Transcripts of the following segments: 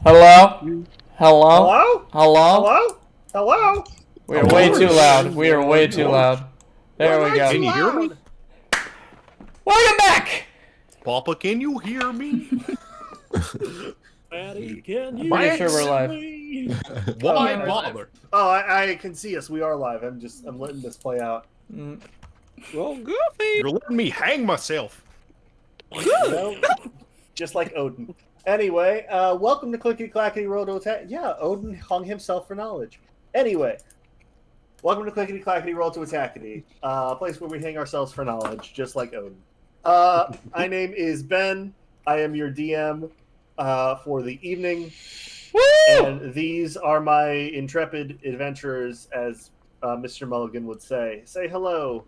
Hello? You- Hello? Hello? Hello? Hello? Hello? We are way too loud. We are way too loud. There Why we am I go. too Can you hear me? loud? Welcome back! Papa, can you hear me? Daddy, can you Pretty sure we're hear live. me? Why we're bother? Oh, I can see us. We are live. I'm letting this play out. Well, Goofy. You're letting me hang myself. You know? Just like Odin. Anyway, welcome to Clickety Clackety Roll to Attack. Yeah, Odin hung himself for knowledge. Anyway, welcome to Clickety Clackety Roll to Attackety, a place where we hang ourselves for knowledge, just like Odin. My name is Ben. I am your DM for the evening. Woo! And these are my intrepid adventurers, as Mr. Mulligan would say. Say hello,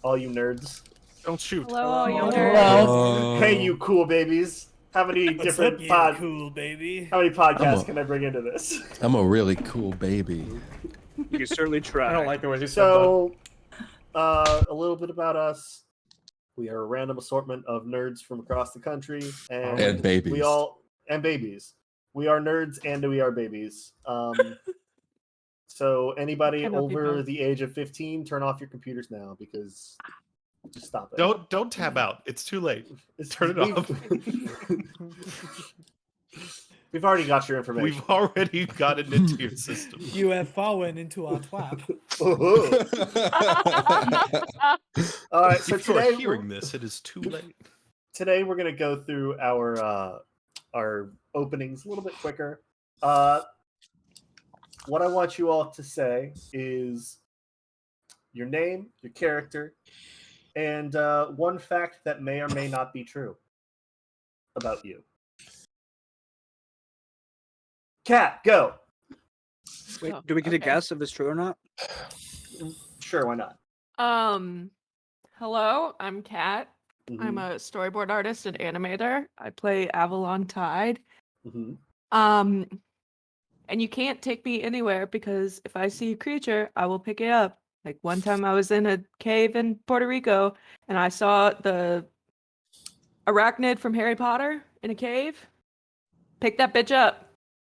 all you nerds. Don't shoot. Hello, you Hello. nerds. Hey, you cool babies. How many What's different up, you pod? cool baby? How many podcasts can I bring into this? I'm a really cool baby. You can certainly try. I don't like the way you said So, a little bit about us. We are a random assortment of nerds from across the country, And babies. and babies. We are nerds and we are babies. So anybody I know over people. the age of 15, turn off your computers now because just stop it. Don't tab out. It's too late. It's- turn it off. We've already got your information. We've already gotten into your system. You have fallen into our trap. All right, so If you are today hearing this, it is too late. we're going to go through our openings a little bit quicker. What I want you all to say is your name, your character, and one fact that may or may not be true about you. Kat, go. Wait, Oh, do we get a okay. guess if it's true or not? Sure, why not? Hello, I'm Kat. I'm Mhm, a storyboard artist and animator. I play Avalon Tide. mhm. And you can't take me anywhere because if I see a creature, I will pick it up. Like one time I was in a cave in Puerto Rico and I saw the arachnid from Harry Potter in a cave. Picked that bitch up.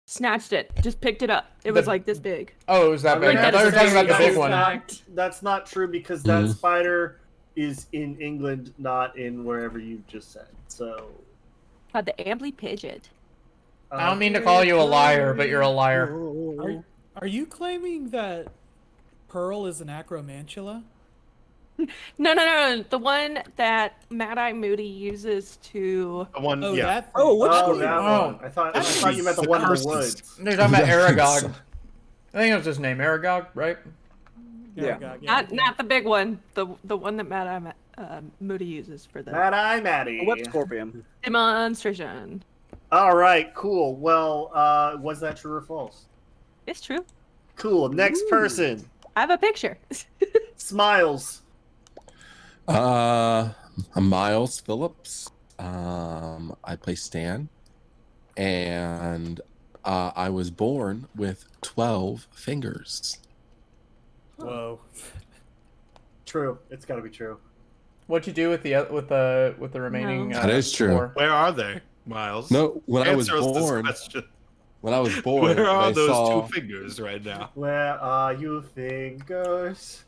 Snatched it. Just picked it up. It was The- like this big. Oh, it was that big. I thought you were talking about the big one. That's not true because that Mhm. spider is in England, not in wherever you just said. So Had the ambly pigeon. I don't mean to call you a liar, but you're a liar. Are you claiming that Pearl is an acromantula? No. The one that Mad Eye Moody uses to. The one, Oh, yeah. that thing. Oh, which Oh, one? that Oh. one. I thought you meant the one in the curses. woods. You're talking about Aragog. I think it was his name, Aragog, right? Yeah. Not the big one. The one that Mad Eye Moody uses for the Mad Eye Maddie. A web scorpion. demonstration. All right, cool. Well, was that true or false? It's true. Cool. Next person. I have a picture. Smiles. I'm Miles Phillips. I play Stan, and I was born with 12 fingers. Whoa. True. It's got to be true. What'd you do with the remaining? No. That is true. 4? Where are they, Miles? No, when I was Answer us this born, question. when I was born, Where are they those saw, two fingers right now? Where are you, fingers?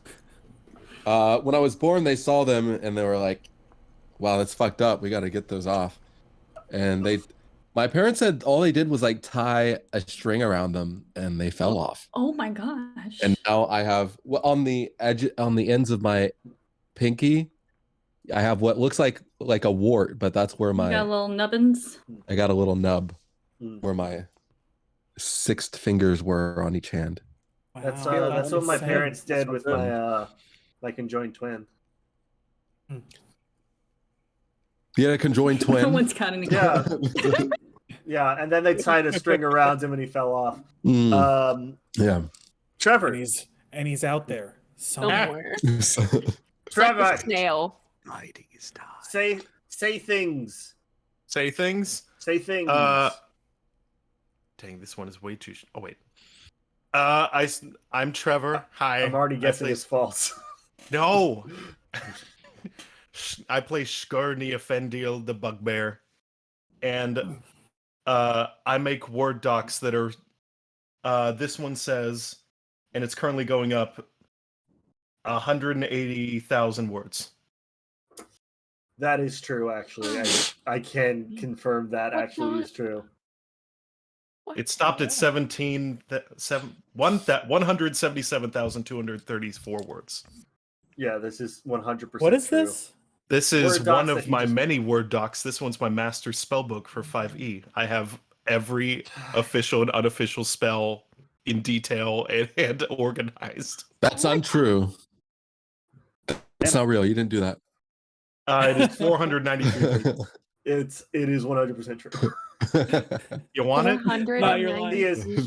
when I was born, they saw them and they were like, "Wow, that's fucked up. We got to get those off." And my parents said all they did was like tie a string around them and they fell off. Oh my gosh. And now I have on the ends of my pinky, I have what looks like a wart, but that's where you got little nubbins. I got a little nub Hmm. where my 6 fingers were on each hand. That's Wow, that's what my insane. parents did with good. my conjoined twin. You had a conjoined twin. One's got any. Yeah. Yeah, and then they tied a string around him and he fell off. Mm, yeah. Trevor. And he's out there. Somewhere. Somewhere. Trevor. Like a snail. Say things. Say things? Say things. Dang, this one is way too. Oh wait. I'm Trevor. Hi. I'm already guessing play- it's false. No. I play Shkarni Effendiel the Bugbear, and I make Word docs that are. This one says, and it's currently going up, 180,000 words. That is true, actually. I can confirm that What actually not? is true. It stopped at 177,234 words. Yeah, this is 100% What is true. this? This is Word docs one that of he my just- many Word docs. This one's my master spellbook for 5e. I have every official and unofficial spell in detail and organized. That's untrue. That's not real. You didn't do that. It is 493 pages. It is 100% true. You want it? No, you're lying. He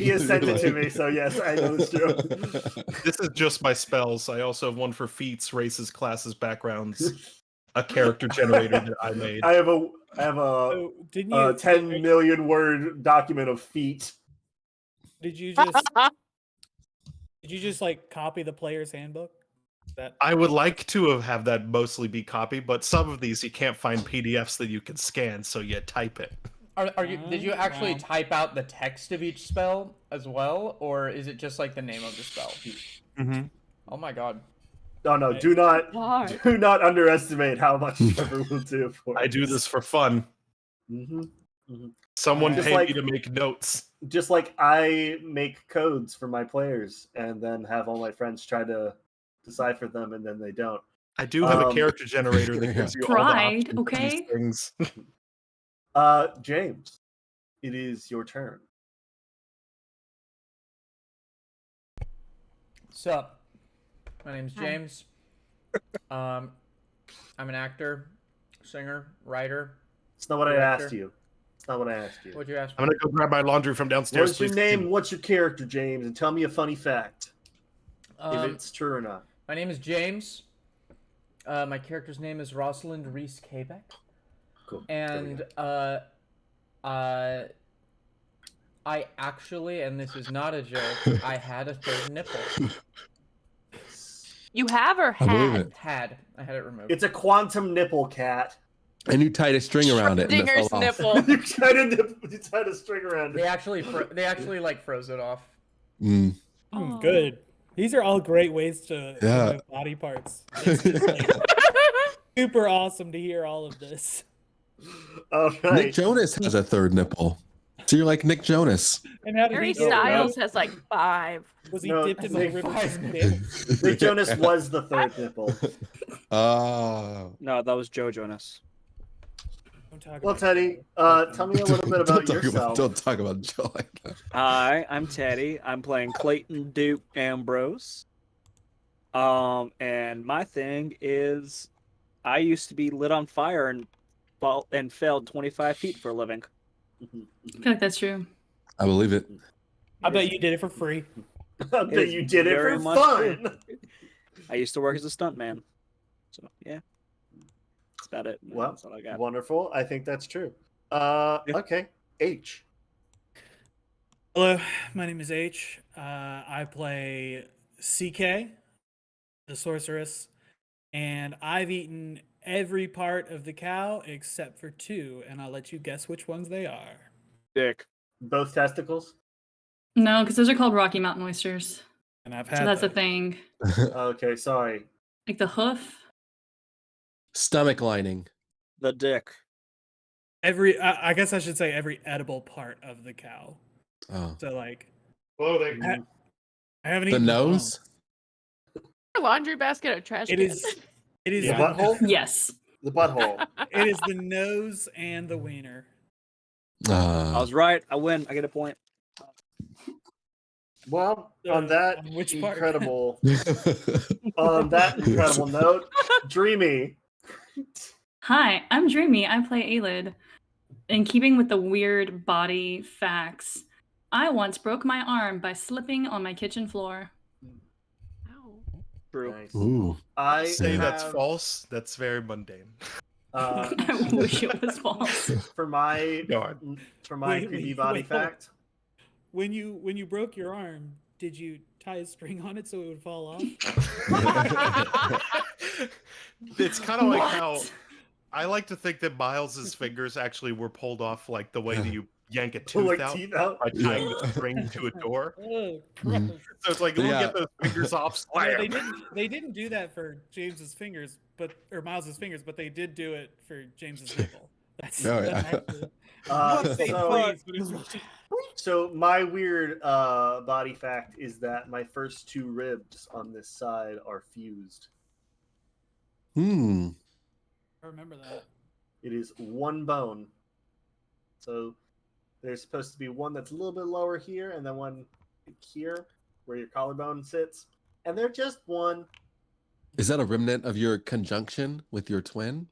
has sent it to me, so yes, I know it's true. This is just my spells. I also have one for feats, races, classes, backgrounds, a character generator that I made. I have a Oh, didn't you? 10 million word document of feet. Did you just? Did you just like copy the player's handbook? That I would like to have that mostly be copied, but some of these you can't find PDFs that you can scan, so you type it. Are you? Did you actually Wow. type out the text of each spell as well, or is it just like the name of the spell? Mm-hmm. Oh my god. Oh no, do not Why? underestimate how much Trevor will do for I do this for fun. hmm Someone Just paid like- me to make notes. Just like I make codes for my players and then have all my friends try to decipher them and then they don't. I do have a Um, character generator that yeah. gives you all the Pride, options for these okay? things. James, it is your turn. Sup? My name's Hi. James. I'm an actor, singer, writer. It's not what I Director. asked you. It's not what I asked you. What'd you ask me? I'm gonna go grab my laundry from downstairs. What's your please. name? What's your character, James? And tell me a funny fact, if Um, it's true or not. my name is James. My character's name is Rosalind Reese Quebec. Cool. There we And go. I actually, and this is not a joke, I had a third nipple. You have or I believe had? it. I had it removed. It's a quantum nipple, cat. And you tied a string around it. And it Dinger's fell off. nipple. You tied a string around They it. actually like froze it off. Mm. Oh. Good. These are all great ways to Yeah. remove body parts. This is, like, super awesome to hear all of this. All Nick right. Jonas has a third nipple. So you're like Nick Jonas. And how did Harry he get it? Styles has like 5. Was he No, dipped in the Nick river? Five Nick Jonas was the third nipple. Oh. No, that was Joe Jonas. Don't talk Well, about Teddy, tell me a little bit about yourself. Don't talk about Joe like that. Hi, I'm Teddy. I'm playing Clayton Duke Ambrose. And my thing is, I used to be lit on fire and fell 25 feet for a living. I feel like that's true. I believe it. I bet you did it for free. I bet you did it very for much fun. I used to work as a stuntman. So, yeah. That's about it. Well, That's all I got. Wonderful. I think that's true. Okay. H. Hello, my name is H. I play CK, the sorceress, and I've eaten every part of the cow except for 2, and I'll let you guess which ones they are. Dick. Both testicles. No, because those are called Rocky Mountain oysters. And I've So had that's a them. thing. Okay, sorry. Like the hoof. Stomach lining. The dick. Every. I guess I should say every edible part of the cow. Oh. So like, Clothing. I haven't The eaten nose? Laundry basket or trash It can? is. It is. The The, butthole? Yes. The butthole. it is the nose and the wiener. I was right. I win. I get a point. Well, on that On which part? incredible note, Dreamy. Hi, I'm Dreamy. I play Aelid. In keeping with the weird body facts, I once broke my arm by slipping on my kitchen floor. Ow. True. Nice. Ooh. I Say that's have, false. That's very mundane. I wish it was false. For my Go on. Wait, creepy wait, body wait, hold on. fact. When you broke your arm, did you tie a string on it so it would fall off? It's kind of like how What? I like to think that Miles's fingers actually were pulled off like the way that you yank a Pull tooth like out teeth out. by tying the string to a door. Oh, Mhm. gross. So it's like, So, we'll yeah. get those fingers off. No, Slam. they didn't do that for James's fingers, or Miles's fingers, but they did do it for James's nipple. That's, Oh, that's yeah. actually. Uh, Once they so- freeze, but it's really- So my weird body fact is that my first 2 ribs on this side are fused. Hmm. I remember that. It is 1 bone. So there's supposed to be one that's a little bit lower here, and then one here where your collarbone sits, and they're just one. Is that a remnant of your conjunction with your twin?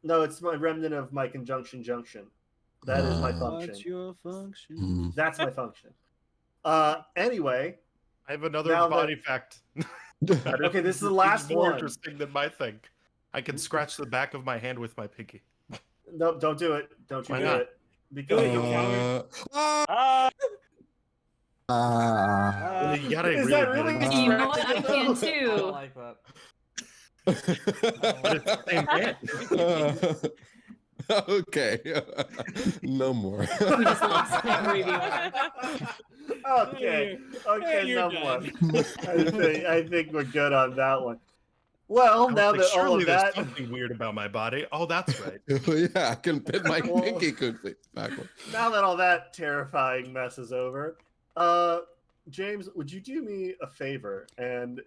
No, it's my remnant of my conjunction junction. That is my function. What's your function? Hmm. That's my function. Anyway, I have another Now that- body fact. That okay, this is the it's last more one. interesting than my thing. I can scratch the back of my hand with my pinky. No, don't do it. Don't you Why do not? it. Because Do it, you coward. Ah, You gotta is really, that really? really- You know what? I can I don't too. like that. But it's the same band. Okay. No more. We just lost everyone. Okay. Okay, you're no more. done. I think we're good on that one. Well, I was now like, that all surely of there's that, something weird about my body. Oh, that's right. Yeah, I can put my Well- pinky quickly backward. now that all that terrifying mess is over, James, would you do me a favor and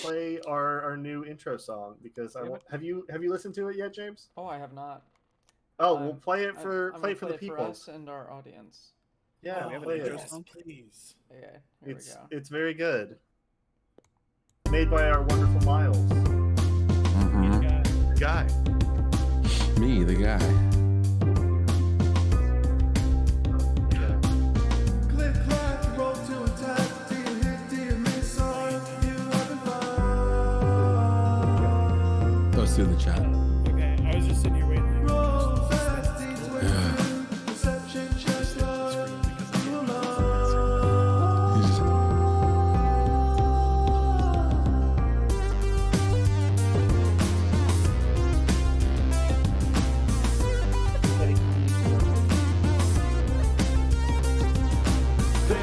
play our new intro song? Because I Yeah, want, have you listened to it yet, James? Oh, I have not. Oh, I'm- we'll play it I'm- for I'm play gonna it for the play it people. us and our audience. Yeah, we have an play intro it. song? Please. Okay, here It's we go. it's very good. Made by our wonderful Miles. Mhm. Yeah. Guy. Me, the guy. Click, clack, roll to attack. Do you hit, do you miss, or you having fun? Throw us through the chat. Okay, I was just sitting here waiting. Like, Roll fast, D20. Perception checks, love. You alone. You just- Click,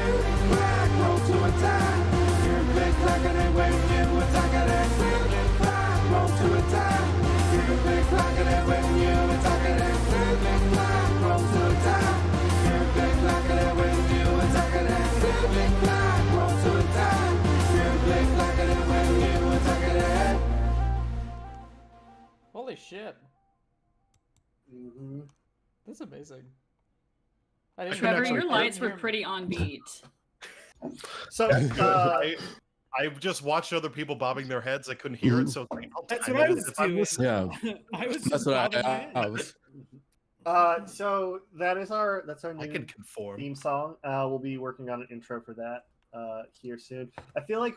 clack, roll to attack. You click, clack, and then when you attack, and then click, clack, roll to attack. You click, clack, and then when you attack, and then click, clack, roll to attack. You click, clack, and then when you attack, and then click, clack, roll to attack. You click, clack, and then when you attack, and then. Holy shit, Mm-hmm. that's amazing. I didn't couldn't Trevor, actually your hear- lights were pretty on beat. So, I just watched other people bobbing their heads. I couldn't hear it, so it's like, That's I what I know was if I'm doing. listening. Yeah, I was that's just what bobbing my I head. was. so that's our I new can conform. theme song. We'll be working on an intro for that here soon. I feel like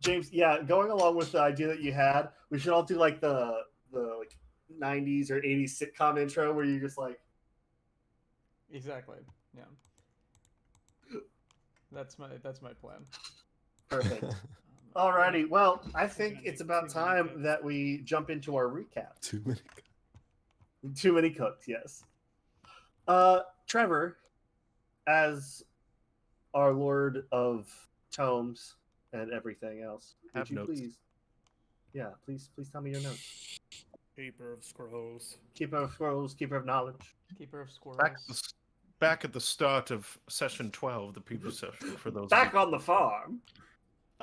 James, yeah, going along with the idea that you had, we should all do like the like 90s or 80s sitcom intro where you're just like, Exactly. Yeah. That's my plan. perfect. Alrighty, well, I think it's about time that we jump into our recap. Too many. Too many cooks, yes. Trevor, as our lord of tomes and everything else, would Have you notes. please please tell me your notes. Paper of scrolls. Keeper of scrolls, keeper of knowledge. Keeper of squirrels. Back at the start of session 12, the previous session, for those Back of you- on the farm.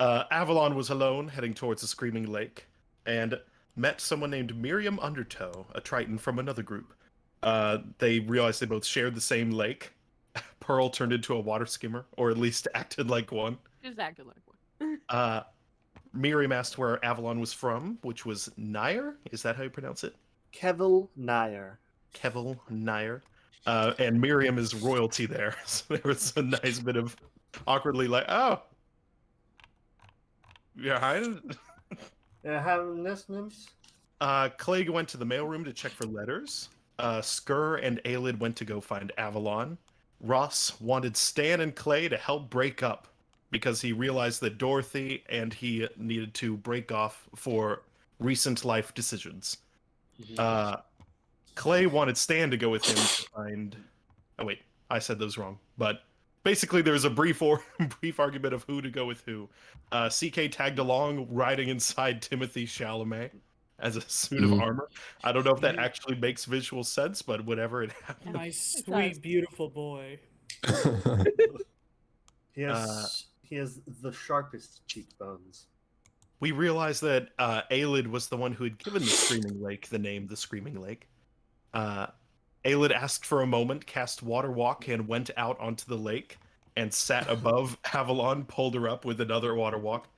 Avalon was alone, heading towards the Screaming Lake, and met someone named Miriam Undertow, a Triton from another group. They realized they both shared the same lake. Pearl turned into a water skimmer, or at least acted like one. Just acted like one. Miriam asked where Avalon was from, which was Nair? Is that how you pronounce it? Kevil Nair. Kevil Nair. And Miriam is royalty there, so there was a nice bit of awkwardly like, oh, you're hiding? Listeners. Clegg went to the mailroom to check for letters. Skur and Aelid went to go find Avalon. Ross wanted Stan and Clay to help break up because he realized that Dorothy and he needed to break off for recent life decisions. Clay wanted Stan to go with him to find. Oh wait, I said those wrong. But basically, there's a brief argument of who to go with who. CK tagged along, riding inside Timothy Chalamet as a suit of armor. I don't know if that actually makes visual sense, but whatever, it happened. My sweet, beautiful boy. He has the sharpest cheekbones. We realized that Aelid was the one who had given the Screaming Lake the name the Screaming Lake. Aelid asked for a moment, cast Water Walk, and went out onto the lake and sat above Avalon, pulled her up with another Water Walk.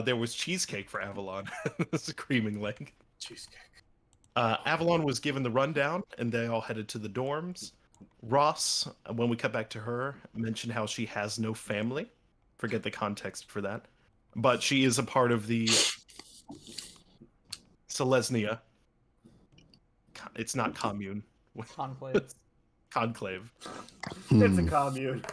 There was cheesecake for Avalon, the Screaming Lake. Cheesecake. Avalon was given the rundown, and they all headed to the dorms. Ross, when we cut back to her, mentioned how she has no family. Forget the context for that. But she is a part of the Selesnya. It's not commune. Conclave. Conclave. It's a commune.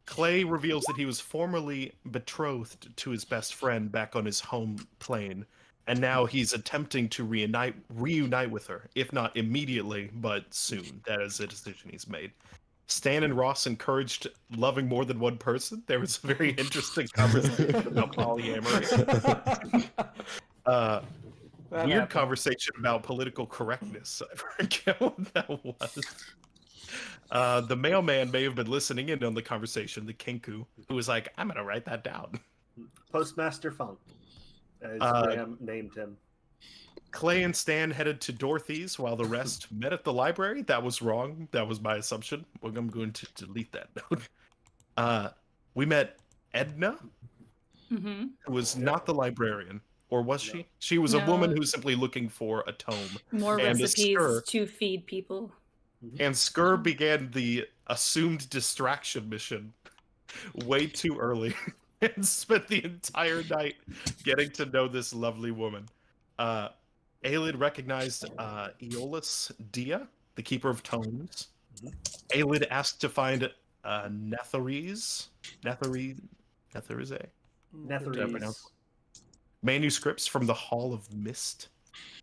Clay reveals that he was formerly betrothed to his best friend back on his home plane, and now he's attempting to reunite with her, if not immediately, but soon. That is a decision he's made. Stan and Ross encouraged loving more than one person. There was a very interesting conversation about polyamory. Weird conversation about political correctness. I forget what that was. The mailman may have been listening in on the conversation, the Kinku, who was like, I'm going to write that down. Postmaster Funk, as Graham named him. Clay and Stan headed to Dorothy's while the rest met at the library. That was wrong. That was my assumption. I'm going to delete that note. We met Edna, who was not the librarian. Or was she? She was a woman who was simply looking for a tome. More recipes to feed people. And Skur began the assumed distraction mission way too early and spent the entire night getting to know this lovely woman. Aelid recognized Aeolus Dia, the Keeper of Tomes. Aelid asked to find Netherese manuscripts from the Hall of Mist.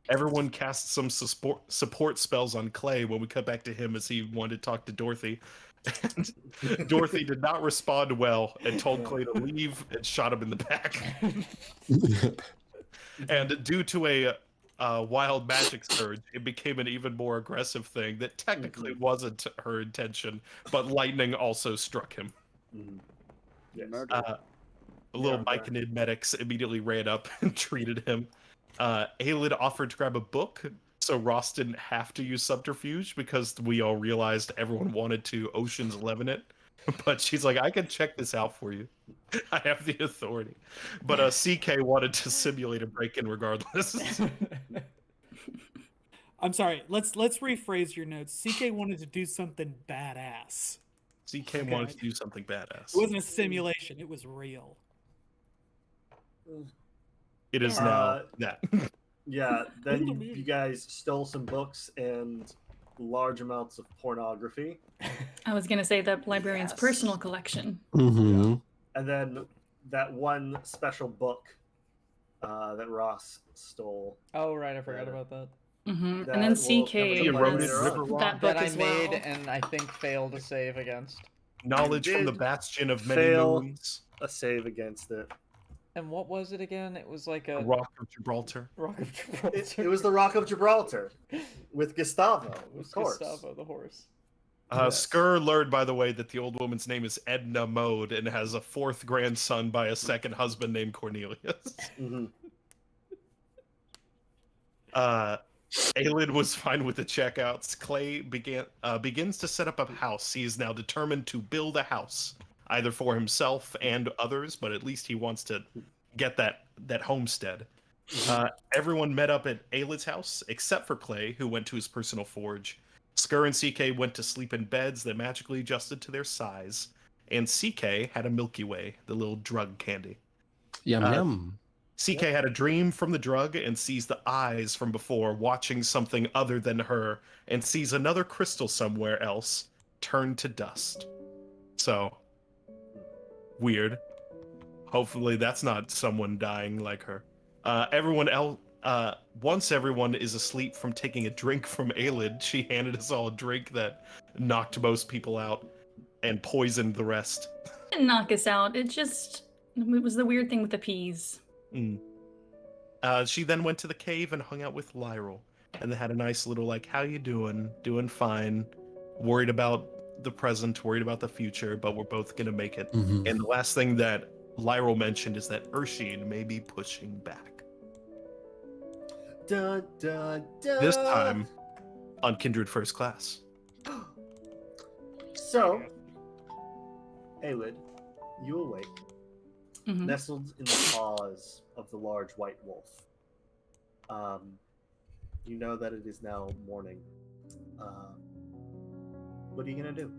Everyone cast some support spells on Clay when we cut back to him as he wanted to talk to Dorothy. And Dorothy did not respond well and told Clay to leave and shot him in the back. And due to a wild magic surge, it became an even more aggressive thing that technically wasn't her intention, but lightning also struck him. Yes. Little Myconid medics immediately ran up and treated him. Aelid offered to grab a book, so Ross didn't have to use subterfuge because we all realized everyone wanted to Ocean's 11 it. But she's like, I can check this out for you. I have the authority. But CK wanted to simulate a break-in regardless. I'm sorry. Let's rephrase your notes. CK wanted to do something badass. CK wanted to do something badass. It wasn't a simulation. It was real. It is now that. Yeah, then you guys stole some books and large amounts of pornography. I was gonna say the librarian's personal collection. Mm-hmm. And then that one special book that Ross stole. Oh, right, I forgot about that. And That then will CK come into was play later on. that book That I as made well. and I think failed to save against. Knowledge from the did bastion of many fail. moons. A save against it. And what was it again? It was like a Rock of Gibraltar. Rock of Gibraltar. It was the Rock of Gibraltar with Gustavo, It was of course. Gustavo the horse. Yes. Skur learned, by the way, that the old woman's name is Edna Mode and has a fourth grandson by a second husband named Cornelius. Mm-hmm. Aelid was fine with the checkouts. Clay begins to set up a house. He is now determined to build a house, either for himself and others, but at least he wants to get that homestead. Everyone met up at Aelid's house, except for Clay, who went to his personal forge. Skur and CK went to sleep in beds that magically adjusted to their size, and CK had a Milky Way, the little drug candy. Yum yum. CK had a dream from the drug and sees the eyes from before watching something other than her, and sees another crystal somewhere else turn to dust. So, weird. Hopefully that's not someone dying like her. Everyone Once everyone is asleep from taking a drink from Aelid, she handed us all a drink that knocked most people out and poisoned the rest. Didn't knock us out. It was the weird thing with the peas. She then went to the cave and hung out with Lyril, and they had a nice little like, "How you doing? Doing fine. Worried about the present, worried about the future, but we're both gonna make it." Mhm. And the last thing that Lyril mentioned is that Ursine may be pushing back. Dun, dun, dun. This time on Kindred First Class. So, Aelid, you awake, Mhm. nestled in the paws of the large white wolf. You know that it is now morning. What are you gonna do?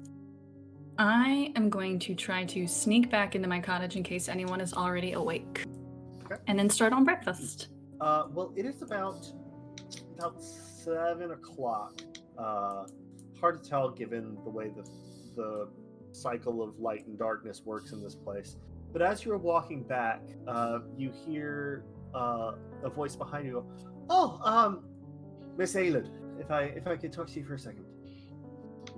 I am going to try to sneak back into my cottage in case anyone is already awake. Okay. And then start on breakfast. Well, it is about 7 o'clock. Hard to tell given the way the cycle of light and darkness works in this place. But as you're walking back, you hear a voice behind you go, "Oh, Miss Aelid, if I could talk to you for a second."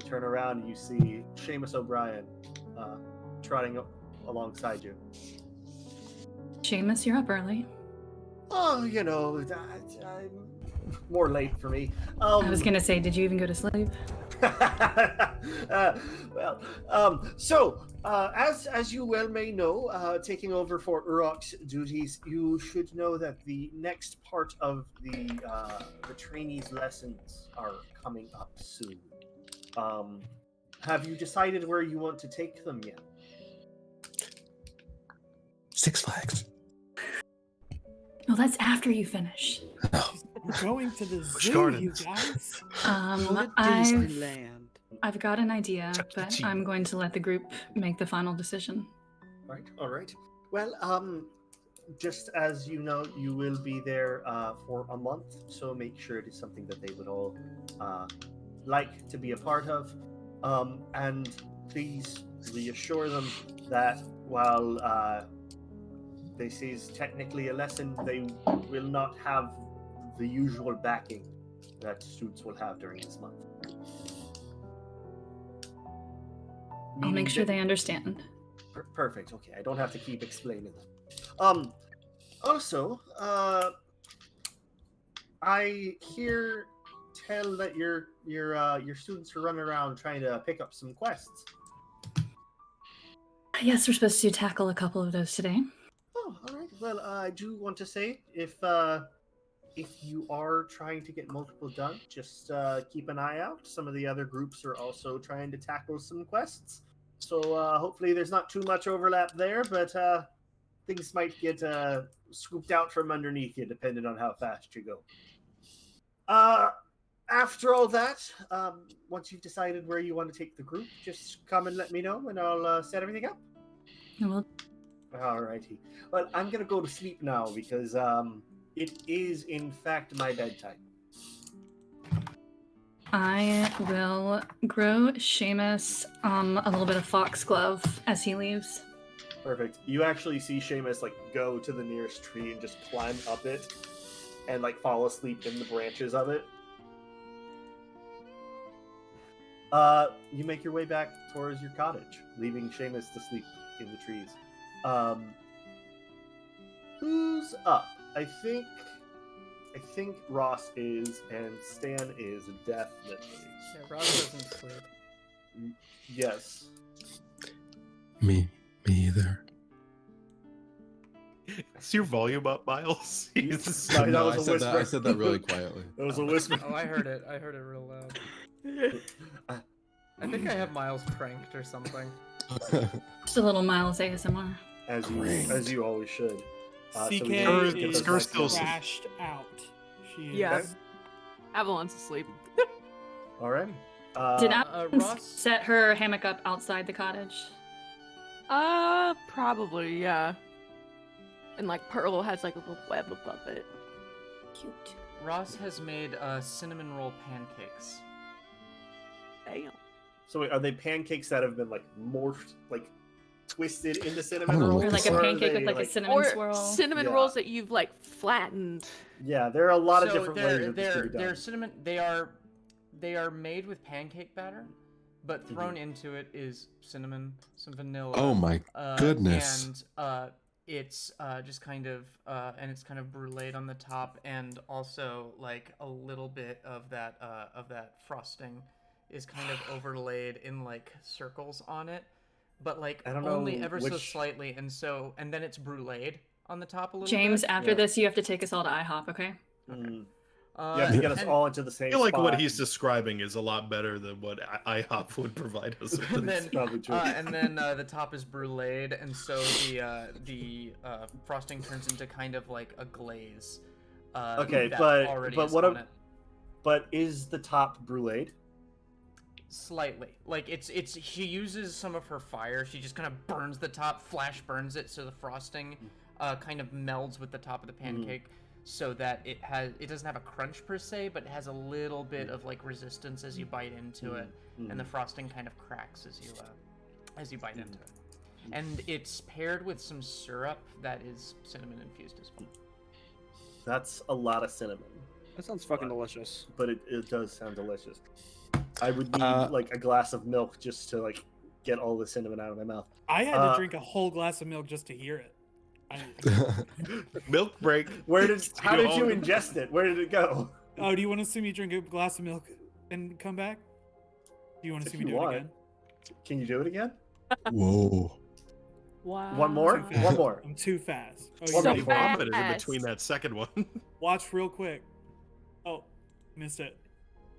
You turn around and you see Seamus O'Brien trotting up alongside you. Seamus, you're up early. Oh, you know, I'm more late for me. I was gonna say, did you even go to sleep? As you well may know, taking over for Urok's duties, you should know that the next part of the trainees' lessons are coming up soon. Have you decided where you want to take them yet? Six Flags. No, that's after you finish. We're going to the Busch zoo, Gardens. you guys. I've got an idea, Chuck E. but Cheese. I'm going to let the group make the final decision. Right. All right. Well, just as you know, you will be there for a month, so make sure it is something that they would all like to be a part of. And please reassure them that while this is technically a lesson, they will not have the usual backing that students will have during this month. I'll make sure they understand. Perfect. Okay, I don't have to keep explaining that. Also, I tell that your students are running around trying to pick up some quests. Yes, we're supposed to tackle a couple of those today. Oh, all right. Well, I do want to say if you are trying to get multiple done, just keep an eye out. Some of the other groups are also trying to tackle some quests. So hopefully there's not too much overlap there, but things might get scooped out from underneath you, depending on how fast you go. After all that, once you've decided where you want to take the group, just come and let me know, and I'll set everything up. Well, Alrighty. Well, I'm gonna go to sleep now because it is in fact my bedtime. I will grow Seamus a little bit of foxglove as he leaves. Perfect. You actually see Seamus like go to the nearest tree and just climb up it, and like fall asleep in the branches of it. You make your way back towards your cottage, leaving Seamus to sleep in the trees. Who's up? I think Ross is, and Stan is definitely. Yeah, Ross doesn't sleep. Yes. Me either. Is your volume up, Miles? Jesus. That No, was a whisper. I said that really quietly. That was a whisper. Oh, I heard it. I heard it real loud. I think I have Miles pranked or something. Just a little Miles ASMR. As you always should. So we CK can get is those nice still numbers. crashed out. She is. Yes. Avalon's asleep. Alrighty. Did Uh, Alan Ross- set her hammock up outside the cottage? Probably, yeah. And like Pearl has like a little web above it. Cute. Ross has made cinnamon roll pancakes. Damn. So wait, are they pancakes that have been like morphed, like twisted into I cinnamon don't know rolls? what Or like this a is. are pancake they, with like a cinnamon Or swirl. cinnamon Yeah. rolls that you've like flattened. Yeah, there are a lot of So different ways that this can be done. they're cinnamon. They are made with pancake batter, but thrown into it is cinnamon, some vanilla. Oh my goodness. And it's just kind of and it's kind of bruleed on the top, and also like a little bit of that frosting is kind of overlaid in like circles on it, but like I don't only know ever so which- slightly, and then it's bruleed on the top a little James, bit. after Yeah. this, you have to take us all to IHOP, okay? Mm. You have to get us and- all into the same I feel like what spot. he's describing is a lot better than what IHOP would provide us with. And then, probably true. the top is bruleed, and so the frosting turns into kind of like a glaze. Okay, that but already is what on it. But is the top bruleed? Slightly, like it's she uses some of her fire. She just kind of burns the top, flash burns it, so the frosting kind of melds with the top of the pancake, so that it doesn't have a crunch per se, but it has a little bit of like resistance as you bite into it, and the frosting kind of cracks as you bite into it. And it's paired with some syrup that is cinnamon infused as well. That's a lot of cinnamon, That sounds fucking delicious. but it does sound delicious. I would need like a glass of milk just to like get all the cinnamon out of my mouth. I had to drink a whole glass of milk just to hear it. Milk break. How did you ingest it? Where did it go? Oh, do you want to see me drink a glass of milk and come back? Do you want to If see me you do want. it again? Can you do it again? Whoa. Wow. One more? Too fast. One more. I'm too fast. Oh, One you more. ready? Pretty fast. confident in between that second one. Watch real quick. Oh, missed it.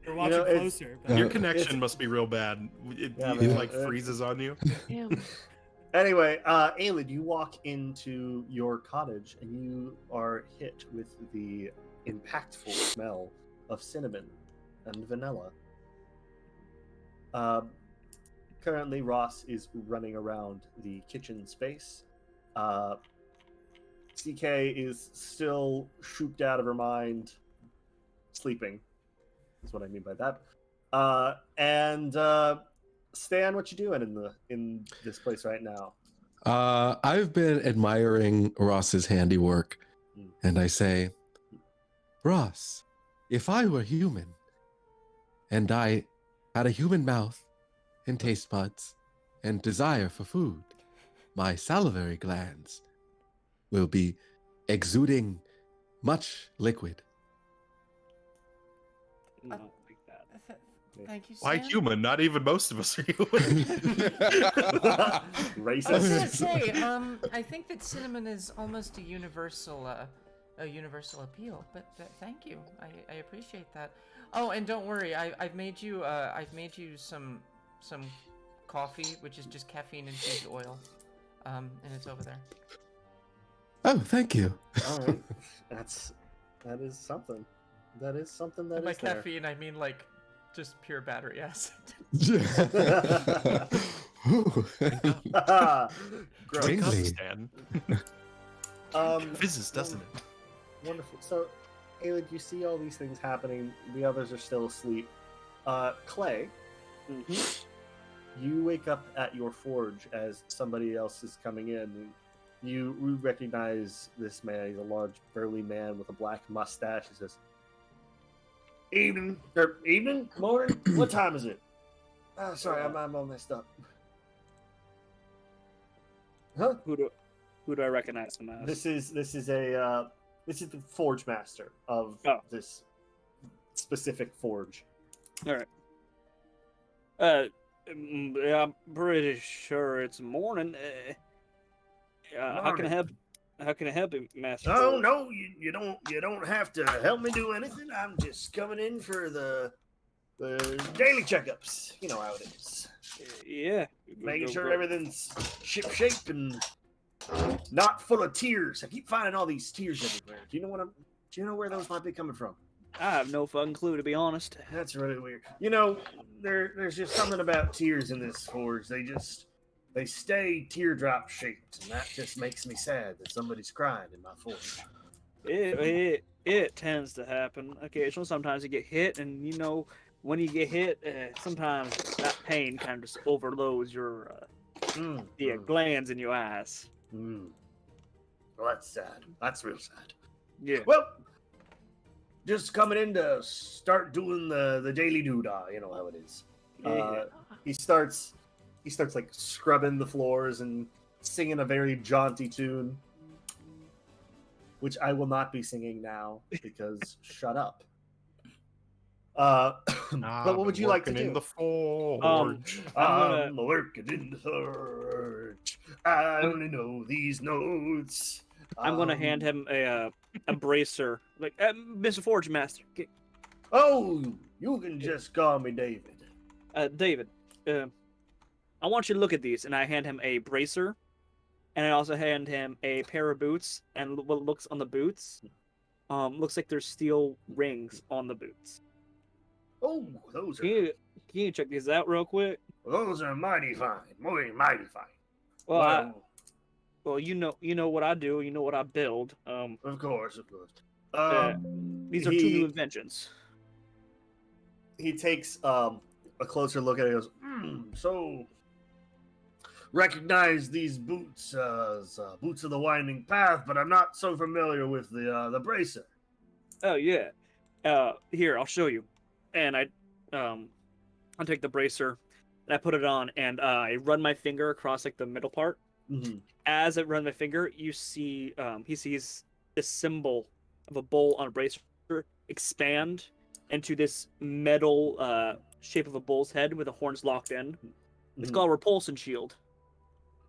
We're You watching know, it's- closer. Your Uh, connection must be real bad. It Yeah, it, man. like freezes on you. Damn. Anyway, Aelid, you walk into your cottage and you are hit with the impactful smell of cinnamon and vanilla. Currently, Ross is running around the kitchen space. CK is still shooped out of her mind, sleeping. Is what I mean by that. And Stan, what you doing in this place right now? I've been admiring Ross's handiwork, and I say, Ross, if I were human, and I had a human mouth and taste buds and desire for food, my salivary glands will be exuding much liquid. Not like that. Thank you, Why Stan. human? Not even most of us are human. I was gonna Racist. say, I think that cinnamon is almost a universal appeal. But thank you, I appreciate that. Oh, and don't worry, I've made you some coffee, which is just caffeine infused oil, and it's over there. Oh, thank you. All right, that is something. That is something that And by is there. caffeine, I mean like just pure battery acid. Ooh. Gross. Wake up, Tingly. Stan. Fizzes, doesn't it? Wonderful. So, Aelid, you see all these things happening. The others are still asleep. Clay, you wake up at your forge as somebody else is coming in. And you recognize this man. He's a large, burly man with a black mustache. He says, "Evening, or evening, morning. What time is it? Oh, sorry, I'm all messed up. Huh? Who do I recognize him as? This is the forge master of Oh. this specific forge. All right. Yeah, I'm pretty sure it's morning. How can I help? How can I help you, Master? Oh Forge? no, you don't have to help me do anything. I'm just coming in for the daily checkups. You know how it is. Yeah. Making Go- sure go- everything's ship shape and not full of tears. I keep finding all these tears everywhere. Do you know where those might be coming from? I have no fucking clue, to be honest. That's really weird. You know, there's just something about tears in this forge. They stay teardrop shaped, and that just makes me sad that somebody's crying in my forge. It tends to happen occasionally. Sometimes you get hit, and you know when you get hit, sometimes that pain kind of just overloads your the glands in your eyes. Well, that's sad. That's real sad. Yeah. Well, just coming in to start doing the daily doodah. You know how it is. Yeah. He starts like scrubbing the floors and singing a very jaunty tune, which I will not be singing now because shut up. But what would you like to do? In the forge. I'm working in the forge. I only know these notes. I'm gonna hand him a bracer, like Mr. Forge Master. Oh, you can just call me David. David, I want you to look at these, and I hand him a bracer, and I also hand him a pair of boots. And what looks on the boots, looks like there's steel rings on the boots. Oh, those are Can you check these out real quick? those are mighty fine, mighty fine. Well, you know what I do. You know what I build. Of course. These are two new inventions. He takes a closer look at it and goes, so recognize these boots as boots of the winding path, but I'm not so familiar with the bracer. Oh yeah. Here, I'll show you. And I take the bracer and I put it on and I run my finger across like the middle part. Mm-hmm. As I run my finger, you see he sees this symbol of a bull on a bracer expand into this metal shape of a bull's head with the horns locked in. It's called a repulsion shield.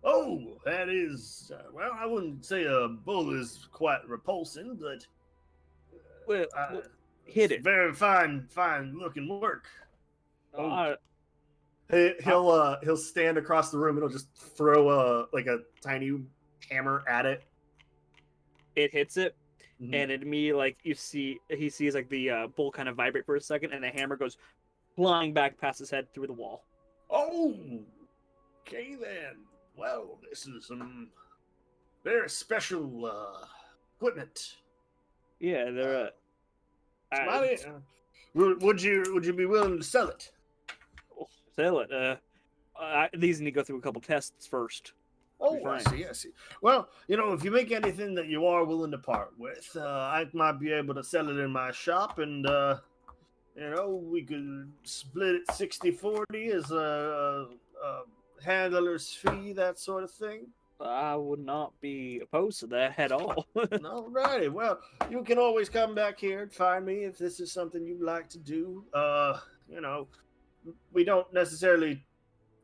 Oh, that is well. I wouldn't say a bull is quite repulsing, but hit it. Very fine looking work. He'll stand across the room and he'll just throw a tiny hammer at it. It hits it, and it immediately he sees like the bull kind of vibrate for a second, and the hammer goes flying back past his head through the wall. Oh, okay then. Well, this is some very special equipment. Yeah, they're. Would you be willing to sell it? Sell it. These need to go through a couple tests first. Oh, I see. Well, if you make anything that you are willing to part with, I might be able to sell it in my shop, and we could split it 60-40 as a handler's fee, that sort of thing. I would not be opposed to that at all. All righty. Well, you can always come back here and find me if this is something you'd like to do. We don't necessarily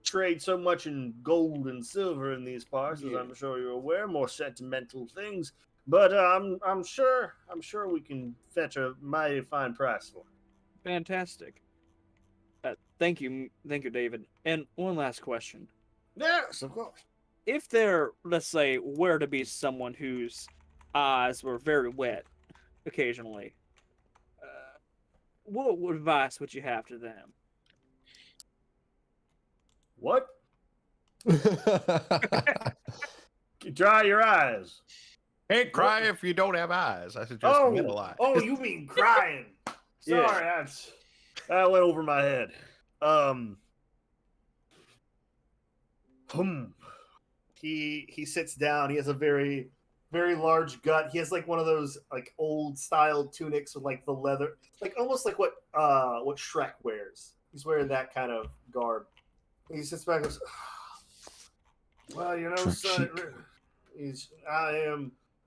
trade so much in gold and silver in these parts, as I'm sure you're aware, more sentimental things. But I'm sure we can fetch a mighty fine price for it. Fantastic. Thank you, David. And one last question. Yes, of course. If there, let's say, were to be someone whose eyes were very wet occasionally, what advice would you have to them? What? Dry your eyes. Can't cry if you don't have eyes. I suggest middle eye. Oh, you mean crying? Sorry, that went over my head. He sits down. He has a very, very large gut. He has like one of those like old style tunics with like the leather, like almost like what Shrek wears. He's wearing that kind of garb. He sits back and goes, well, son,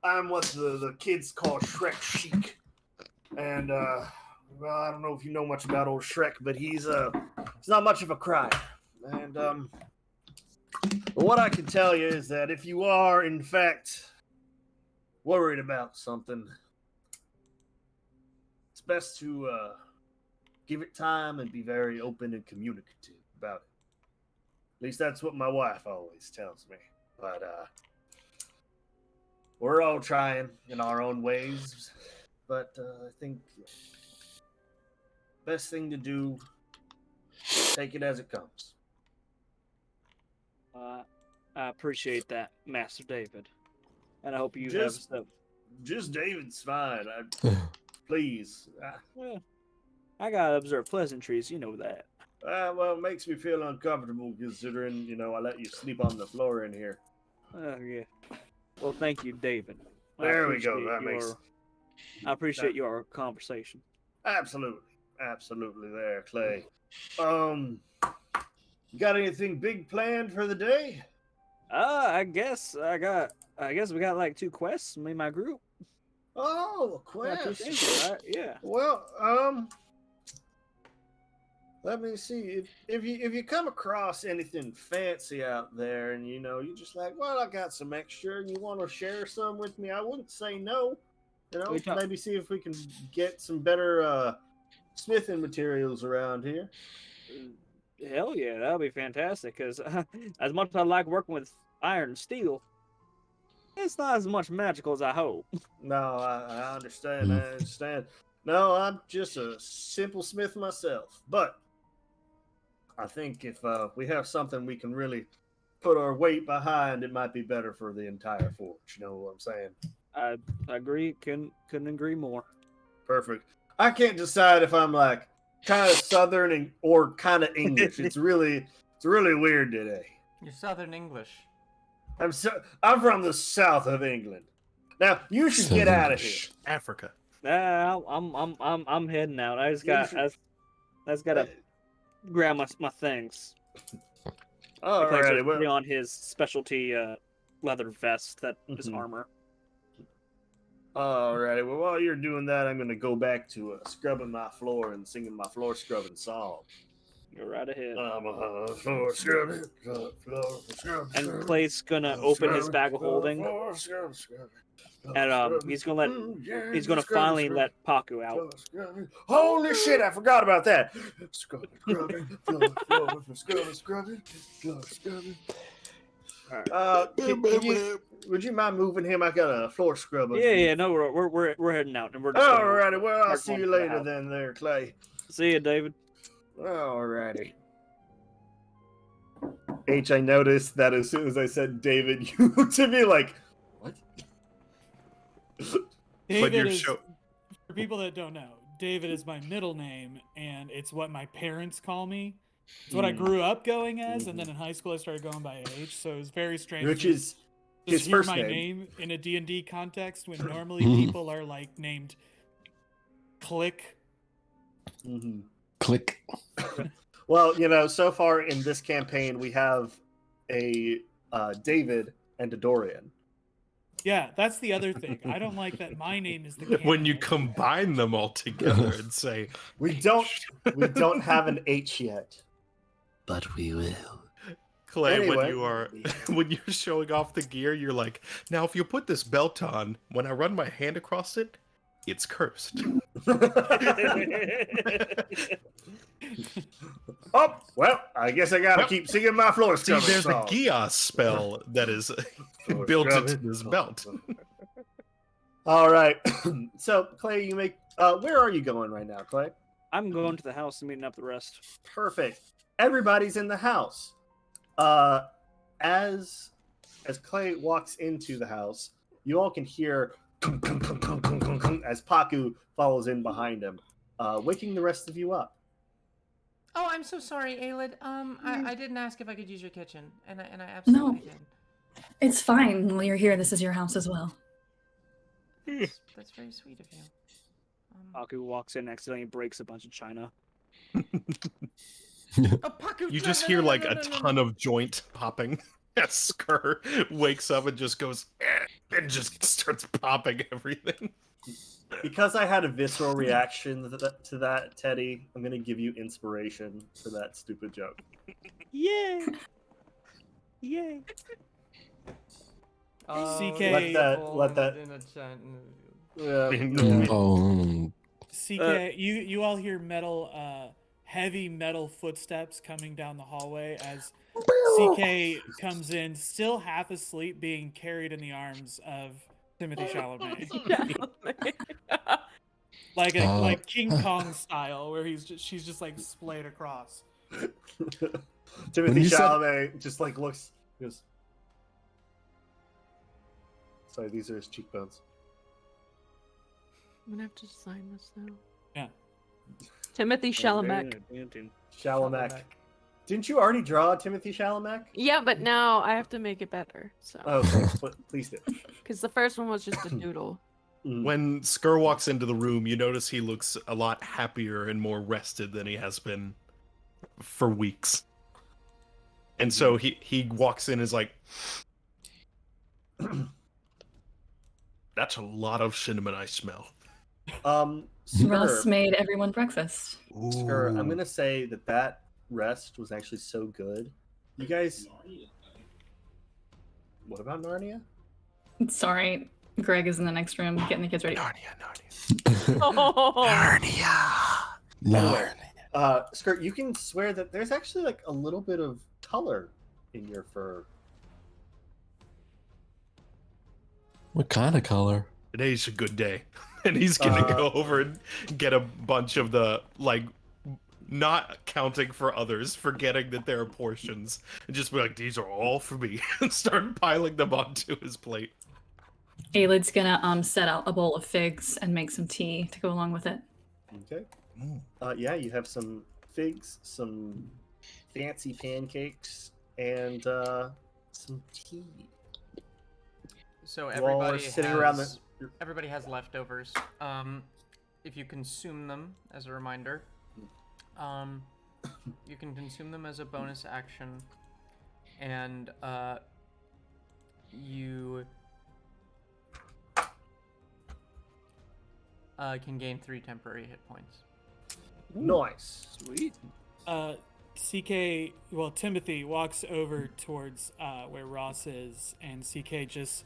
I'm what the kids call Shrek chic. And well, I don't know if you know much about old Shrek, but he's not much of a crier. And what I can tell you is that if you are in fact worried about something, it's best to give it time and be very open and communicative about it. At least that's what my wife always tells me. But we're all trying in our own ways. But I think best thing to do, take it as it comes. I appreciate that, Master David. And I hope you Just- have stuff. Just David's fine. Please. I gotta observe pleasantries, you know that. Well, it makes me feel uncomfortable considering, I let you sleep on the floor in here. Yeah. Well, thank you, David. There we go. That makes... I appreciate your conversation. Absolutely. Absolutely there, Clay. Got anything big planned for the day? I guess we got like 2 quests, me and my group. Oh, a Got 2 quest. things, right? Yeah. Well, let me see. If you come across anything fancy out there, and you're just like, well, I got some extra, and you want to share some with me, I wouldn't say no. Maybe see if we can get some better smithing materials around here. Hell yeah, that'll be fantastic. Because as much as I like working with iron and steel, it's not as much magical as I hope. No, I understand. I understand. No, I'm just a simple smith myself. But I think if we have something we can really put our weight behind, it might be better for the entire forge. You know what I'm saying? I agree. Couldn't agree more. Perfect. I can't decide if I'm like kind of Southern or kind of English. It's really weird today. You're Southern English. I'm from the south of England. Now you should get out of here. Africa. I'm heading out. I just gotta grab my things. Alrighty, Put on his specialty leather vest that is armor. Alrighty, well, while you're doing that, I'm gonna go back to scrubbing my floor and singing my floor scrubbing song. Go right ahead. I'm a floor scrubbing, floor scrubbing. And Clay's gonna open his bag of holding, and he's gonna finally let Paku out. Holy shit! I forgot about that. Scrubbing, scrubbing. Would you mind moving him? I got a floor scrub. Yeah. No, we're heading out, and we're. Alrighty, well, I'll see you later then, there, Clay. See you, David. Alrighty. H, I noticed that as soon as I said David, you looked at me like, what? David is, for people that don't know, David is my middle name, and it's what my parents call me. It's what I grew up going as, and then in high school I started going by H, so it was very strange. Which is his hear first my name in a D&D context when normally people are like named Click. Click. Well, so far in this campaign we have a David and a Dorian. Yeah, that's the other thing. I don't like that my name is the canon. When you combine them all together and say we don't have an H yet, but we will. Clay, anyway. when you're showing off the gear, you're like, now if you put this belt on, when I run my hand across it, it's cursed. Oh, well, I guess I gotta keep singing my floor See, scrubbing there's song. a Gios spell that is built into this belt. All right. So, Clay, where are you going right now, Clay? I'm going to the house and meeting up the rest. Perfect. Everybody's in the house. As Clay walks into the house, you all can hear as Paku follows in behind him, waking the rest of you up. Oh, I'm so sorry, Aelid. I didn't ask if I could use your kitchen, and I absolutely did. It's fine. While you're here, this is your house as well. That's very sweet of you. Paku walks in, accidentally breaks a bunch of china. Paku, You just hear like a ton of joint popping as Skur wakes up and just goes and just starts popping everything. Because I had a visceral reaction to that, Teddy, I'm gonna give you inspiration for that stupid joke. Yay! Yay! CK. Let that. In a chat. Oh. CK, you all hear heavy metal footsteps coming down the hallway as CK comes in, still half asleep, being carried in the arms of Timothy Chalamet, like King Kong style, where she's just like splayed across. Timothy Chalamet just like looks, goes. Sorry, these are his cheekbones. I'm gonna have to sign this now. Yeah. Timothy Chalamet. Chalamet. Didn't you already draw Timothy Chalamet? Yeah, but now I have to make it better. So. Okay, please do. Because the first one was just a doodle. When Skur walks into the room, you notice he looks a lot happier and more rested than he has been for weeks. And so he walks in and is like, that's a lot of cinnamon I smell. Gus Skur, made everyone breakfast. Skur, I'm gonna say that rest was actually so good. You guys, what about Narnia? Sorry, Greg is in the next room getting the kids ready. Narnia. Skirt, you can swear that there's actually like a little bit of color in your fur. What kind of color? Today's a good day. And he's gonna go over and get a bunch of the, like, not counting for others, forgetting that there are portions, and just be like, these are all for me, and start piling them onto his plate. Aelid's gonna set out a bowl of figs and make some tea to go along with it. Okay. Yeah, you have some figs, some fancy pancakes, and some tea. So While we're sitting around everybody has leftovers. If you consume them, as a reminder, you can consume them as a bonus action, and you can gain 3 temporary hit points. Nice. Sweet. Timothy walks over towards where Ross is, and CK just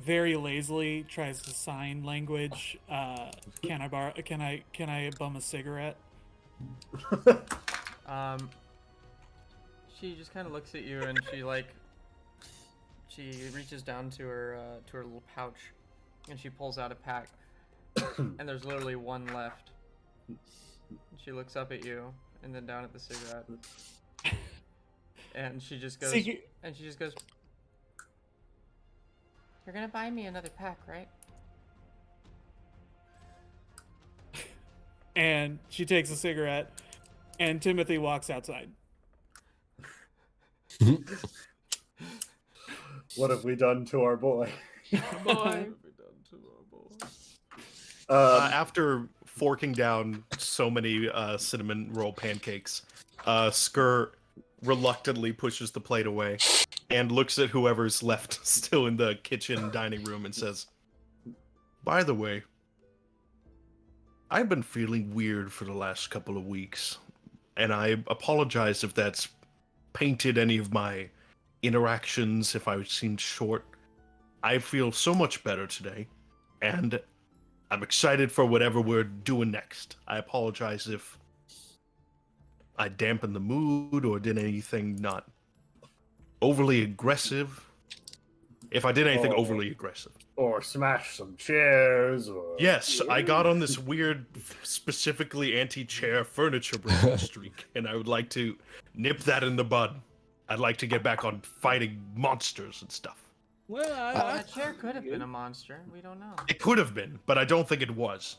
very lazily tries to sign language. Can I bum a cigarette? She just kind of looks at you, and she reaches down to her little pouch, and she pulls out a pack, and there's literally one left. She looks up at you, and then down at the cigarette, and she just goes, "You're gonna buy me another pack, right?" And she takes a cigarette, and Timothy walks outside. What have we done to our boy? After forking down so many cinnamon roll pancakes, Skur reluctantly pushes the plate away and looks at whoever's left still in the kitchen dining room and says, by the way, I've been feeling weird for the last couple of weeks, and I apologize if that's painted any of my interactions, if I seemed short. I feel so much better today, and I'm excited for whatever we're doing next. I apologize if I dampened the mood or did anything not overly aggressive. If I did anything overly aggressive. Or smash some chairs, or... Yes, I got on this weird, specifically anti-chair furniture breaking streak, and I would like to nip that in the bud. I'd like to get back on fighting monsters and stuff. Well, That chair could have been a monster. We don't know. It could have been, but I don't think it was.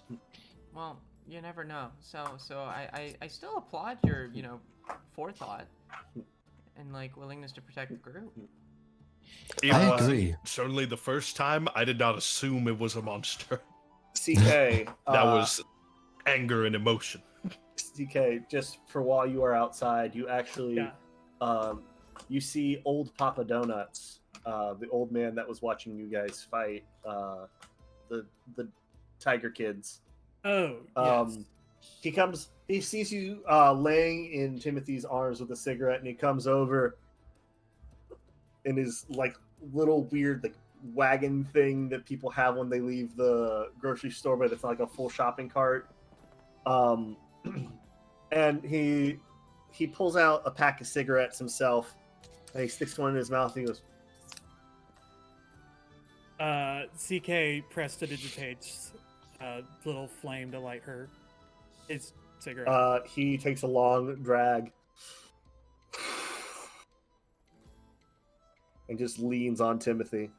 Well, you never know. So I still applaud your, forethought and willingness to protect the group. It I was agree. certainly the first time I did not assume it was a monster. CK. That was anger and emotion. CK, just for while you are outside, you actually, you see old Papa Donuts, the old man that was watching you guys fight, the Tiger Kids. Oh, yes. He sees you laying in Timothy's arms with a cigarette, and he comes over in his little weird wagon thing that people have when they leave the grocery store, but it's like a full shopping cart. And he pulls out a pack of cigarettes himself, and he sticks one in his mouth, and he goes, CK prestidigitates a little flame to light his cigarette. he takes a long drag and just leans on Timothy.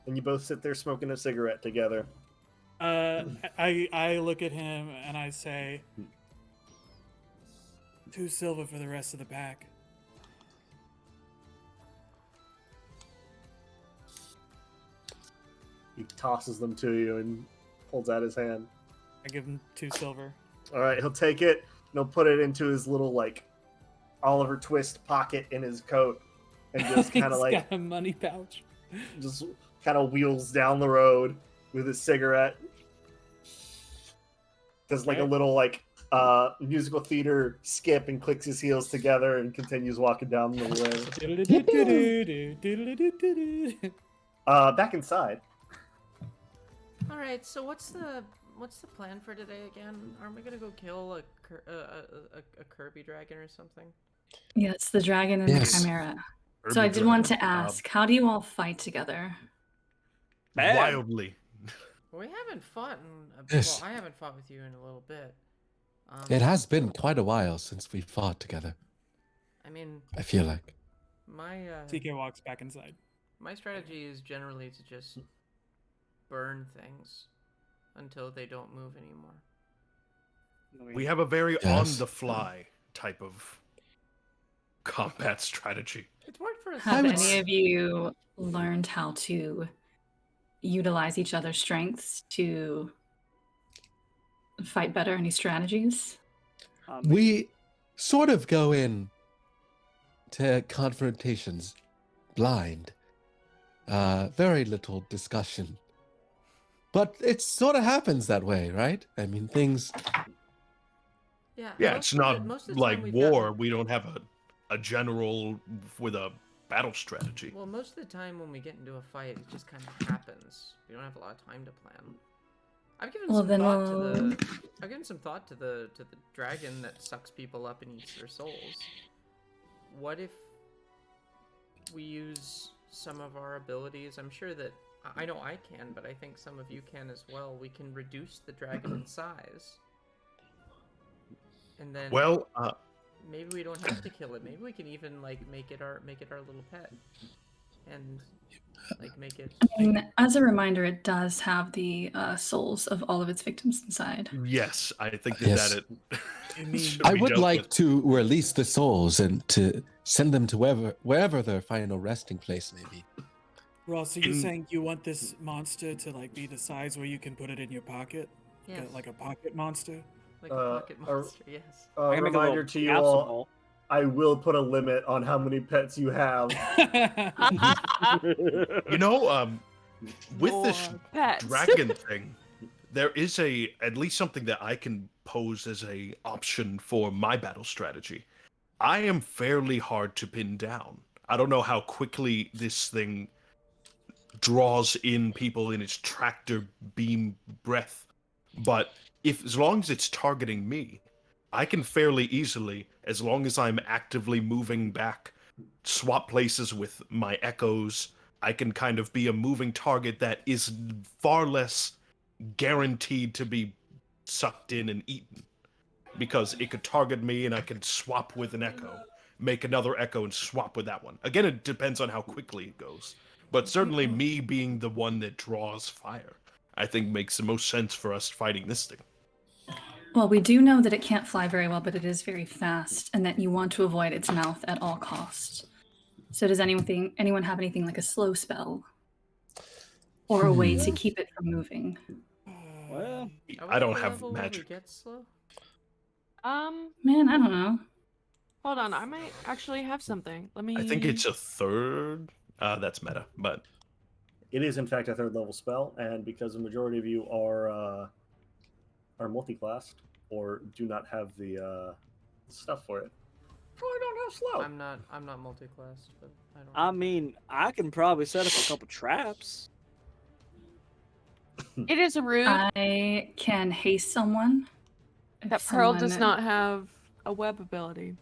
And you both sit there smoking a cigarette together. I look at him and I say, 2 silver for the rest of the pack. He tosses them to you and holds out his hand. I give him 2 silver. All right, he'll take it and he'll put it into his little like Oliver Twist pocket in his coat and just kind of He's like got a money pouch. just kind of wheels down the road with his cigarette. Does like a Okay. little like musical theater skip and clicks his heels together and continues walking down the way. Back inside. All right. So what's the plan for today again? Aren't we gonna go kill a Kirby dragon or something? Yes, the dragon and Yes. the chimera. So I did want to ask, how do you all fight together? Bad. Wildly. We haven't fought in. Yes. Well, I haven't fought with you in a little bit. It has been quite a while since we fought together. I mean, I feel like. my TK walks back inside. my strategy is generally to just burn things until they don't move anymore. We have a very Yes. on-the-fly type of combat strategy. It's worked for us. Have would any of you learned how to utilize each other's strengths to fight better? Any strategies? We sort of go in to confrontations blind. Very little discussion. But it sort of happens that way, right? I mean, things. Yeah. Yeah, most it's of not most of the like time we've war. gotten- We don't have a general with a battle strategy. Well, most of the time when we get into a fight, it just kind of happens. We don't have a lot of time to plan. I've given Well, some then thought to we'll- the. I've given some thought to the dragon that sucks people up and eats their souls. What if we use some of our abilities? I'm sure that I know I can, but I think some of you can as well. We can reduce the dragon in size, and then Well, maybe we don't have to kill it. Maybe we can even like make it our little pet, and like make it. I mean, as a reminder, it does have the souls of all of its victims inside. yes, I think that Yes. that You mean- should I be would dealt like with. to release the souls and to send them to wherever their final resting place may be. Ross, so you're In- saying you want this monster to like be the size where you can put it in your pocket? Yes, Like a pocket monster? like a pocket or- monster. Yes. A I'm gonna make a reminder little to you castle all: ball. I will put a limit on how many pets you have. You know, with this More pets. dragon thing, there is at least something that I can pose as a option for my battle strategy. I am fairly hard to pin down. I don't know how quickly this thing draws in people in its tractor beam breath, but as long as it's targeting me, I can fairly easily, as long as I'm actively moving back, swap places with my echoes. I can kind of be a moving target that is far less guaranteed to be sucked in and eaten, because it could target me and I could swap with an echo, make another echo and swap with that one. Again, it depends on how quickly it goes, but certainly me being the one that draws fire, I think makes the most sense for us fighting this thing. Well, we do know that it can't fly very well, but it is very fast, and that you want to avoid its mouth at all costs. So does anyone have anything like a slow spell? Or a way to keep it from moving? Well, Are we I at don't the have level where we magic. get slow? Man, I don't know. Hold on, I might actually have something. Let me. I think it's a third. That's meta, but It is, in fact, a third level spell, and because the majority of you are multi-classed or do not have the stuff for it, probably don't have slow. I'm not multi-classed, but I don't. I mean, I can probably set up a couple traps. It is rude I can haste someone. if that Pearl does someone- not have a web ability.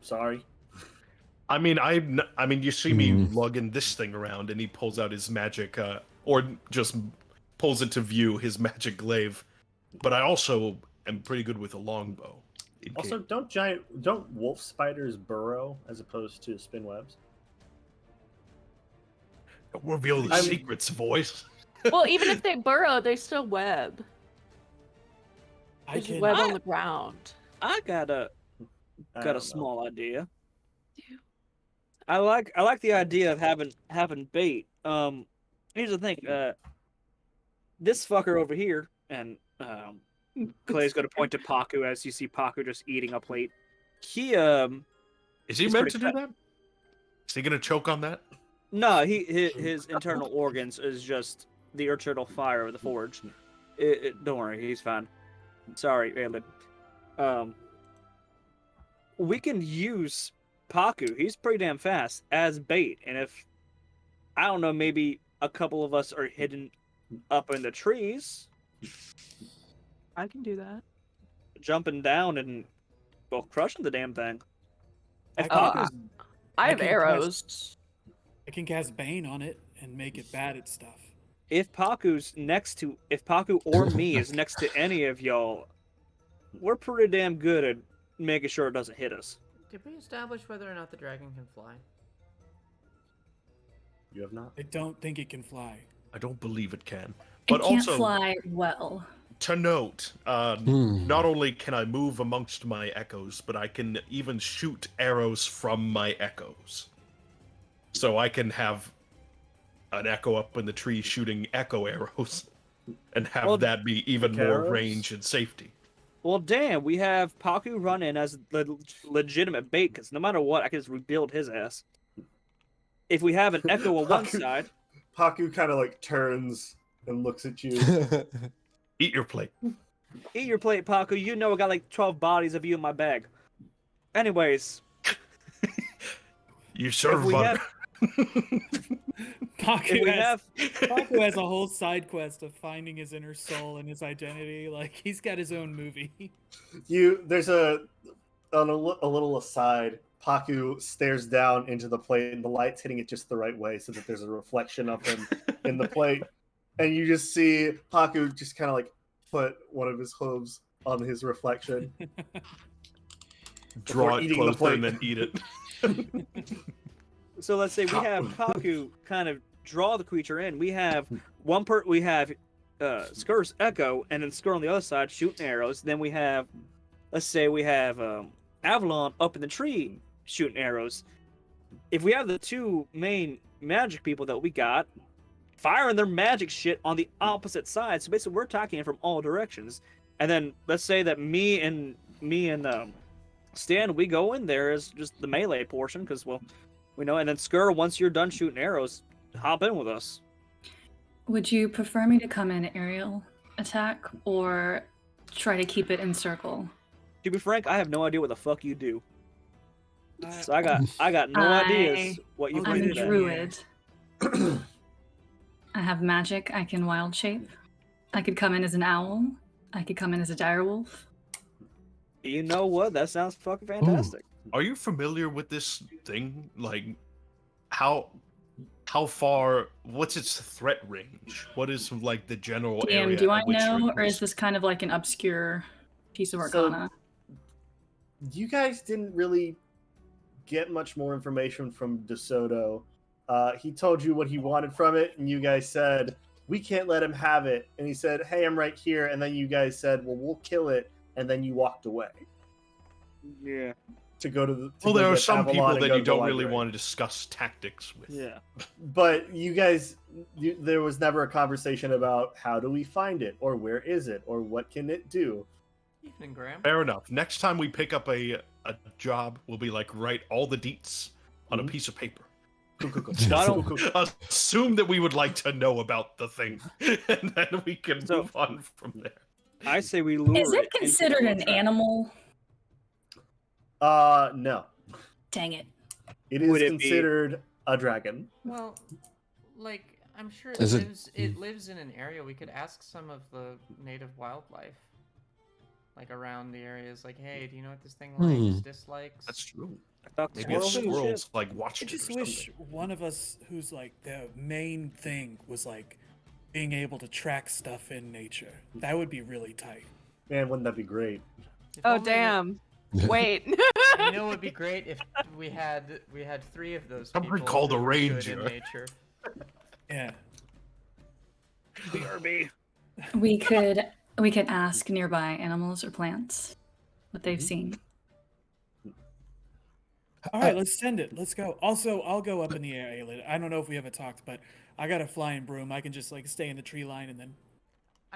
Sorry. I mean, you see me Hmm. lugging this thing around, and he pulls out his magic, or just pulls it to view his magic glaive. But I also am pretty good with a longbow. in Also, case- don't wolf spiders burrow as opposed to spin webs? Don't reveal the I'm- secrets, voice. Well, even if they burrow, they still web. I There's can. web on the ground. I got a I got don't a know. small idea. Dude. I like the idea of having bait. Here's the thing. This fucker over here, and Clay's going to point to Paku as you see Paku just eating a plate. He Is he He's meant pretty to do that? Is he gonna choke on that? no, his internal organs is just the eternal fire of the forge. Don't worry, he's fine. Sorry, Aelin. We can use Paku. He's pretty damn fast as bait, and if I don't know, maybe a couple of us are hidden up in the trees, I can do that. jumping down and crushing the damn thing. If I Paku's I have can arrows. I can cast Bane on it and make it bad at stuff. if Paku or me is next to any of y'all, we're pretty damn good at making sure it doesn't hit us. Did we establish whether or not the dragon can fly? You have not. I don't think it can fly. I don't believe it can. It But can't also, fly well. to note, not only can I move amongst my echoes, but I can even shoot arrows from my echoes. So I can have an echo up in the tree shooting echo arrows, and have Well, that be even more arrows? range and safety. Well, damn, we have Paku run in as the legitimate bait, because no matter what, I can just rebuild his ass. If we have an echo on one Paku- side, Paku kind of like turns and looks at you. Eat your plate. eat your plate, Paku. You know I got like 12 bodies of you in my bag. Anyways, You serve we butter. if we have Paku has a whole side quest of finding his inner soul and his identity. Like he's got his own movie. There's a little aside. Paku stares down into the plate, and the light's hitting it just the right way, so that there's a reflection of him in the plate. And you just see Paku just kind of like put one of his hooves on his reflection. Draw before it eating the closer and plate. then eat it. So let's say we have Paku kind of draw the creature in. We have we have Skur's Echo, and then Skur on the other side shooting arrows. Then we have, let's say we have Avalon up in the tree shooting arrows. If we have the two main magic people that we got firing their magic shit on the opposite side, so basically we're attacking it from all directions. And then let's say that me and Stan, we go in there as just the melee portion, because we know. And then Skur, once you're done shooting arrows, hop in with us. Would you prefer me to come in aerial attack or try to keep it in circle? To be frank, I have no idea what the fuck you do. So I got no ideas what you I'm bring a to that. druid. I have magic. I can wild shape. I could come in as an owl. I could come in as a direwolf. You know what? That sounds fucking fantastic. Are you familiar with this thing? Like, how far? What's its threat range? What is like the general area? DM, do I at which know, you're or is this kind of like an obscure piece of So- arcana? You guys didn't really get much more information from DeSoto. He told you what he wanted from it, and you guys said, we can't let him have it. And he said, hey, I'm right here. And then you guys said, well, we'll kill it. And then you walked away Yeah. to go to the. to Well, go there are get some Avalon people and that go you to the don't really library. want to discuss tactics with. Yeah. But you guys, there was never a conversation about how do we find it, or where is it, or what can it do. Evening, Graham. Fair enough. Next time we pick up a job, we'll be like, write all the deets on a Mhm. piece of paper. Why don't- Assume that we would like to know about the thing, and then we can So- move on from there. I say we lure Is it into considered the an trap. animal? No. Dang it. It is Would it be- considered a dragon. Well, like I'm sure Is it- it lives in an area. We could ask some of the native wildlife, like around the areas. Like, hey, do you know what this thing likes, dislikes? That's true. I thought Maybe it's squirrels and shit. squirrels like I watched it or just something. wish one of us who's like the main thing was like being able to track stuff in nature. That would be really tight. Man, wouldn't that be great? If Oh only we- damn! Wait. You know, it would be great if we had 3 of those Somebody people called who a were good ranger. in nature. Yeah. BRB. We could ask nearby animals or plants what they've seen. All right, let's send it. Let's go. Also, I'll go up in the air, Aelid. I don't know if we haven't talked, but I got a flying broom. I can just like stay in the tree line and then.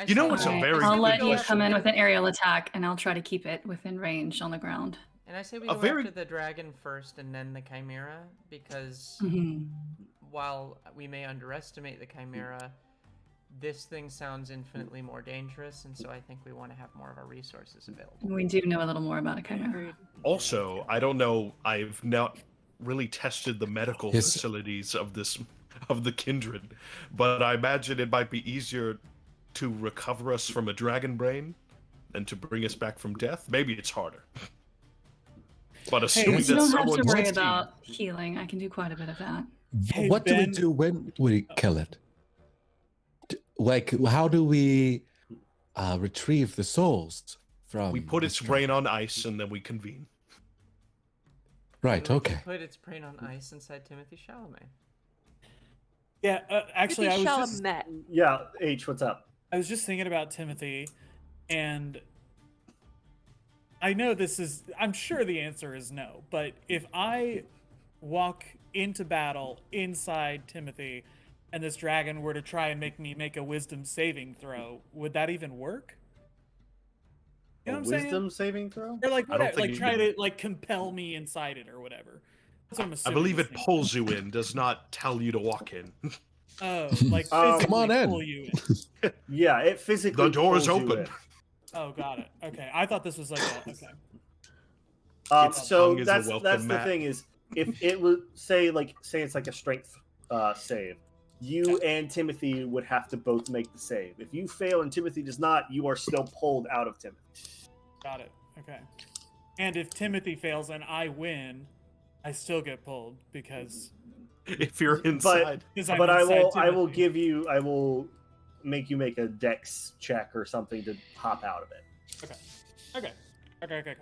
You know say what's a we- Alright, very I'll good let you question. come in with an aerial attack, and I'll try to keep it within range on the ground. And I say we A go very- after the dragon first and then the chimera, because Mhm. while we may underestimate the chimera, this thing sounds infinitely more dangerous, and so I think we want to have more of our resources available. We do know a little more about a chimera. Also, I don't know. I've not really tested the medical Yes. facilities of the Kindred, but I imagine it might be easier to recover us from a dragon brain than to bring us back from death. Maybe it's harder. But assuming You that don't have someone to worry succeeds- about healing. I can do quite a bit of that. Hey, What do we Ben. do when we kill it? Like, how do we retrieve the souls from? we put this its dragon? brain on ice and then we convene. Right. We could Okay. put its brain on ice inside Timothy Chalamet. Yeah, actually, I was just Yeah, H, what's up? I was just thinking about Timothy, and I know this is. I'm sure the answer is no, but if I walk into battle inside Timothy, and this dragon were to try and make me make a wisdom saving throw, would that even work? You know A what I'm saying? wisdom saving throw? Or like I don't whatever, think like you try can- to like compel me inside it or whatever. That's what I'm I assuming believe this it thing- pulls you in, does not tell you to walk in. Oh, like Come physically on in. pull you in. Yeah, it physically The door is pulls you open. in. Oh, got it. Okay, I thought this was like a, okay. Its So tongue is a that's welcome the mat. thing is, if it would say it's like a strength save, you and Timothy would have to both make the save. If you fail and Timothy does not, you are still pulled out of Timothy. Got it. Okay. And if Timothy fails and I win, I still get pulled because If you're inside. I'm But inside I will Timothy. I will make you make a dex check or something to hop out of it. Okay. Okay.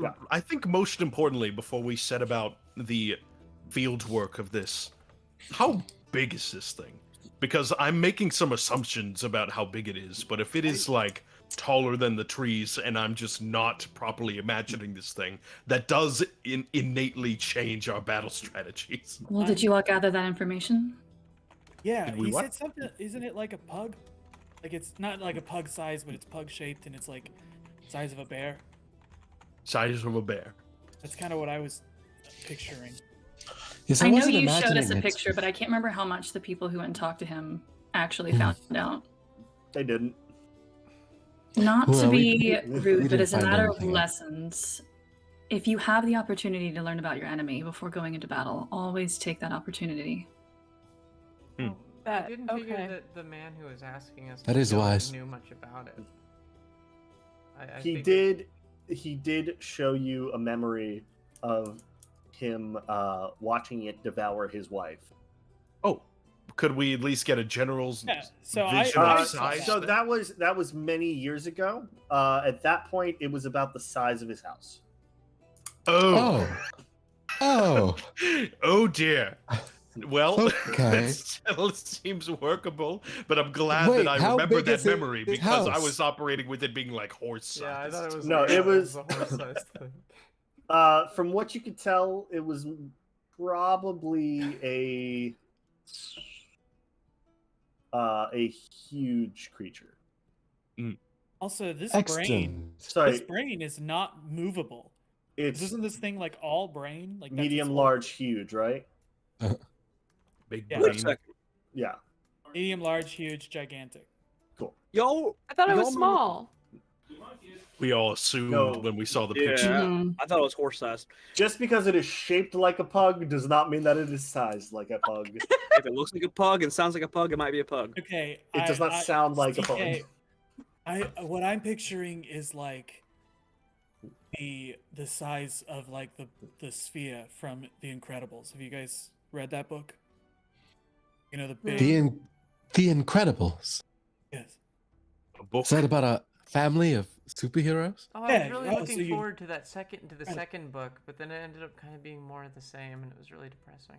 Yeah. I think most importantly, before we set about the field work of this, how big is this thing? Because I'm making some assumptions about how big it is, but if it is like taller than the trees and I'm just not properly imagining this thing, that does innately change our battle strategies. Well, did you all gather that information? Yeah, Did we he what? said something. Isn't it like a pug? Like it's not like a pug size, but it's pug shaped and it's like size of a bear. Size of a bear. That's kind of what I was picturing. Yes, I know wasn't you showed us imagining a it. picture, but I can't remember how much the people who went and talked to him actually Hmm. found out. They didn't. Not Well, to we- be we rude, but didn't as a find matter of anything out. lessons, if you have the opportunity to learn about your enemy before going into battle, always take that opportunity. I That, didn't figure okay. that the man who was asking us That to is kill it wise. knew much about it. I He figured- did show you a memory of him watching it devour his wife. Oh, could we at least get a general's Yeah. So I vision I of saw size? So that. that was many years ago. At that point, it was about the size of his house. Oh. Oh. Oh dear. Well, Okay. it still seems workable, but I'm glad Wait, that I how remember big that is memory his because I house? was operating with it being like horse size. Yeah, I thought it was. No, like, it was- a horse-sized thing. From what you could tell, it was probably a huge creature. Also, this brain, Excellent. Sorry, this brain is not movable. it's Isn't this thing like all brain? Like that's its medium, whole- large, huge, right? Big Yeah. brain. Second. Yeah. Medium, large, huge, gigantic. Yo, I thought it y'all was remember- small. We all assumed No. when we saw the Yeah. picture. Mhm. I thought it was horse sized. Just because it is shaped like a pug does not mean that it is sized like a pug. If it looks like a pug and sounds like a pug, it might be a pug. Okay. It does not sound like a pug. CK, what I'm picturing is like the size of like the sphere from The Incredibles. Have you guys read that book? You know the big The Incredibles. yes. A book. Is that about a family of superheroes? Oh, I Yeah, was really oh, looking so you- forward to the Right. second book, but then it ended up kind of being more of the same, and it was really depressing.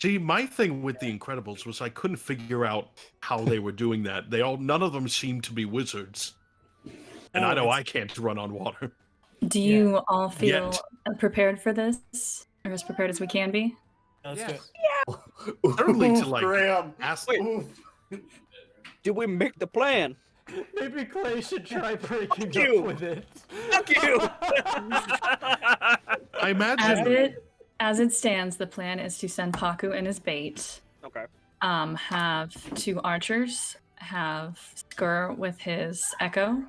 See, my thing with the Incredibles was I couldn't figure out how they were doing that. None of them seemed to be wizards, and I know I can't run on water. Do Yeah. you all feel Yet. prepared for this, or as prepared as we can be? Let's do it. Yes. Certainly to Oof, like Graham. ask. Wait. Oof. Did we make the plan? Maybe Clay should try breaking you. up with it. Fuck you! I imagine. As it stands, the plan is to send Paku and his bait. Okay. Have 2 archers. Have Skur with his echo.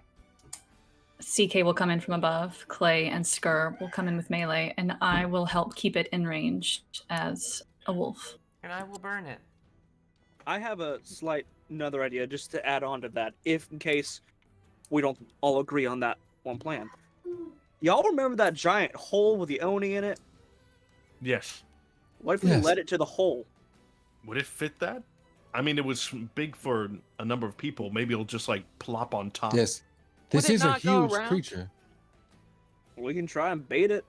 CK will come in from above. Clay and Skur will come in with melee, and I will help keep it in range as a wolf. And I will burn it. I have another idea just to add on to that, if in case we don't all agree on that one plan. Y'all remember that giant hole with the Oni in it? Yes. What if we Yes. led it to the hole? Would it fit that? I mean, it was big for a number of people. Maybe it'll just like plop on top. Yes. This Would it is a not go huge around? creature. We can try and bait it.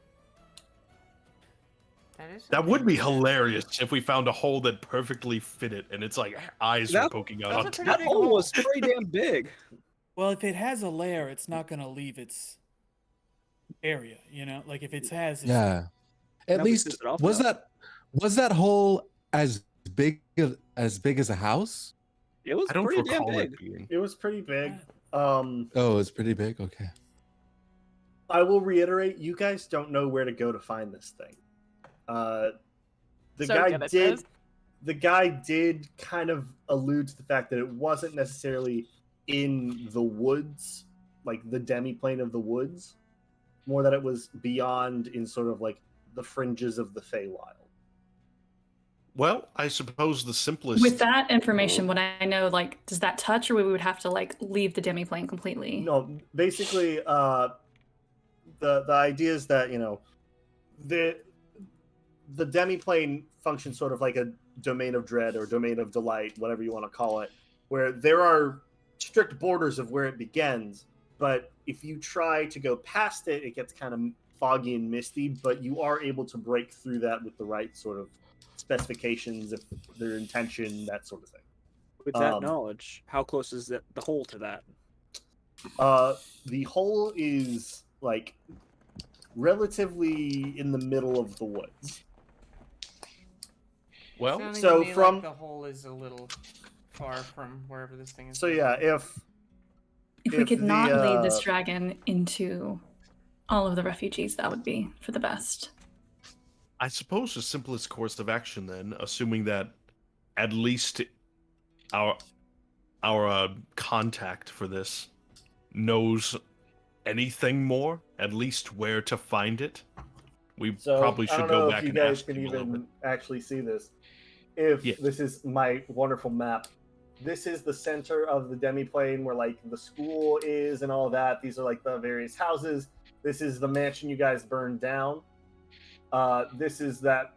That would be hilarious if we found a hole that perfectly fit it, and it's like eyes are That- poking out. that's on a pretty top. That big hole hole. was pretty damn big. Well, if it has a lair, it's not gonna leave its area. You know, like if it has. Its, Yeah. At Now we least pissed it off was enough. that hole as big as a house? It was I don't pretty damn recall big. it being. It was pretty big. Oh, it's pretty big. Okay. I will reiterate, you guys don't know where to go to find this thing. The So guy good at did. this. The guy did kind of allude to the fact that it wasn't necessarily in the woods, like the demiplane of the woods, more that it was beyond in sort of like the fringes of the Feywild. Well, I suppose the simplest. With that information, would I know, like, does that touch, or we would have to, like, leave the demiplane completely? No, basically, the idea is that the demiplane functions sort of like a domain of dread or domain of delight, whatever you want to call it, where there are strict borders of where it begins. But if you try to go past it, it gets kind of foggy and misty. But you are able to break through that with the right sort of specifications, if their intention, that sort of thing. With that knowledge, how close is the hole to that? The hole is like relatively in the middle of the woods. Well, Sounding so to me from- like the hole is a little far from wherever this thing is. So yeah, if If we if could not the, lead this uh, dragon into all of the refugees, that would be for the best. I suppose the simplest course of action then, assuming that at least our contact for this knows anything more, at least where to find it. We So probably I should don't go know back if you and guys ask can him a little bit. even actually see this. If Yeah. this is my wonderful map, this is the center of the demiplane where like the school is and all that. These are like the various houses. This is the mansion you guys burned down. This is that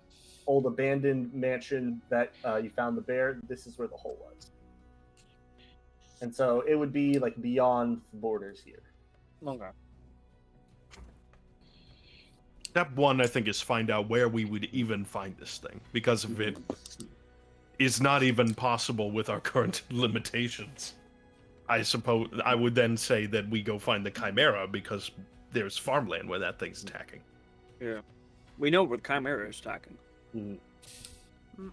old abandoned mansion that you found the bear. This is where the hole was. And so it would be like beyond the borders here. Okay. Step one, I think, is find out where we would even find this thing, because if it is not even possible with our current limitations, I suppose I would then say that we go find the Chimera, because there's farmland where that thing's attacking. Yeah. We know where the Chimera is attacking. Mhm.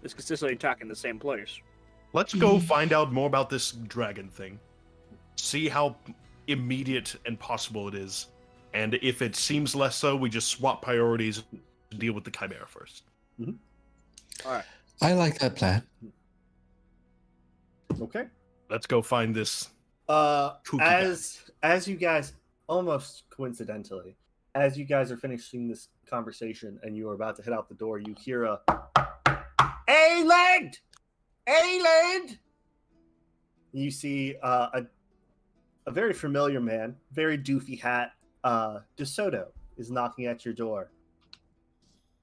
It's consistently attacking the same place. Let's go find out more about this dragon thing. See how immediate and possible it is. And if it seems less so, we just swap priorities and deal with the Chimera first. Alright. I like that plan. Okay. Let's go find this. Kooky guy. As you guys, almost coincidentally, as you guys are finishing this conversation and you are about to head out the door, you hear a Ayland! Ayland! You see a very familiar man, very doofy hat. DeSoto is knocking at your door.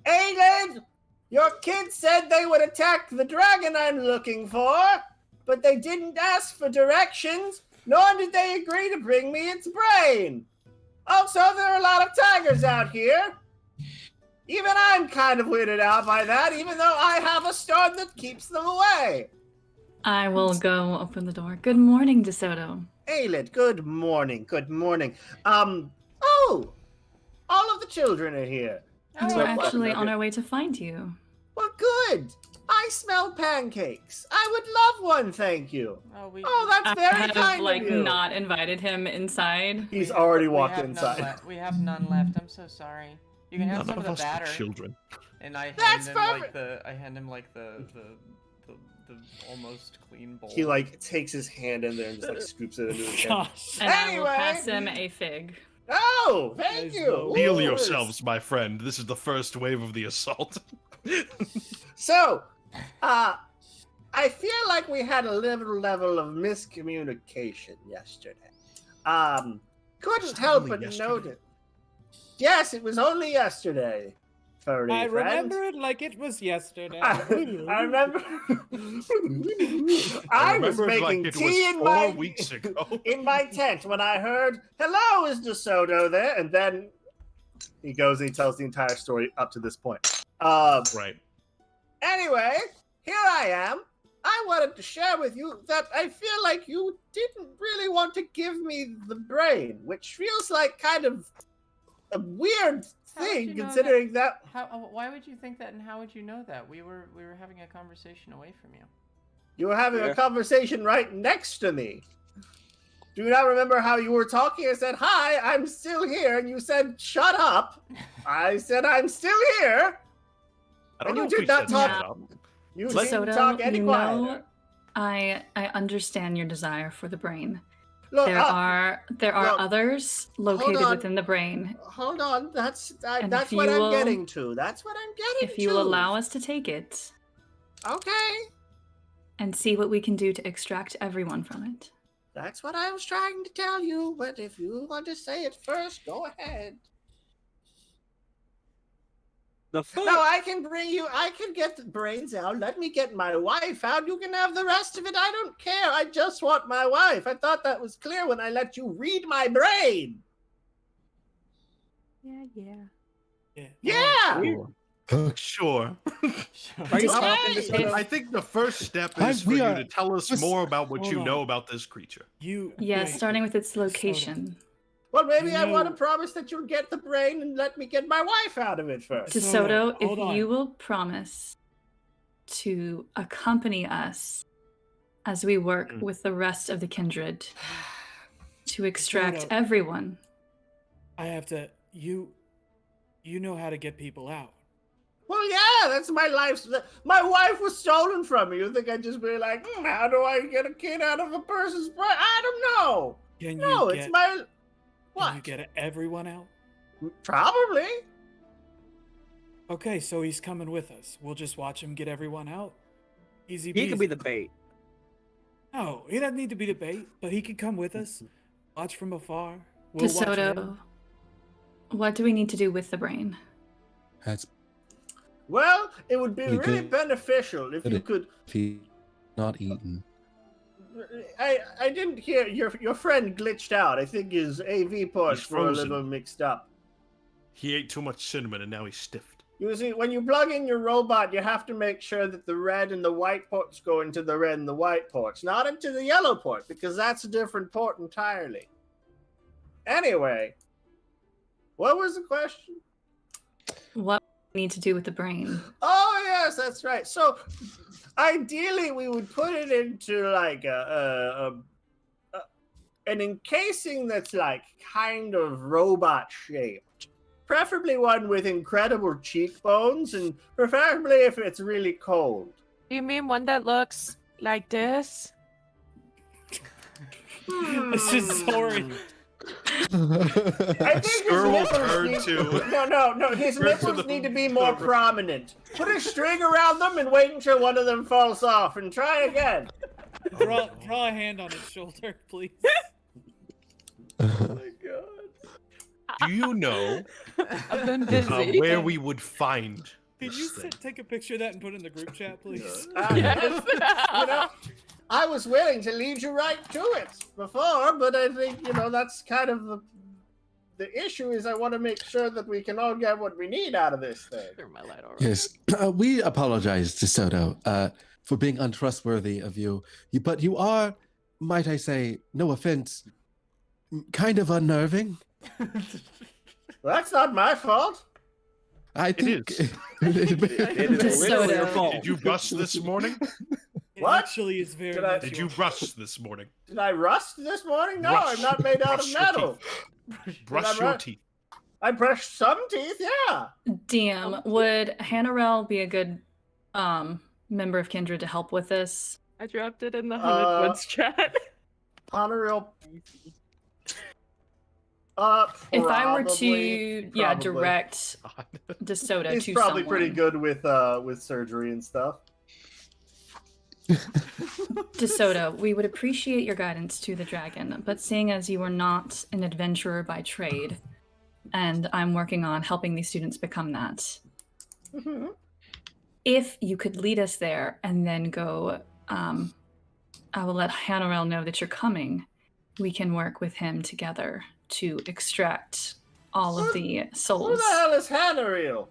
Ayland! Your kids said they would attack the dragon I'm looking for, but they didn't ask for directions, nor did they agree to bring me its brain. Also, there are a lot of tigers out here. Even I'm kind of weirded out by that, even though I have a stone that keeps them away. I will go open the door. Good morning, DeSoto. Aelid, good morning, good morning. All of the children are here. We're So- actually on our way to find you. Well, good. I smell pancakes. I would love one, thank you. Oh, that's I very have kind like of you. not invited him inside. He's already We walked have inside. None left. We have none left. I'm so sorry. You can have None some of of the us are batter. children. And I That's hand him like perfect. the almost clean bowl. He like takes his hand in there and just like scoops it into his hand. Gosh. And I will Anyway. pass him a fig. Oh, thank Nice you. bowl. Heal Ooh, yourselves, my friend. This is the first wave of the assault. So, I feel like we had a little level of miscommunication yesterday. Couldn't help only but yesterday? notice. Yes, it was only yesterday, furry I friend. remember it like it was yesterday. I remember. I was remember it making like it tea was in 4 my weeks ago. in my tent when I heard "Hello, is DeSoto there?" And then he goes and he tells the entire story up to this point. Right. Anyway, here I am. I wanted to share with you that I feel like you didn't really want to give me the brain, which feels like kind of a weird How would thing, you know considering that. Why would you think that, and how would you know that? We were having a conversation away from you. You were having Yeah. a conversation right next to me. Do you not remember how you were talking? I said, "Hi, I'm still here," and you said, "Shut up." I said, "I'm still here." I don't And you know if did we not said talk- shut up. You Let- didn't DeSoto, talk any you quieter. know, I understand your desire for the brain. Look, There are look, others located on. within the brain. hold on. That's And that's if what you I'm will- getting to. That's what I'm getting to. If you will allow us to take it Okay. and see what we can do to extract everyone from it. That's what I was trying to tell you, but if you want to say it first, go ahead. The fuck? No, I can get the brains out. Let me get my wife out. You can have the rest of it. I don't care. I just want my wife. I thought that was clear when I let you read my brain. Yeah. Yeah. Sure. Are you Okay. talking to someone? I think the first step I- is for we you are- to tell us Just- more about what hold you on. know about this creature. You. Yeah, wait, starting with its DeSoto. location. Well, maybe You I want to know- promise that you'll get the brain and let me get my wife out of it first. DeSoto, hold if on. you will promise to accompany us as we work Mm. with the rest of the kindred to extract DeSoto. everyone. I have to. You know how to get people out. Well, yeah, that's my life. My wife was stolen from me. You think I'd just be like, how do I get a kid out of a person's brain? I don't know. Can you No, get? it's my. Can What? you get everyone out? Probably. Okay, so he's coming with us. We'll just watch him get everyone out. Easy. He could be peasy. the bait. No, he doesn't need to be the bait, but he can come with us. Watch from afar. We'll watch DeSoto, him. what do we need to do with the brain? That's Well, it would be Pretty really good. beneficial if you Good. could. he not eaten. I didn't hear your friend glitched out. I think his AV ports He's were a frozen. little mixed up. He ate too much cinnamon and now he's stiffed. You see, when you plug in your robot, you have to make sure that the red and the white ports go into the red and the white ports, not into the yellow port, because that's a different port entirely. Anyway, what was the question? What we need to do with the brain? Oh yes, that's right. So, ideally, we would put it into like an encasing that's like kind of robot shaped, preferably one with incredible cheekbones, and preferably if it's really cold. You mean one that looks like this? This is sorry. I think his Skirl nipples turned need to- no. His Turn to nipples the- need to be more prominent. Put a string around them and wait until one of them falls off, and try again. Draw a hand on his shoulder, please. Do you know I've been busy. where we would find Can this you thing? take a picture of that and put it in the group chat, please? Yes. You know, I was willing to lead you right to it before, but I think that's kind of the issue is I want to make sure that we can all get what we need out of this thing. Turn my light already. Yes, we apologize to Soto for being untrustworthy of you. But you are, might I say, no offense, kind of unnerving. Well, that's not my fault. I think is. It is literally your fault. Did you rust this morning? It What? actually is very Did I- much Did your you rust this morning? Did I rust this morning? No, Brush- I'm not made out of brush your metal. Brush I your ru- teeth. I brushed some teeth, yeah. DM, would Hannarel be a good member of Kindred to help with this? I dropped it in the Humming Woods chat. Honorable. If I were Probably, to, yeah, probably. direct DeSoto He's to probably someone. pretty good with surgery and stuff. DeSoto, we would appreciate your guidance to the dragon, but seeing as you are not an adventurer by trade, and I'm working on helping these students become that, if you could lead us there and then go, I will let Hannarel know that you're coming. We can work with him together to extract all of the Who souls. the hell is Hannariel?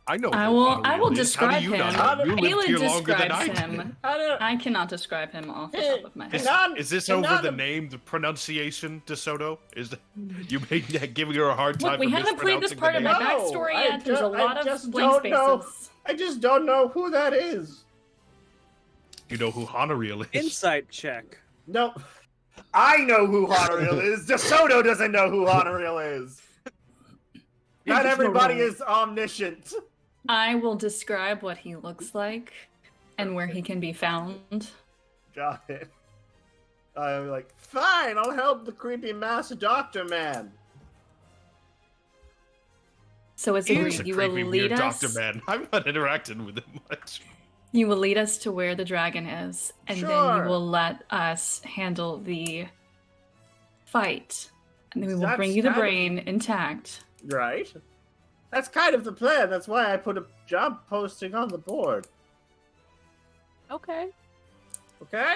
I know. I who will. Honorable I will is. How describe do you him. not know? You lived Ayla here longer than I describes did. him. I don't. I cannot describe him off the top of my head. Is this And over not the a- name, the pronunciation, DeSoto? Is that, you giving her a hard time Look, we for haven't played this mispronouncing part the of my name? No, backstory I yet. There's a ju- I lot of just blank don't know. spaces. I just don't know who that is. You know who Honorable is? Insight check. No, I know who Honorable is. DeSoto doesn't know who Honorable is. Not everybody is omniscient. I will describe what he looks like and where he can be found. Got it. I'm like, fine, I'll help the creepy mass doctor man. So it's He is agreed. a You will creepy, lead weird us. Doctor Man. I'm not interacting with him much. You will lead us to where the dragon is, and then Sure. you will let us handle the fight, and then we will That's bring you the kind of- brain intact. Right? That's kind of the plan. That's why I put a job posting on the board. Okay. Okay?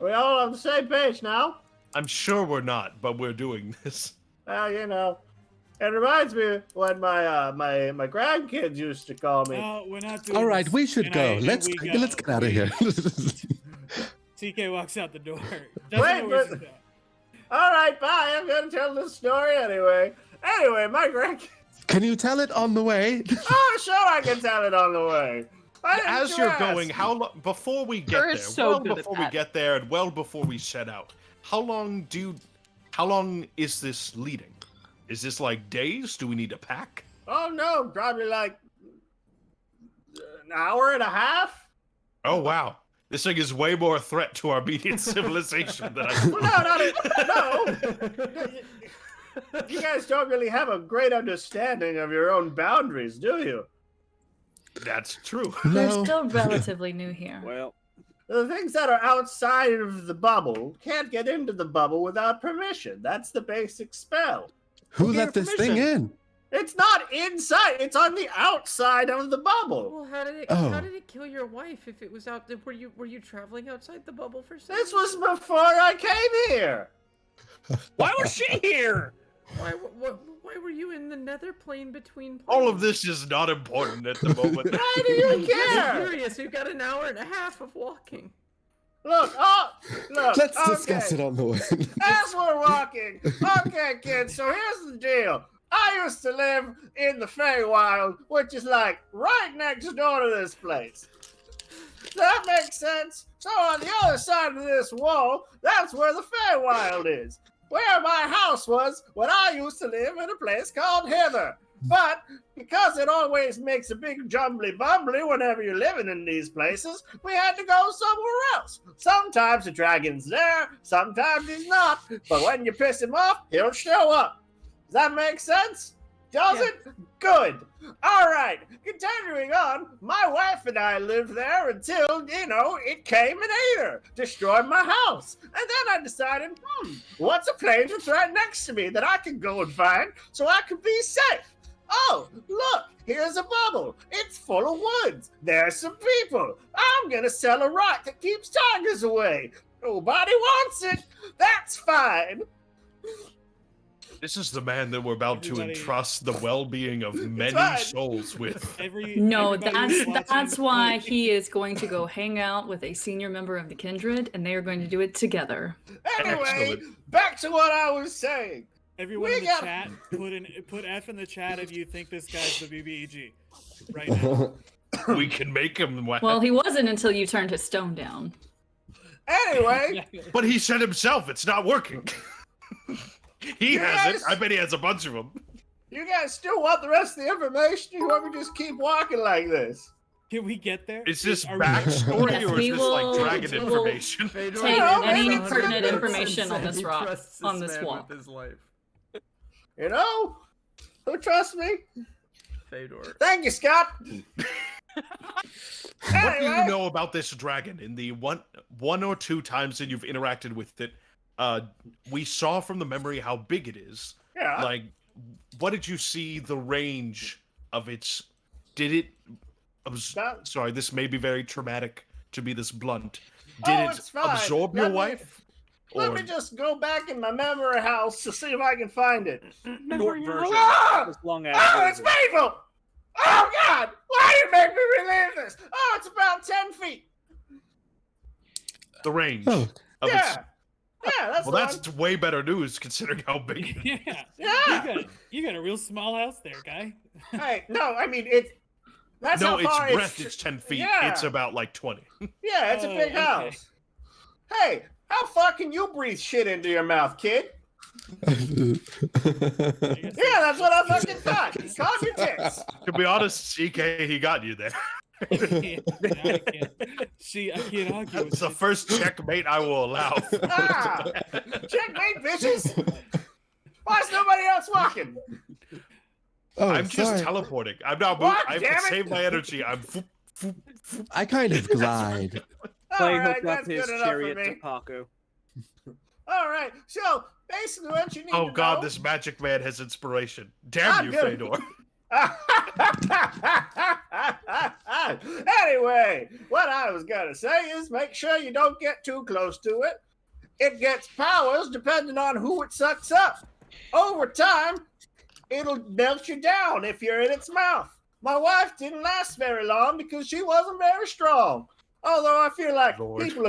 Are we all on the same page now? I'm sure we're not, but we're doing this. Well, you know, it reminds me when my grandkids used to call me. No, we're not doing All right, this. we should And go. and Let's we get out of here. TK walks out the door. Wait, Doesn't know where but- she's at. All right, bye. I'm gonna tell this story anyway. Anyway, my grandkids. Can you tell it on the way? Oh, sure, I can tell it on the way. Why didn't As you you're ask? going, how long before we get You're there? so well good at before we that. get there, and well before we set out. How long is this leading? Is this like days? Do we need to pack? Oh no, probably like an hour and a half. Oh wow, this thing is way more a threat to our immediate civilization than I Well, no. You guys don't really have a great understanding of your own boundaries, do you? That's true. We're No. still relatively new here. Well, The things that are outside of the bubble can't get into the bubble without permission. That's the basic spell. Who Okay, let this thing in? It's not inside, it's on the outside of the bubble. Well, how did it? Oh. How did it kill your wife if it was out there? Were you traveling outside the bubble for? This was before I came here. why was she here? Why were you in the nether plane between? All of planes? this is not important at the moment. Why do you I'm care? curious. We've got an hour and a half of walking. Look, look. Let's okay. discuss it on the way. As we're walking, okay, kids. So here's the deal. I used to live in the Feywild, which is like right next door to this place. Does that make sense? So on the other side of this wall, that's where the Feywild is. Where my house was when I used to live in a place called Hither. But because it always makes a big jumbly bumbly whenever you're living in these places, we had to go somewhere else. Sometimes the dragon's there, sometimes he's not. But when you piss him off, he'll show up. Does that make sense? Does it? Good. All right. Continuing on, my wife and I lived there until, it came and ate her, destroyed my house. And then I decided, what's a place that's right next to me that I can go and find so I can be safe? Oh, look, here's a bubble. It's full of woods. There's some people. I'm going to sell a rock that keeps tigers away. Nobody wants it. That's fine. This is the man that we're about to Everybody- entrust the well-being of many fine. souls with. No, everybody who's that's watching- why he is going to go hang out with a senior member of the Kindred, and they are going to do it together. Anyway, Excellent. back to what I was saying. Everyone We in the got- chat, put F in the chat if you think this guy's the BBEG. Right now. We can make him. Well, he wasn't until you turned his stone down. Anyway, But he said himself, it's not working. He You has guys- it. I bet he has a bunch of them. you guys still want the rest of the information? You want me to just keep walking like this? Can we get there? Is this Are we- backstory Yes, or we is this will- like dragon we will- information? Take Well, any maybe- pertinent information on this He rock, trusts on this man walk. with his life. You know? Who trusts me? Fedor. Thank you, Scott. What do you Anyway. know about this dragon? In the one or two times that you've interacted with it, we saw from the memory how big it is. Yeah. Like, what did you see the range of its? Did it? That- Sorry, this may be very traumatic to be this blunt. Did Oh, it it's fine. absorb your Let me- wife? Let Or- me just go back in my memory house to see if I can find it. Short version. Ah! As long as. Oh, it's painful! Oh, God! Why do you make me relive this? Oh, it's about 10 feet. The range Oh. of Yeah. its. Yeah, that's Well, the that's way better news considering how big. it is. Yeah. Yeah. You got a real small house there, guy. one. Hey, no, I mean, it's... That's No, how far its breadth is 10 feet. Yeah. It's about like 20. Yeah, it's a Oh, big okay. house. Hey, how far can you breathe shit into your mouth, kid? I guess Yeah, that's what I fucking thought. Calm your tits. To be honest, CK, he got you there. I can't argue with That's the it. first checkmate I will allow. Ah, checkmate, bitches. Why's nobody else walking? Oh, I'm just sorry. teleporting. I'm not moving. What? I have Damn to it. save my energy. I'm. I kind of glide. Clay All right, hooked up that's his good enough for chariot to me. Paco. All right, so basically what you need Oh to God, know... this magic man has inspiration. Damn I'm you, good. Fedor. Anyway, what I was gonna say is make sure you don't get too close to it. It gets powers depending on who it sucks up. Over time, it'll melt you down if you're in its mouth. My wife didn't last very long because she wasn't very strong. Although I feel like Lord. people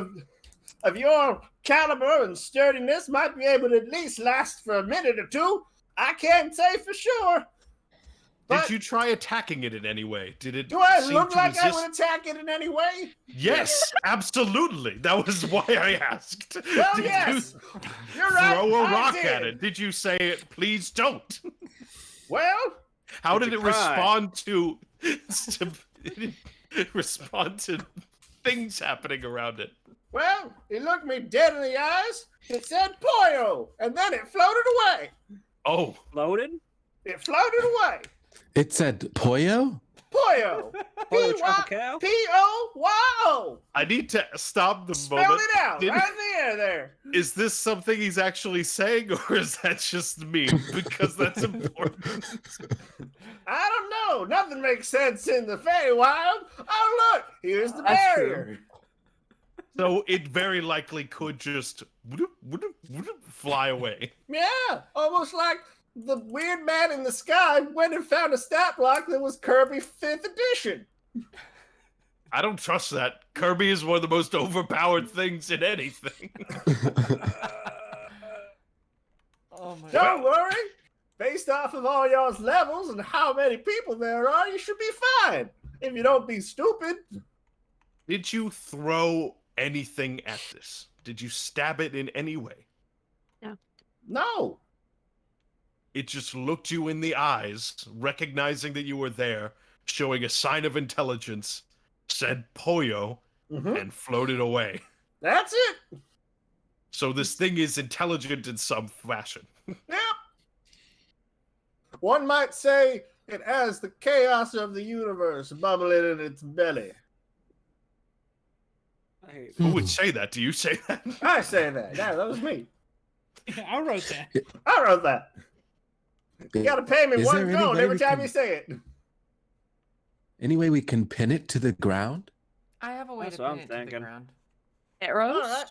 of your caliber and sturdiness might be able to at least last for a minute or two. I can't say for sure. But Did you try attacking it in any way? Did it? do I seem look to like I resist? would attack it in any way? Yes, absolutely. That was why I asked. Well, Did yes. you You're right. throw a I rock did. at it? Did you say, "Please don't"? Well, How Did did you it cry? respond to respond to things happening around it? well, it looked me dead in the eyes. It said Pollo, and then it floated away. Oh, Floated? It floated away. It said Pollo? Pollo. Pollo Tropical? P-O-Y-O. I need to stop the Spelled moment. it out Did- right in the air there. Is this something he's actually saying, or is that just me? Because that's important. I don't know. Nothing makes sense in the Feywild. Oh, look. Here's the That's true. barrier. So it very likely could just fly away. Yeah, almost like the weird man in the sky went and found a stat block that was Kirby 5th edition. I don't trust that. Kirby is one of the most overpowered things in anything. Oh my Don't worry. Based off of all y'all's levels and how many people there are, you should be fine. If you don't be stupid. Did you throw anything at this? Did you stab it in any way? No. It just looked you in the eyes, recognizing that you were there, showing a sign of intelligence, said Pollo, Mhm. and floated away. That's it. So this thing is intelligent in some fashion. Yep. One might say it has the chaos of the universe bubbling in its belly. I hate Who would say that? Do you say that? I say that. Yeah, that was me. I wrote that. I wrote that. You gotta pay me Is one there any gold way every we time can- you say it. Any way we can pin it to the ground? I have a way That's to what pin I'm it to the thinking. ground. Arrows? All right.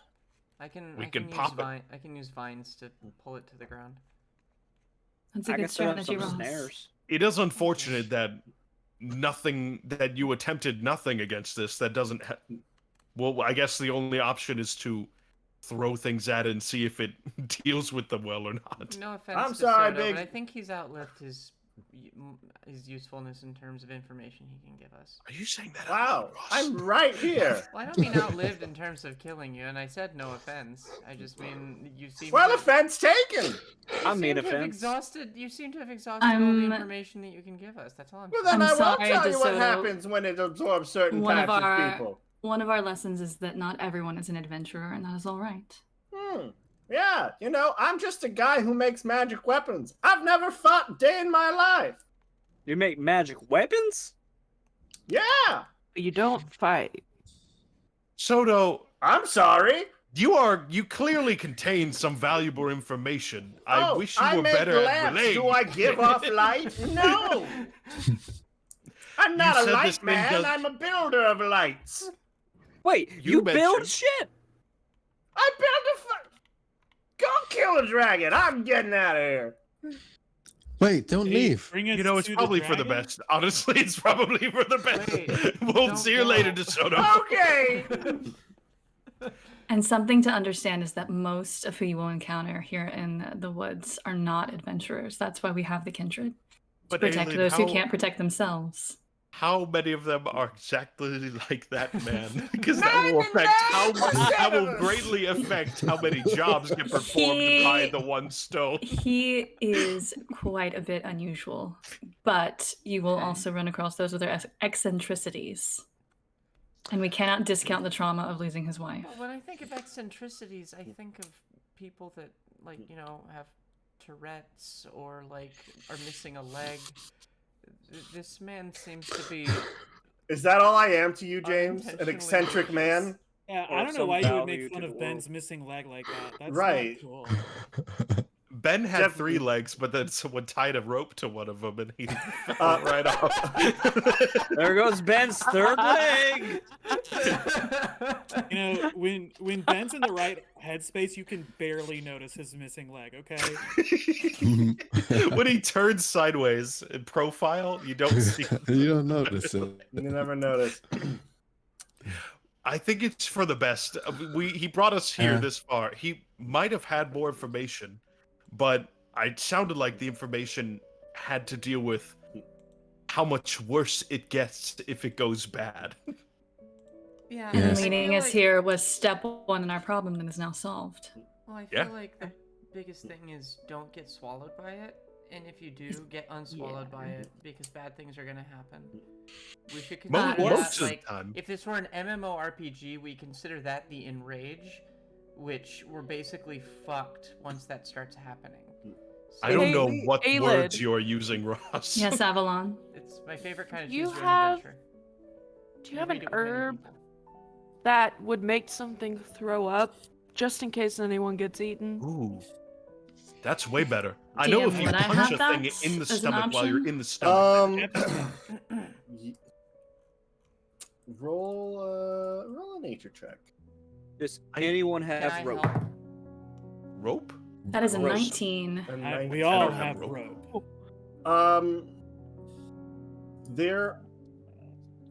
I can can use pop it. I can use vines to pull it to the ground. That's a I good can set up strategy, some Ross. snares. It is unfortunate that you attempted nothing against this. That doesn't. Well, I guess the only option is to throw things at it and see if it deals with them well or not. No offense I'm to sorry, Soto, Big- but I think he's outlived his usefulness in terms of information he can give us. Are you saying that? Wow, Ross? I'm right here. Well, I don't mean outlived in terms of killing you, and I said no offense. I just mean you seem Well, to, offense taken. I you mean seem to have offense. exhausted. You seem to have exhausted all the I'm- information that you can give us. That's all I'm Well, saying. then I'm I won't sorry, tell you what DeSoto. happens when it absorbs certain One of types of our- people. One of our lessons is that not everyone is an adventurer, and that is all right. Yeah, I'm just a guy who makes magic weapons. I've never fought a day in my life. You make magic weapons? Yeah, But you don't fight. Soto, I'm sorry. you clearly contain some valuable information. I wish you were make better at lamps. relaying. Do I give off light? No. I'm not You a said light this thing man. does- I'm a builder of lights. Wait, You you build mentioned- shit? I built Go kill a dragon. I'm getting out of here. Wait, don't leave. Bring us You know, it's to probably for the dragon? best. Honestly, it's probably for the best. Wait, We'll don't see you later, go. DeSoto. Okay. And something to understand is that most of who you will encounter here in the woods are not adventurers. That's why we have the Kindred. To But protect Aileen, those who how- can't protect themselves. How many of them are exactly like that man? Because Not that will even affect how 90% that will of us. greatly affect how many jobs get performed by the one stone. He is quite a bit unusual, but you will also run across those with their eccentricities. And we cannot discount the trauma of losing his wife. Well, when I think of eccentricities, I think of people that, like, have Tourette's or, like, are missing a leg. This man seems to be... Is that all I am to you, James? An Unintentionally eccentric man? Yeah, Or I don't know some why you would value make to fun the of world. Ben's missing leg like that. That's Right. not cool. Ben had Jeff- 3 legs, but then someone tied a rope to one of them and he fell Uh, right off. There goes Ben's third leg. When Ben's in the right headspace, you can barely notice his missing leg. Okay. When he turns sideways in profile, you don't see. You don't notice it. You never notice. I think it's for the best. He brought us here Yeah. this far. He might have had more information, but it sounded like the information had to deal with how much worse it gets if it goes bad. Yeah, And Yes. the I meeting feel is like- here was step one in our problem that is now solved. Well, I Yeah. feel like the biggest thing is don't get swallowed by it. And if you do, get unswallowed by it, because bad things are gonna happen. We should consider Most that, of the like, time. if this were an MMORPG, we consider that the enrage, which we're basically fucked once that starts happening. I don't know Hey, what Aelid. words you're using, Ross. Yes, Avalon. It's my favorite kind of You choose your own have- adventure. Do you I have read an it with many herb people. that would make something throw up, just in case anyone gets eaten? Ooh, that's way better. I know if DM, you would I punch have a that thing in the as an stomach while you're option? in the stomach. y- roll a nature check. Does I- anyone Can have I rope? help? Rope? That is a Gross. 19. We I all don't have have rope. rope.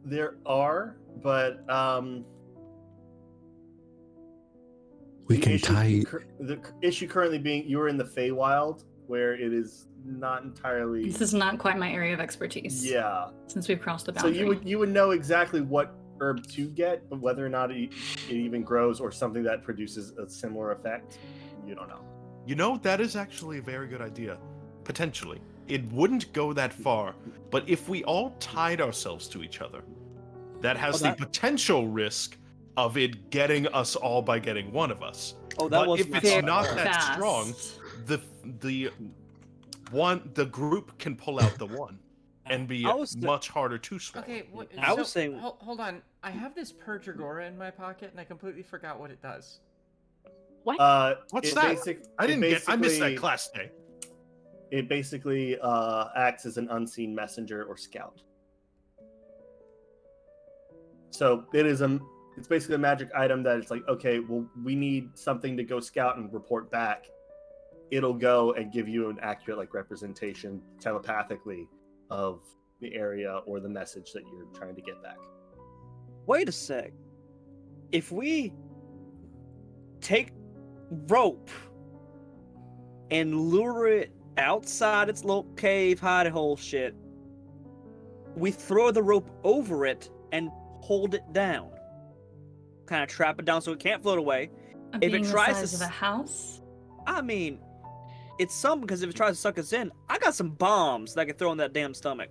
There are, but We the can issue tie. the issue currently being you're in the Feywild, where it is not entirely. This is not quite my area of expertise. Yeah. Since we've crossed the So boundary. you would know exactly what herb to get, but whether or not it even grows or something that produces a similar effect, you don't know. You know, that is actually a very good idea. Potentially. It wouldn't go that far, but if we all tied ourselves to each other, that has that- the potential risk of it getting us all by getting one of us. Oh, that But was if my it's thought. not that Fast. strong, the group can pull out the one and be I was- much harder to swallow. Okay, I was saying- Hold on. I have this Purge Agora in my pocket, and I completely forgot what it does. What? What's it that? basic- I it missed that basically- class day. It basically acts as an unseen messenger or scout. So it It's basically a magic item that it's like, okay, well, we need something to go scout and report back. It'll go and give you an accurate like representation telepathically of the area or the message that you're trying to get back. Wait a sec. If we take rope and lure it outside its little cave hidey hole shit, we throw the rope over it and hold it down. Kind of trap it down so it can't float away. If Being it the tries size to of a house. I mean, it's some because if it tries to suck us in, I got some bombs that I can throw in that damn stomach.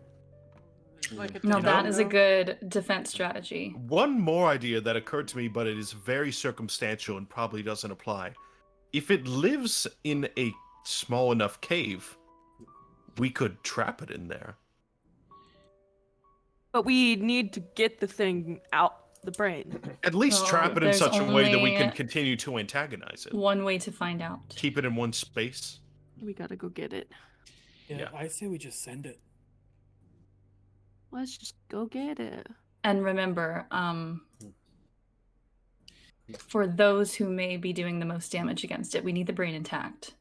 Like a No, that tornado. is a good defense strategy. One more idea that occurred to me, but it is very circumstantial and probably doesn't apply. If it lives in a small enough cave, we could trap it in there. But we need to get the thing out the brain. At least Well, trap it in there's such a way that we can only continue to antagonize it. One way to find out. Keep it in one space. We gotta go get it. Yeah. I say we just send it. Let's just go get it. And remember, for those who may be doing the most damage against it, we need the brain intact.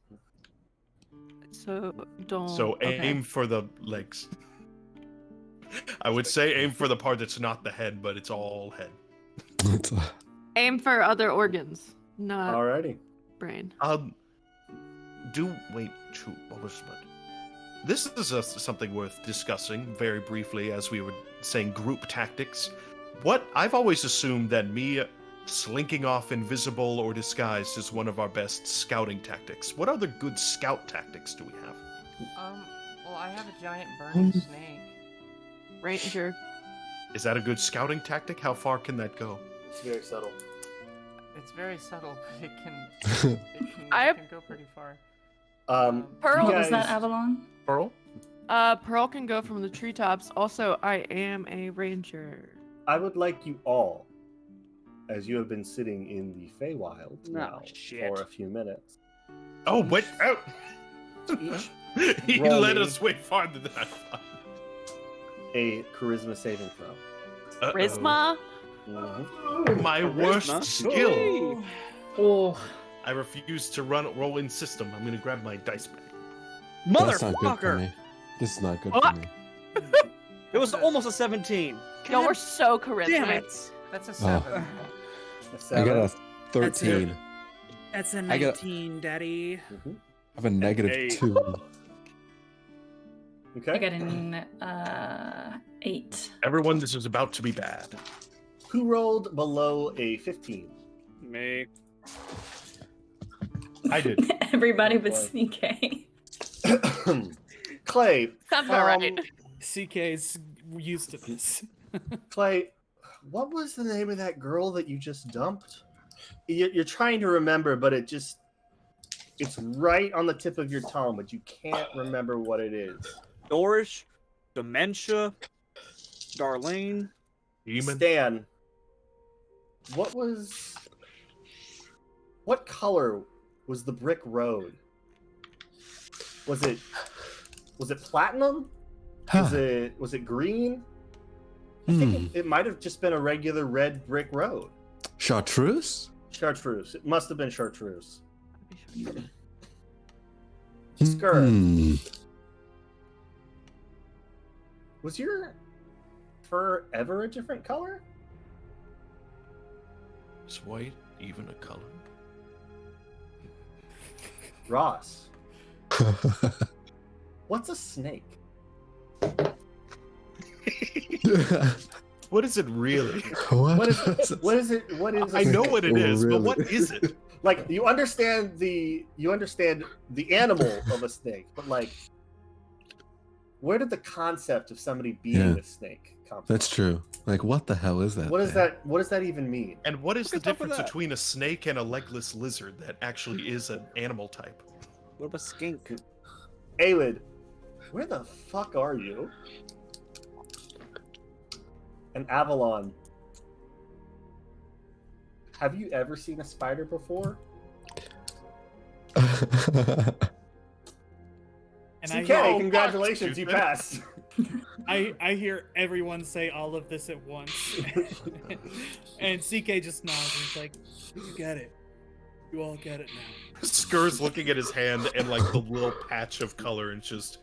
So don't. So okay. aim for the legs. I would say aim for the part that's not the head, but it's all head. Aim for other organs, not Alrighty. brain. Wait, shoot, what was that? This is something worth discussing very briefly as we were saying group tactics. I've always assumed that me slinking off invisible or disguised is one of our best scouting tactics. What other good scout tactics do we have? Well, I have a giant burning snake. Ranger. Is that a good scouting tactic? How far can that go? It's very subtle. It's very subtle, but it can go pretty far. Pearl, you What was that, guys- Avalon? Pearl? Pearl can go from the treetops. Also, I am a ranger. I would like you all, as you have been sitting in the Feywild now shit. for a few minutes. Oh, wait! Oh. Each He roll led me us way farther than I thought. a charisma saving throw. Uh-oh. Prisma. My worst Charisma? skill. Hey. Oh, I refuse to roll in system. I'm gonna grab my dice bag. That's not good for Motherfucker! me. This is not good What? for me. It was almost a 17. Y'all God were so charismatic. damn it! That's a Oh. 7. I got a That's 13. That's a I got- 19, Daddy. I have a negative Eight. 2. Okay. I got an 8. Everyone, this is about to be bad. Who rolled below a 15? Me. I did. Everybody but boy. CK. Clay. Sounds about right. CK's used to this. Clay, what was the name of that girl that you just dumped? You're trying to remember, but it's right on the tip of your tongue, but you can't remember what it is. Dorish, Dementia, Darlene. Demon. Stan, what color was the brick road? Was it platinum? Was it green? I think it might have just been a regular red brick road. Chartreuse? Chartreuse. It must have been chartreuse. Hmm. Skur. Was your fur ever a different color? Is white even a color? Ross, what's a snake? What is it really? What is it? What is I a know snake? what it is, but Really? what is it? Like you understand the animal of a snake, but like where did the concept of somebody being Yeah. a snake come from? That's true. Like, what the hell is that? What does thing? what does that even mean? And what is the Look at top of difference that. between a snake and a legless lizard that actually is an animal type? What about skink? Aelid, where the fuck are you? And Avalon, have you ever seen a spider before? And CK, congratulations, Stupid. you passed. I hear everyone say all of this at once, and CK just nods and is like, "You get it. You all get it now." Skur's looking at his hand and like the little patch of color and just.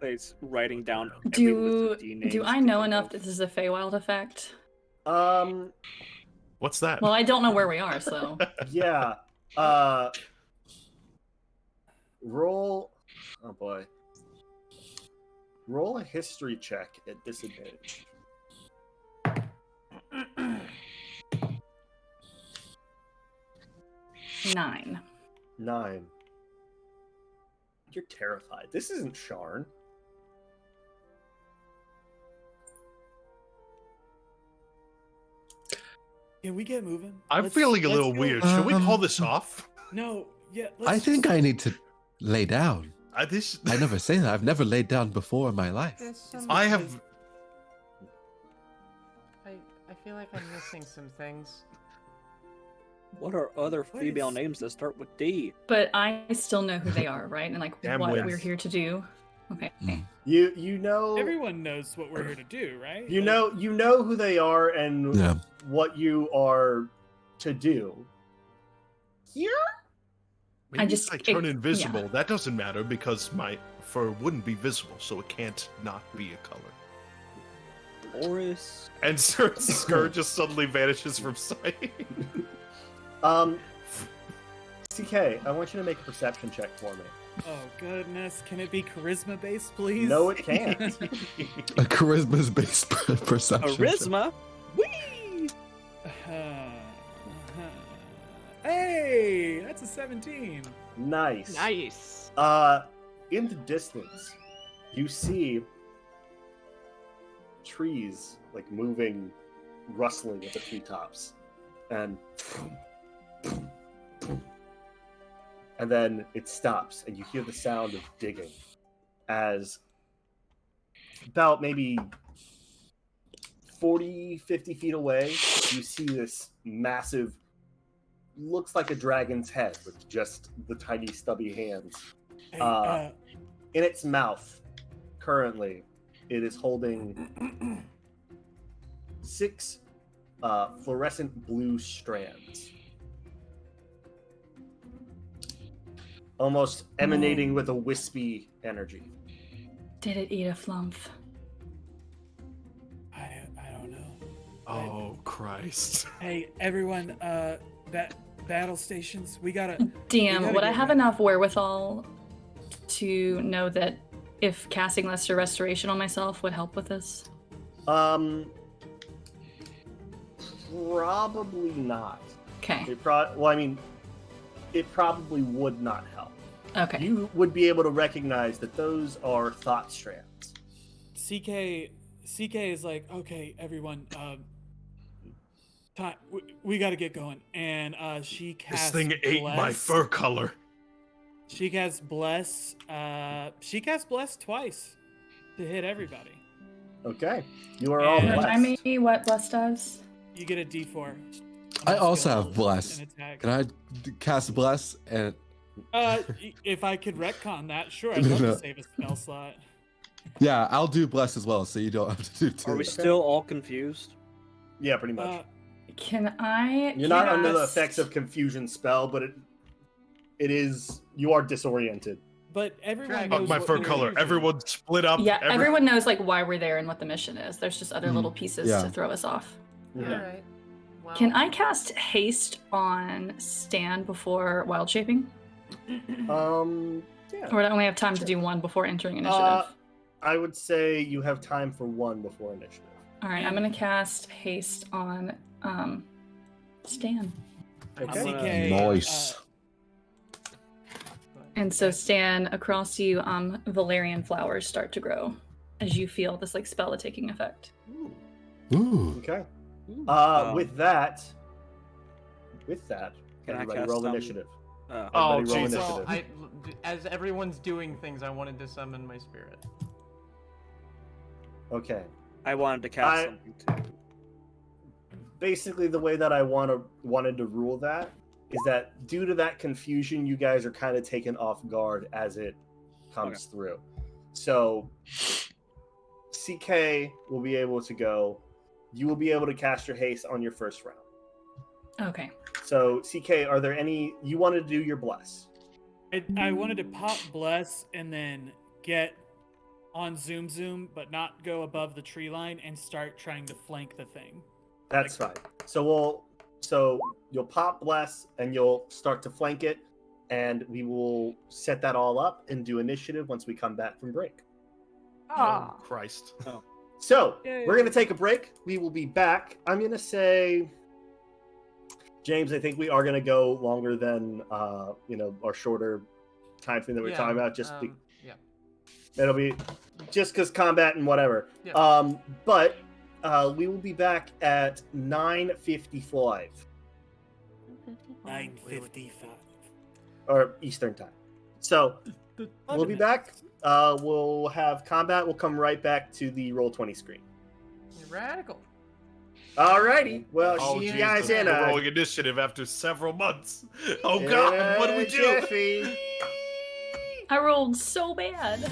He's writing down. Do names do I to know think enough of. that this is a Feywild effect? What's that? Well, I don't know where we are, so Yeah. Roll. Oh boy. Roll a history check at disadvantage. 9. 9. You're terrified. This isn't Sharn. Can we get moving? I'm Let's- feeling a let's little go- weird. Should we call Um, this off? No, yeah. I think I need to lay down. I this. I never say that. I've never laid down before in my life. I have. I feel like I'm missing some things. What are other What female is- names that start with D? But I still know who they are, right? And like Damn what wins. we're here to do. Okay. You know Everyone knows what we're here to do, right? you Like, know who they are and Yeah. what you are to do. Here? Maybe just- I turn it- invisible. yeah. That doesn't matter because my fur wouldn't be visible, so it can't not be a color. Oris. And Skur just suddenly vanishes from sight. CK, I want you to make a perception check for me. Oh goodness, can it be charisma based, please? No, it can't. A charisma's based perception. Charisma. Whee! Hey, that's a 17. Nice. Nice. In the distance, you see trees like moving, rustling at the treetops, and then it stops, and you hear the sound of digging as about maybe 40, 50 feet away, you see this massive, looks like a dragon's head with just the tiny stubby hands. Hey, In its mouth, currently, it is holding 6 fluorescent blue strands, almost emanating with a wispy energy. Did it eat a flump? I don't know. Oh Christ! Hey, everyone, battle stations, we gotta. DM, gotta would I get have ready. enough wherewithal to know that if casting Lesser Restoration on myself would help with this? Probably not. Okay. It probably would not help. Okay. You would be able to recognize that those are thought strands. CK is like, okay, everyone, time, we got to get going. And she This casts thing ate my Bless. fur color. She casts Bless. She casts Bless twice to hit everybody. Okay. You are all And- blessed. Remind me what Bless does. You get a D4. I also Skill have Bless. and attack. Can I cast Bless and If I could retcon that, sure. I'd No, love no. to save a spell slot. yeah, I'll do Bless as well, so you don't have to do two. Are we still all confused? Yeah, pretty much. Can I? You're not under the cast- effects of confusion spell, but it is, you are disoriented. But everyone Fuck Fuck knows my what fur we're color. here to do. Everyone split up. Yeah, everyone knows like why we're there and what the mission is. There's just other little pieces Yeah. to throw us off. Mhm. All right. Well, Can I cast haste on Stan before wild shaping? Yeah. Or would I only have time to do one before entering initiative? I would say you have time for one before initiative. All right, I'm gonna cast haste on Stan. Okay. CK, Nice. And so Stan, across you, valerian flowers start to grow as you feel this like spell taking effect. Ooh. Okay. Um, With that, Can I everybody cast roll some- initiative. Oh, Everybody roll Jesus. initiative. well, as everyone's doing things, I wanted to summon my spirit. Okay. I wanted to cast I- something too. Basically, the way that I wanted to rule that is that due to that confusion, you guys are kind of taken off guard as it comes through. So CK will be able to go. You will be able to cast your haste on your first round. Okay. So CK, are there any you wanted to do your bless? I wanted to pop bless and then get on zoom, but not go above the tree line and start trying to flank the thing. That's fine. So you'll pop bless and you'll start to flank it, and we will set that all up and do initiative once we come back from break. Ah. Christ. So Yay. we're gonna take a break. We will be back. I'm gonna say, James, I think we are gonna go longer than our shorter time frame that we're talking about. Yeah. It'll be just because combat and whatever. Yeah. But we will be back at 9:55 9:55. or Eastern time. So we'll be back. We'll have combat. We'll come right back to the Roll20 screen. Radical. Alrighty. Well, Oh, see you Jesus, guys in we're rolling initiative after several months. Oh God, what do we do? Jeffy. I rolled so bad.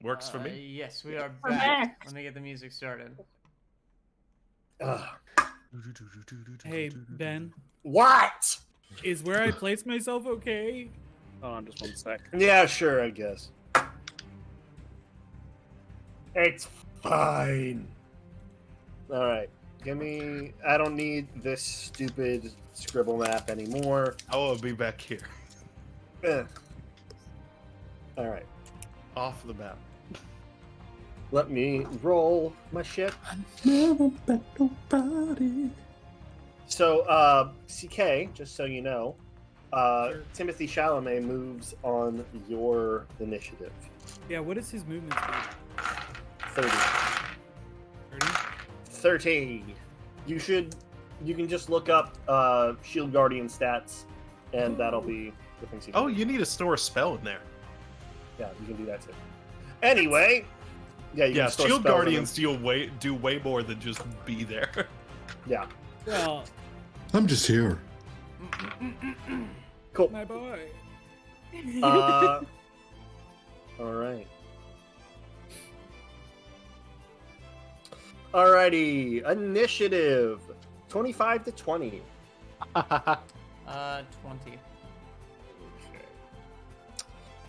Works for me. Yes, we are We're back. back. Let me get the music started. Hey, Ben, What? is where I place myself okay? Hold on, just one sec. Yeah, sure, I guess. It's fine. All right, give me. I don't need this stupid scribble map anymore. I'll be back here. Ugh. All right, Off the map. let me roll my shit. Never bet nobody. So, CK, just so you know, Timothy Chalamet moves on your initiative. Yeah, what is his movement speed? 30. 30? 30. You can just look up Shield Guardian stats, and that'll be the things you can Oh, do. you need to store a spell in there. Yeah, you can do that too. Anyway, yeah, you Yeah, can store Shield spells in Guardians do way more than just be there. them. Yeah, Well, I'm just here. cool. my boy. All right. Alrighty, initiative 25 to 20. 20. Okay.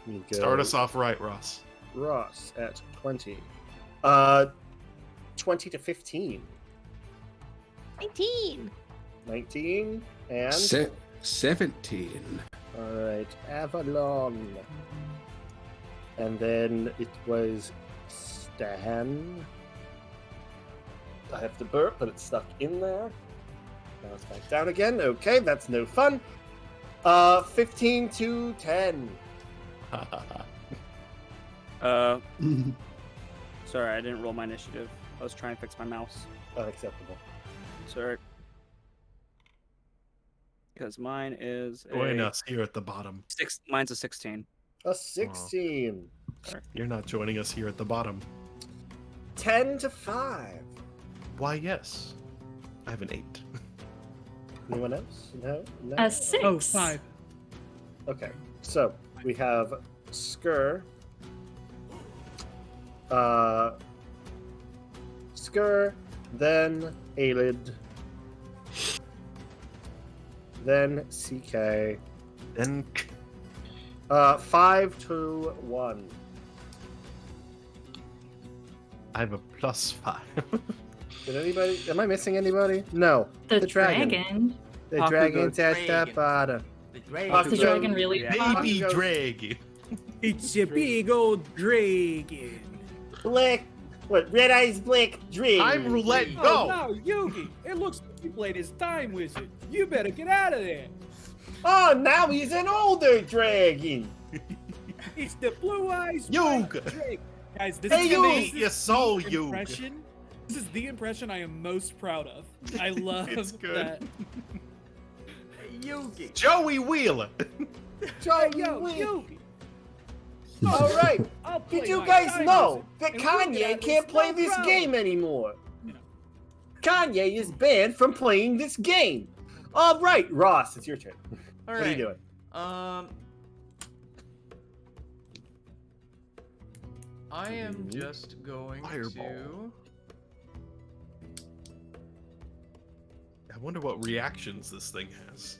You go Start us off right, Ross. Ross at 20. 20 to 15. 19. 19 and 17. all right, Avalon. And then it was Stan. I have to burp, but it's stuck in there. Now it's back down again. Okay, that's no fun. 15 to 10. Sorry, I didn't roll my initiative. I was trying to fix my mouse. Unacceptable. Sorry. Because mine is a Join us here at the bottom. mine's a 16. A 16. You're not joining us here at the bottom. 10 to 5. Why, yes. I have an 8. Anyone else? No? No? A 6. Oh, 5. Okay, so we have Skur. Skur, then Alid, then CK. Then 5 to 1. I have a +5. Did anybody? Am I missing anybody? No. The dragon. dragon. The Bakugo dragon's at the dragon. bottom. The Is dragon. the dragon really? Baby Bakugo. dragon. It's a big old dragon. Black. What? Red Eyes Black Dragon. I'm roulette. Oh, Go! no, Yugi. It looks like you played his time wizard. You better get out of there. Oh, now he's an older dragon. It's the blue eyes Yuga. dragon. Guys, this Hey, is Yugi, this is your soul, the Yuga. impression. This is the impression I am most proud of. I love It's good. that. Yugi. Joey Wheeler. Joey Yo, Wheeler. Yugi. All right. I'll Did play you my guys time know wizard, that and we'll get Kanye out of can't this, play no this problem. game anymore? You know. Kanye is banned from playing this game. All right, Ross, it's your turn. All What are you right. doing? I am just going Fireball. to. I wonder what reactions this thing has.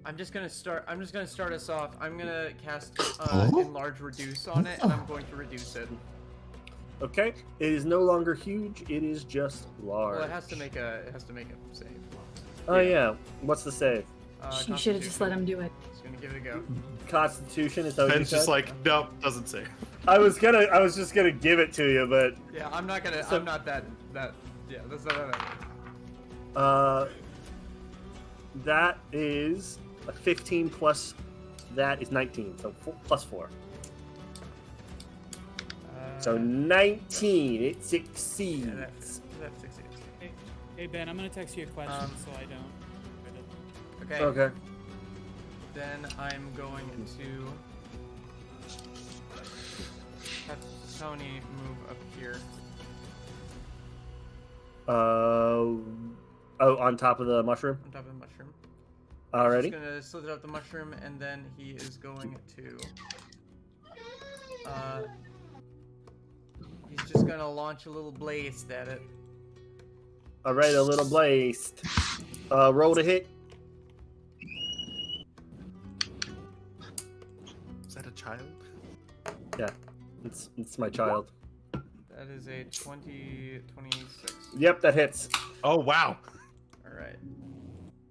I'm just gonna start us off. I'm gonna cast Oh? enlarge reduce on it, and I'm going to reduce it. Okay, it is no longer huge. It is just large. Well, it has to make a save. Oh yeah. What's the save? You should have just let him do it. Just gonna give it a go. Constitution. Is that what you Ben's just said? like, nope, doesn't say. I was just gonna give it to you, but Yeah, I'm not gonna. So- I'm not that. Yeah, that's not that. that is a 15 plus. That is 19, so plus 4. So 19. It succeeds. Yeah, that succeeds. Hey Ben, I'm gonna text you a question so I don't. Okay. Okay. Then I'm going to have Tony move up here. Oh, on top of the mushroom. On top of the mushroom. Alrighty. He's gonna slither up the mushroom, and then he is going to gonna launch a little blast at it. All right, a little blast. Roll to hit. Is that a child? Yeah, it's my child. That is a 26. Yep, that hits. Oh wow. Alright.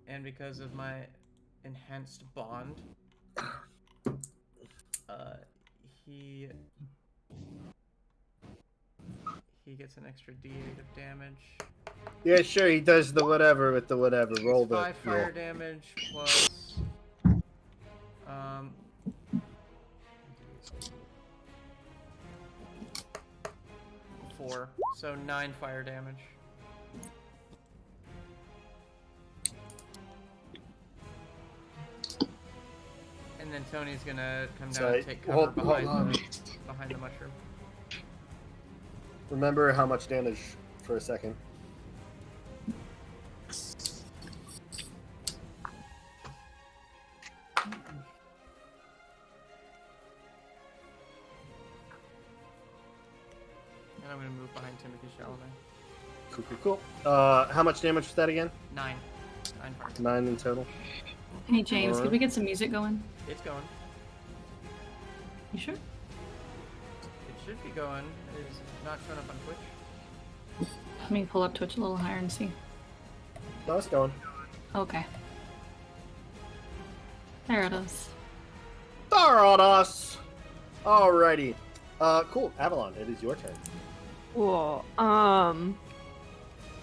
And because of my enhanced bond, he gets an extra D8 of damage. Yeah, sure, he does the whatever with the whatever. Roll It's the 5 fire roll. damage plus 4, so 9 fire damage. And then Tony's gonna come down Sorry, and take cover hold behind on. behind the mushroom. Remember how much damage for a second. And I'm gonna move behind Timothy Chalamet. Cool. How much damage was that again? 9. 9 fire. 9 in total. Hey James, could we get some music going? It's going. You sure? It should be going. It is not showing up on Twitch. Let me pull up Twitch a little higher and see. No, it's going. Okay. There it is. Tharados! Alrighty. Cool. Avalon, it is your turn. Cool.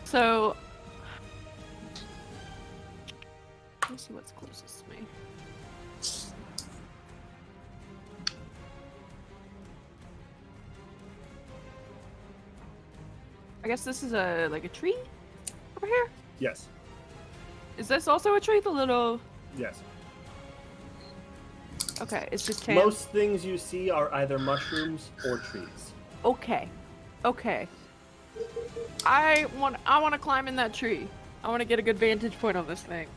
So let's see what's closest to me. I guess this is a tree over here. Yes. Is this also a tree? The little. Yes. Okay, it's just tan. Most things you see are either mushrooms or trees. Okay. I want to climb in that tree. I want to get a good vantage point on this thing.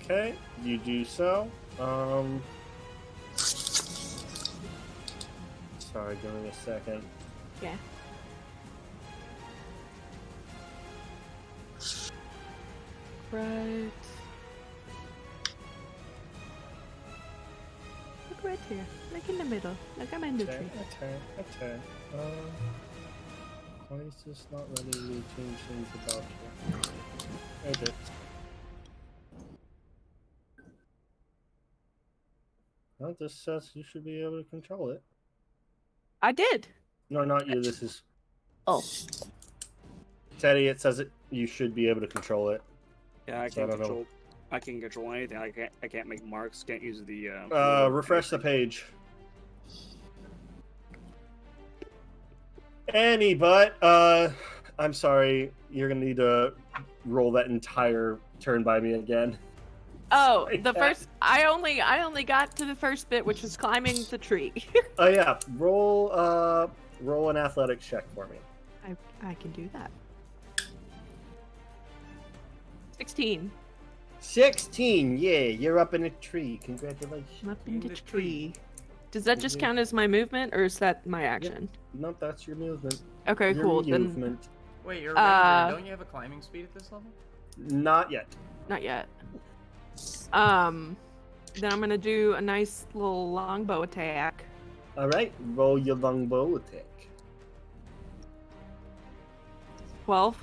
Okay, you do so. Sorry, give me a second. Yeah. Right. Look right here. Like in the middle. Like I'm in the tree. Okay. Why is this not letting me change things about you? Edit. Well, this says you should be able to control it. I did. No, not you. This is Oh. Teddy. It says it. You should be able to control it. Yeah, I So I can't don't know. control. I can't control anything. I can't make marks. Can't use the. Refresh the page. I'm sorry. You're gonna need to roll that entire turn by me again. Oh, Sorry, the Kat. first. I only got to the first bit, which was climbing the tree. Oh yeah. Roll an athletics check for me. I can do that. 16. 16. Yeah, you're up in a tree. Congratulations. I'm up in In the the tree. Does that just count as my movement, or is that my action? Nope, that's your movement. Okay, Your cool. Then movement. Wait, you're a ranger. Don't you have a climbing speed at this level? Not yet. not yet. Then I'm gonna do a nice little longbow attack. All right. Roll your longbow attack. 12.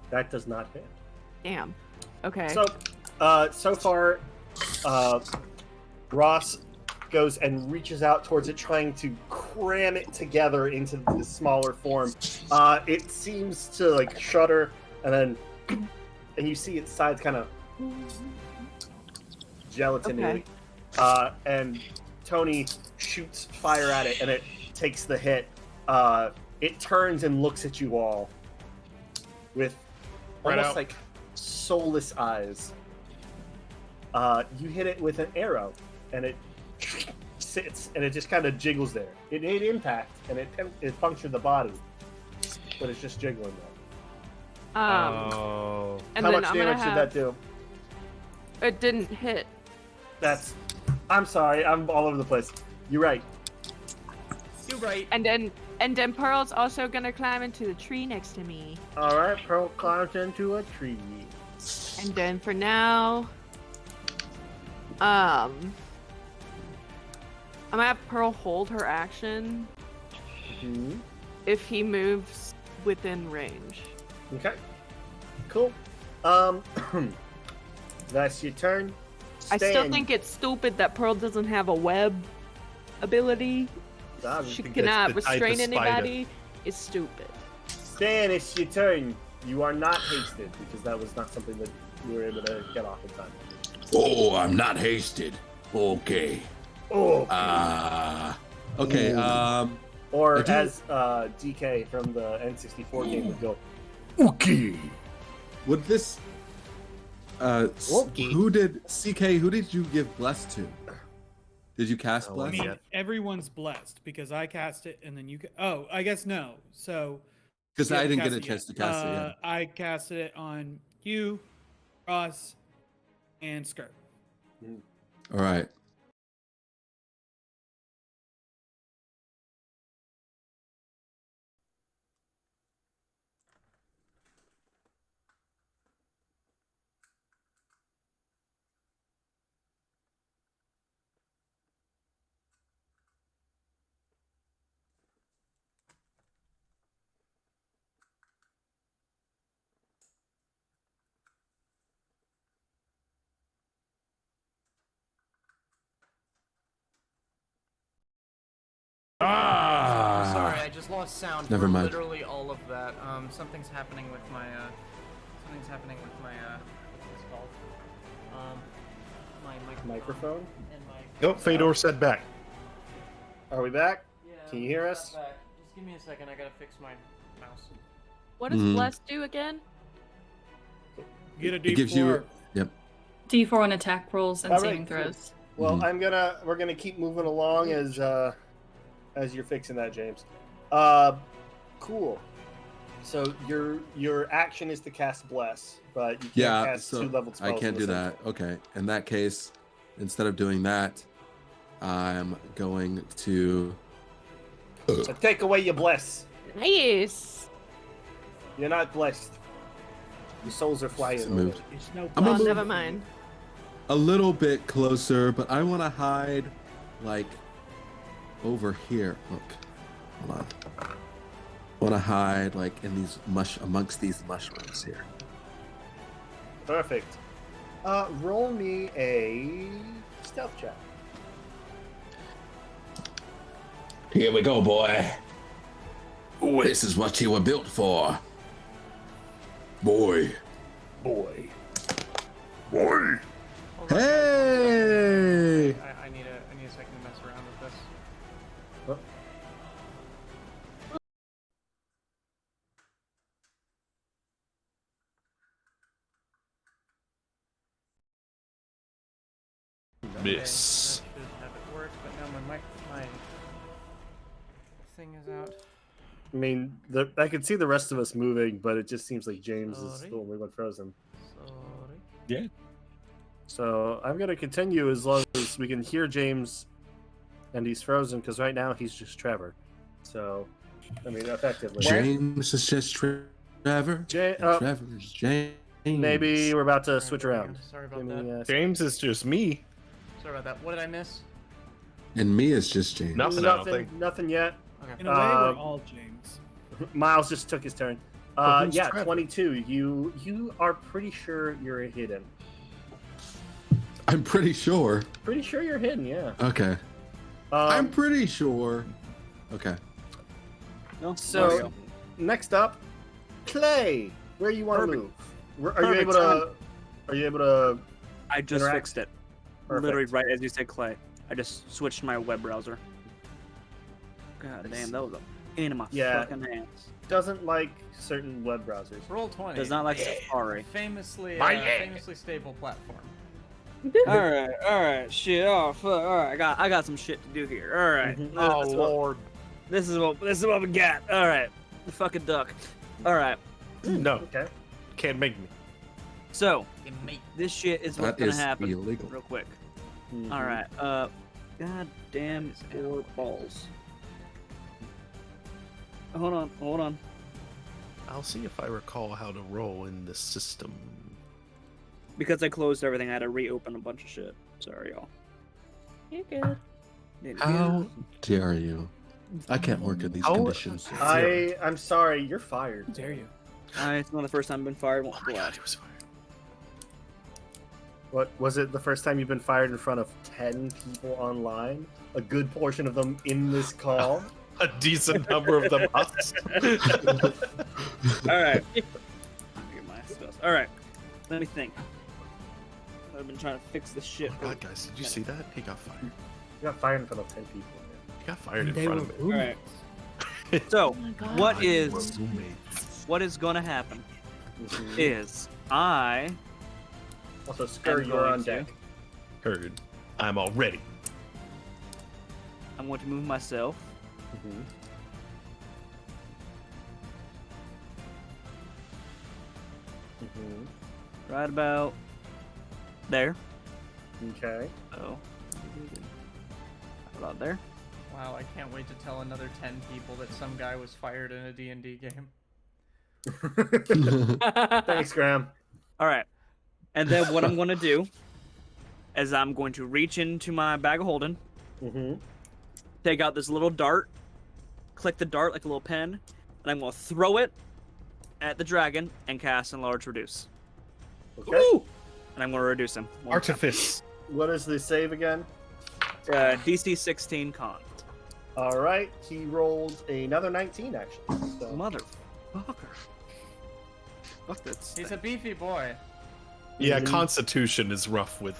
That does not hit. Damn. Okay. So, so far, Ross goes and reaches out towards it, trying to cram it together into the smaller form. It seems to like shudder, and you see its sides kind of gelatinously. And Tony shoots fire at it, and it takes the hit. It turns and looks at you all with Right almost out. like soulless eyes. You hit it with an arrow, and it sits, and it just kind of jiggles there. It made impact, and it punctured the body, but it's just jiggling there. Oh. and How then much I'm gonna damage did that do? It didn't hit. I'm sorry, I'm all over the place. You're right. You're right. And then Pearl's also gonna climb into the tree next to me. All right, Pearl climbs into a tree. And then for now, I'm gonna have Pearl hold her action Mhm. if he moves within range. Okay. Cool. That's your turn. I still Stan. think it's stupid that Pearl doesn't have a web ability. Ah, She think cannot that's the type of restrain spider. anybody. It's stupid. Stan, it's your turn. You are not hasted because that was not something that you were able to get off in time. Oh, I'm not hasted. Okay. Oh. Okay. Or I do- as DK from the N64 game would go. Okay. Would this? Okay. Who did CK? Who did you give bless to? Did you cast Oh, I bless? mean, Yeah. everyone's blessed because I cast it and then you. Oh, I guess no. So Because you I haven't didn't get a cast it chance to yet. cast it yet. I casted it on you, Ross, and Skirt. All right. I'm sorry, I just lost sound Never for mind. literally all of that. Something's happening with my what's this called? My Microphone? and my. Nope, Fedor said back. Are we back? Yeah, Can you hear I'm us? back. Just give me a second. I gotta fix my mouse. What does Mhm. bless do again? Get a It D4. gives you. Yep. D4 on attack rolls and All right, saving cool. throws. Well, Mhm. we're gonna keep moving along as you're fixing that, James. Cool. So your action is to cast bless, but you can't Yeah. cast So 2-level spells. I can't in the do same that. Okay. In that case, instead of doing that, I'm going to. turn. So take away your bless. Nice. You're not blessed. Your souls are flying. So moved. There's no I'm gonna Oh, move never mind. a little bit closer, but I want to hide, like, over here. Look, hold on. I want to hide, like, in these amongst these mushrooms here. Perfect. Roll me a stealth check. Here we go, boy. This is what you were built for. Boy. Boy. Boy. Hold on, guys, Hey! I need a second to mess around with this. Miss. Okay, that should have it work, but now my thing is out. I mean, I could see the rest of us moving, but it just seems like James is Sorry. the only one frozen. Sorry. So I'm gonna continue as long as we can hear James, and he's frozen because right now he's just Trevor. So, I mean, effectively. James is just Trevor. Ja- and uh, Trevor's James. Maybe we're about to Alright, switch one around. second. Sorry about Give that. me a James is just me. Sorry about that. What did I miss? And me is just James. Nothing, I don't think. Nothing yet. Okay. In a way, Uh, we're all James. Miles just took his turn. But who's Yeah, Trevor? 22. You are pretty sure you're hidden. I'm pretty sure. Pretty sure you're hidden, yeah. Okay. I'm pretty sure. Okay. No? So- There we go. Next up, Clay. Where you want to Perfect. move? Are you Perfect able to? Are you able to? I just Interact. fixed it. Perfect. Literally right as you said, Clay. I just switched my web browser. God damn, that was a pain in my Yeah. fucking hands. Doesn't like certain web browsers. Roll 20. Does not like Safari. Famously, My yeah. famously stable platform. Alright, shit. Oh fuck. Alright, I got some shit to do here. Alright. Mhm. Oh This lord. is what we got. Alright. The fucking duck. Alright. No, Okay. can't make me. So, You mate. this shit is what's That gonna is happen illegal. real quick. Mhm. Alright, god damn 4 balls. Hold on. I'll see if I recall how to roll in this system. Because I closed everything, I had to reopen a bunch of shit. Sorry, y'all. You're good. How dare you? I can't work in these How- conditions. I'm sorry, you're fired. Dare you? It's not the first time I've been fired. Oh my god, he was fired. What was it? The first time you've been fired in front of 10 people online? A good portion of them in this call. A decent number of them us. All right. Get my spells. All right. Let me think. I've been trying to fix this shit. Oh my god, guys, did you see that? He got fired. You got fired in front of 10 people. He got fired in They front were of me. All right. So, Oh my God. what God, you is were roommates. what is gonna happen Mhm. is I Also, Skur, I'm you're on going to. deck. Heard. I'm all ready. I'm going to move myself. Mhm. Mhm. Right about there. Okay. So, about there. Wow, I can't wait to tell another 10 people that some guy was fired in a D&D game. Thanks, Graham. All right. And then what I'm going to do is I'm going to reach into my bag of holding, Mm-hmm. take out this little dart, click the dart like a little pen, and I'm going to throw it at the dragon and cast Enlarge Reduce. Okay. Woo! And I'm going to reduce him. one more Artifice. What is the save again? time. DC 16 con. All right. He rolled another 19, actually. So. Motherfucker. Fuck this. He's a beefy boy. Yeah, Mhm. Constitution is rough with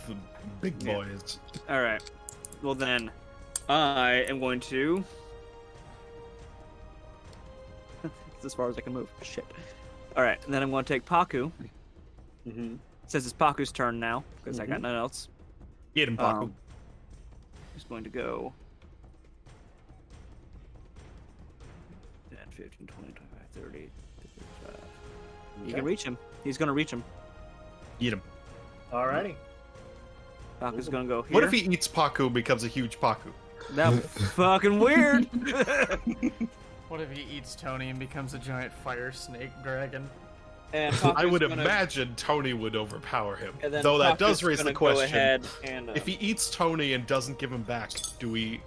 big Yeah. boys. All right. Well then, I am going to. It's as far as I can move. Shit. All right, and then I'm going to take Paku. Mm-hmm. It says it's Paku's turn now because I got Mhm. nothing else. Get him, Paku. He's going to go 10, 15, 20, 25, 30, 35. You can reach him. He's going to reach him. Eat him. Alrighty. Paku's going to go here. What if he eats Paku and becomes a huge Paku? That was fucking weird. What if he eats Tony and becomes a giant fire snake dragon? And I would Paku's gonna- imagine Tony would overpower him. and then Though that Paku's does raise the gonna go question. ahead and, If he eats Tony and doesn't give him back, do we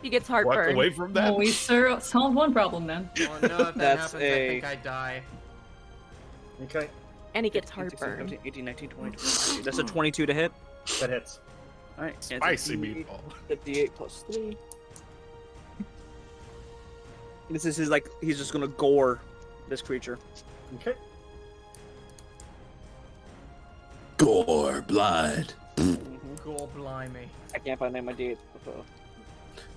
He gets walk heartburn. away from that? Well, we solved one problem then. Oh no, if that That's happens, a- I think I die. Okay. And he gets 16, 17, heartburn. 18, 19, 20, 22. That's a 22 to hit. That hits. All right. and Spicy it's a D8 meatball. 58 plus 3. This is his, like, he's just gonna gore this creature. Okay. Gore, blood. Cool, blimey. I can't find any of my D8s.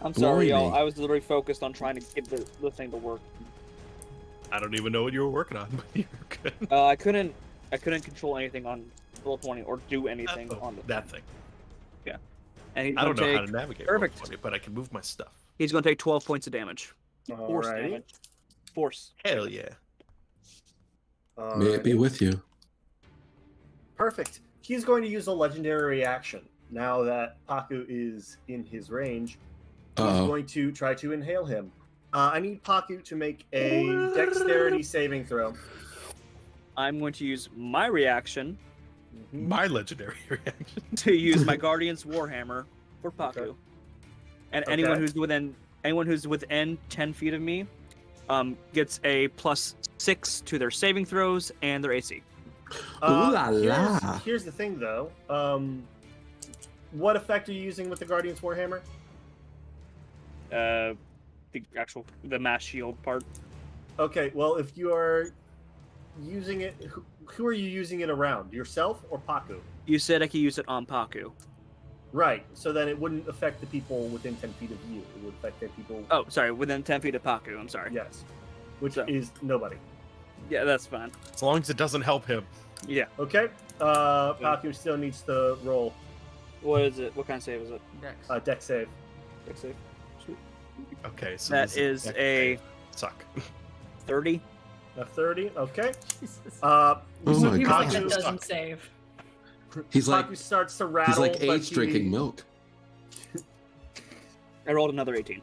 I'm sorry, y'all. Blimey. I was literally focused on trying to get the thing to work. I don't even know what you were working on, but you're good. I couldn't control anything on level 20 or do anything on the That thing. And he's I don't gonna know how take, to navigate perfect. Roll 20, but I can move my stuff. He's gonna take 12 points of damage. Force Alrighty. damage. Force. Hell yeah. May it be Alrighty. with you. Perfect. He's going to use a legendary reaction. Now that Paku is in his range, he's Uh-oh. going to try to inhale him. I need Paku to make a dexterity saving throw. I'm going to use my reaction My legendary reaction. to use my Guardian's Warhammer for Paku. Okay. And Okay. anyone who's within 10 feet of me gets a +6 to their saving throws and their AC. Ooh la la. Here's the thing, though. What effect are you using with the Guardian's Warhammer? The mass shield part. Okay, well, if you are using it, who are you using it around? Yourself or Paku? You said I could use it on Paku. Right, so then it wouldn't affect the people within 10 feet of you. It would affect the people. Oh, sorry, within 10 feet of Paku. I'm sorry. Yes. Which So. is nobody. Yeah, that's fine. As long as it doesn't help him. Yeah. Okay, Paku still needs to roll What is it? What kind of save is it? Dex. deck save. Dex save. Sweet. Okay, so That this is a suck. 30. A 30, okay. Jesus. Oh so my He God. really Paku, doesn't Stuck. save. He's like Paku starts to rattle. he's like but age drinking milk. I rolled another 18.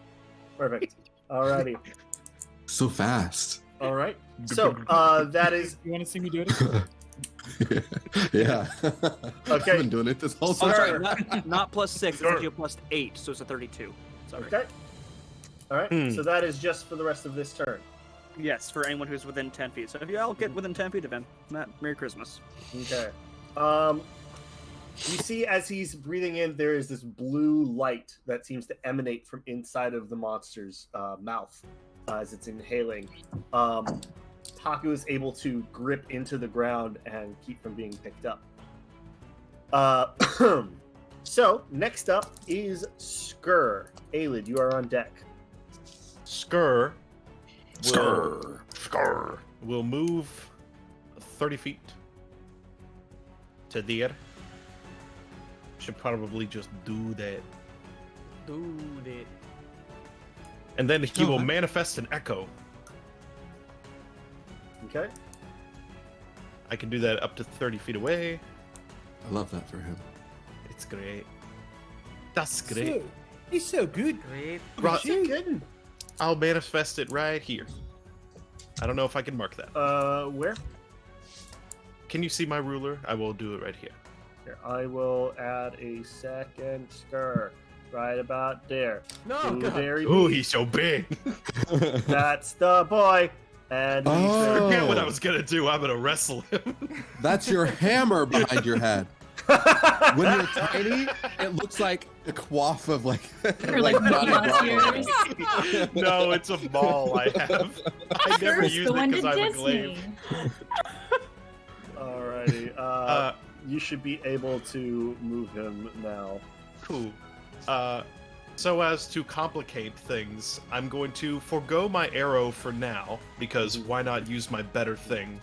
Perfect. Alrighty. So fast. All right. So that is You want to see me do it? Yeah. Okay. I've been doing it this whole Oh, time. sorry, not +6. It's actually a +8, so it's a 32. Sorry. okay. All right. So that is just for the rest of this turn. Yes, for anyone who's within 10 feet. So if you all get within 10 feet of him, Merry Christmas. Okay. You see, as he's breathing in, there is this blue light that seems to emanate from inside of the monster's mouth as it's inhaling. Haku is able to grip into the ground and keep from being picked up. So, next up is Skur. Aelid, you are on deck. Skur. Skrr. Will move 30 feet to there. Should probably just do that. Dude, it. And then he will Okay. manifest an echo. Okay. I can do that up to 30 feet away. I love that for him. It's great. That's great. He's so good. Great. Right, Good. I'll manifest it right here. I don't know if I can mark that. Where? Can you see my ruler? I will do it right here. Here, I will add a second Skur. Right about there. No, Ooh, God. there he Ooh, be. he's so big. That's the boy. And Oh. Forget what I was gonna do. I'm gonna wrestle him. That's your hammer behind your head. When you're tiny, it looks like a quaff of like, Or like Johnny Mickey Bravo. Mouse ears. No, it's a ball I have. I never First used it going because to I'm a Disney. glaive. Alrighty. You should be able to move him now. Cool. So as to complicate things, I'm going to forego my arrow for now, because why not use my better thing?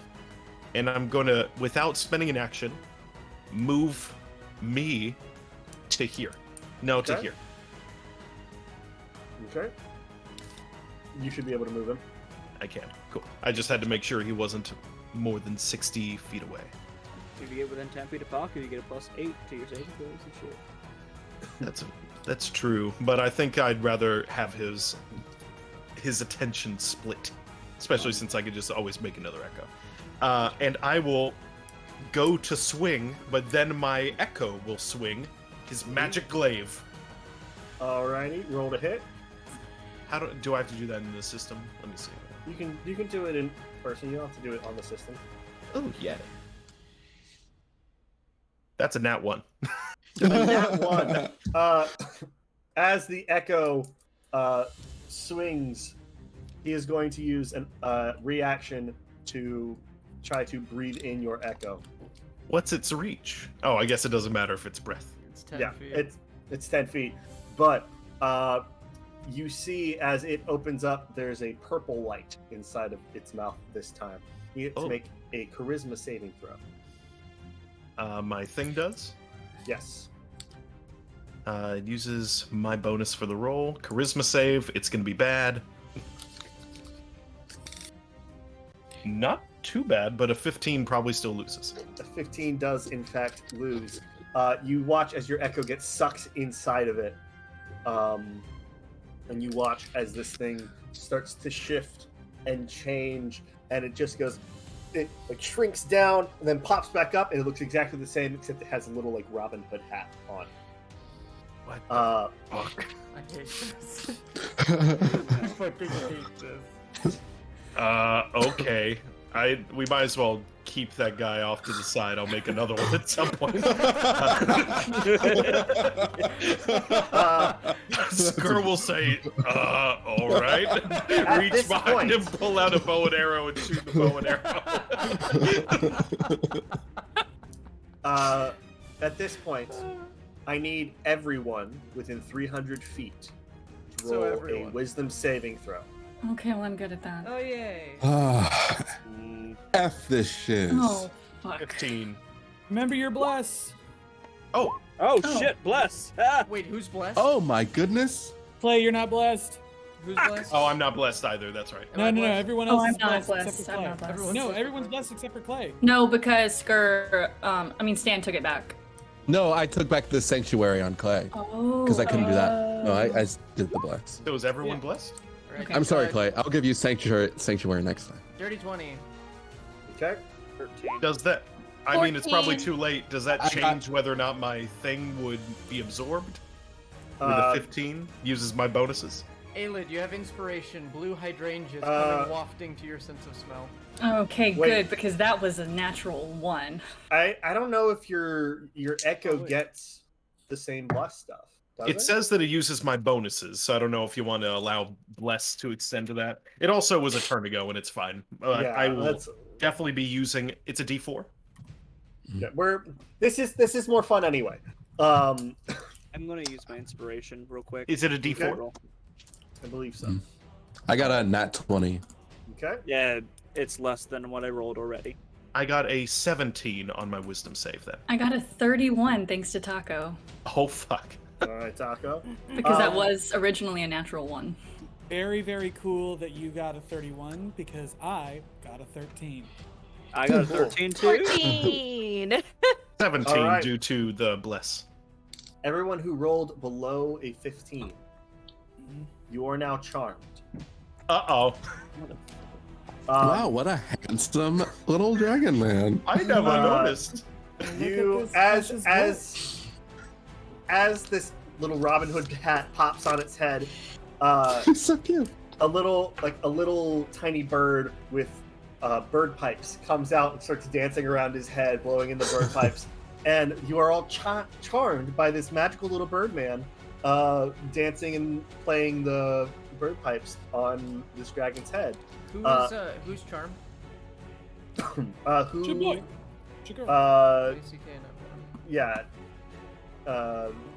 And I'm going to, without spending an action, move me to here. No, to Okay. here. Okay. You should be able to move him. I can. Cool. I just had to make sure he wasn't more than 60 feet away. If you get within 10 feet of Baku, you get a +8 to your saving throws and shit. That's true, but I think I'd rather have his attention split, especially since I could just always make another echo. And I will go to swing, but then my echo will swing his magic glaive. Alrighty. Roll to hit. How do I have to do that in the system? Let me see. You can do it in person. You don't have to do it on the system. Oh yeah. That's a nat 1. That one. As the echo swings, he is going to use a reaction to try to breathe in your echo. What's its reach? Oh, I guess it doesn't matter if it's breath. It's 10 Yeah, feet. it's 10 feet. But you see as it opens up, there's a purple light inside of its mouth this time. You get to Oh. make a charisma saving throw. My thing does. Yes. It uses my bonus for the roll. Charisma save. It's going to be bad. Not too bad, but a 15 probably still loses. A 15 does, in fact, lose. You watch as your echo gets sucked inside of it. And you watch as this thing starts to shift and change, and it just goes, it like shrinks down and then pops back up, and it looks exactly the same, except it has a little like Robin Hood hat on. What? Fuck. I hate this. I fucking hate this. Okay. We might as well keep that guy off to the side. I'll make another one at some point. Skur will say, all right. Reach this behind point- him, pull out a bow and arrow, and shoot the bow and arrow. At this point, I need everyone within 300 feet to So roll a everyone. wisdom saving throw. Okay, well, I'm good at that. Oh, yay. Ah, Mm, F this shiz. Oh, fuck. 15. Remember your bless. Oh, Oh, Oh. shit, bless! Ah! Wait, who's blessed? Oh my goodness. Clay, you're not blessed. Who's blessed? oh, I'm not blessed either. That's right. Am No, I no, no. blessed? Everyone Oh, else I'm is not blessed, blessed. except for I'm Clay. not blessed. Everyone's No, except for everyone's Clay. blessed except for Clay. No, because Skur, I mean, Stan took it back. No, I took back the sanctuary on Clay Oh. because I couldn't do that. No, I did the bless. So is everyone Yeah. blessed? Right. Okay. I'm sorry, Clay. I'll give you sanctuary next time. Dirty 20. Okay. 13. Does that? I mean, it's probably 14. too late. Does that I got- change whether or not my thing would be absorbed? With Uh, a 15 uses my bonuses. Aelid, you have inspiration. Blue hydrangeas Uh, coming wafting to your sense of smell. Okay, Wait. good, because that was a natural 1. I don't know if your echo wait. gets the same bless stuff. Does It says that it uses my bonuses, so I don't know if you want to allow bless to extend to that. It also was a turn ago, and it's fine. Yeah, I will let's. definitely be using. It's a D4. Yeah, this is more fun anyway. I'm gonna use my inspiration real quick. Is it a D4? Roll. I believe so. Mm. I got a nat 20. Okay. Yeah, it's less than what I rolled already. I got a 17 on my wisdom save then. I got a 31 thanks to Taco, Oh fuck. All right, Taco. because that Um, was originally a natural 1. Very, very cool that you got a 31 because I got a 13. I got a Cool. 13 too. 14. 17 All right. due to the bless. Everyone who rolled below a 15, you are now charmed. Uh-oh. Wow, what a handsome little dragon man. I never noticed. You, as this little Robin Hood hat pops on its head, He's so cute. a little tiny bird with bird pipes comes out and starts dancing around his head, blowing in the bird pipes, and you are all charmed by this magical little bird man dancing and playing the bird pipes on this dragon's head. Who's charmed? Who? Boy. Chico. ACK and Avalon. Yeah.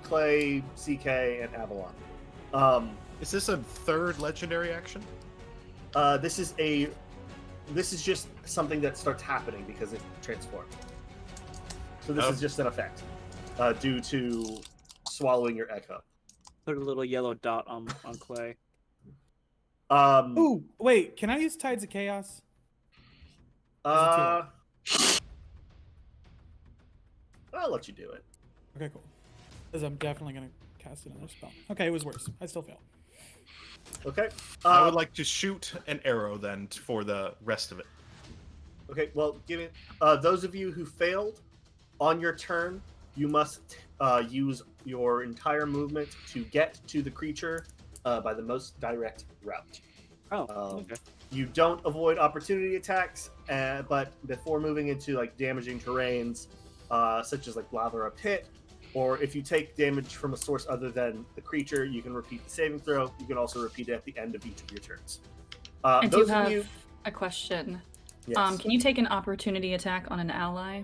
Clay, CK, and Avalon. Is this a third legendary action? This is just something that starts happening because it transformed. So this is just an effect due to swallowing your echo. Put a little yellow dot on Clay. Ooh, wait, can I use Tides of Chaos? I'll let you do it. Okay, cool. Because I'm definitely going to cast another spell. Okay, it was worse. I still fail. Okay. I would like to shoot an arrow then for the rest of it. Okay. Well, give it. Those of you who failed, on your turn, you must use your entire movement to get to the creature by the most direct route. Oh, Um, okay. You don't avoid opportunity attacks, but before moving into like damaging terrains, such as like lava or a pit, or if you take damage from a source other than the creature, you can repeat the saving throw. You can also repeat it at the end of each of your turns. I do Those have of you, a question. yes. Can you take an opportunity attack on an ally?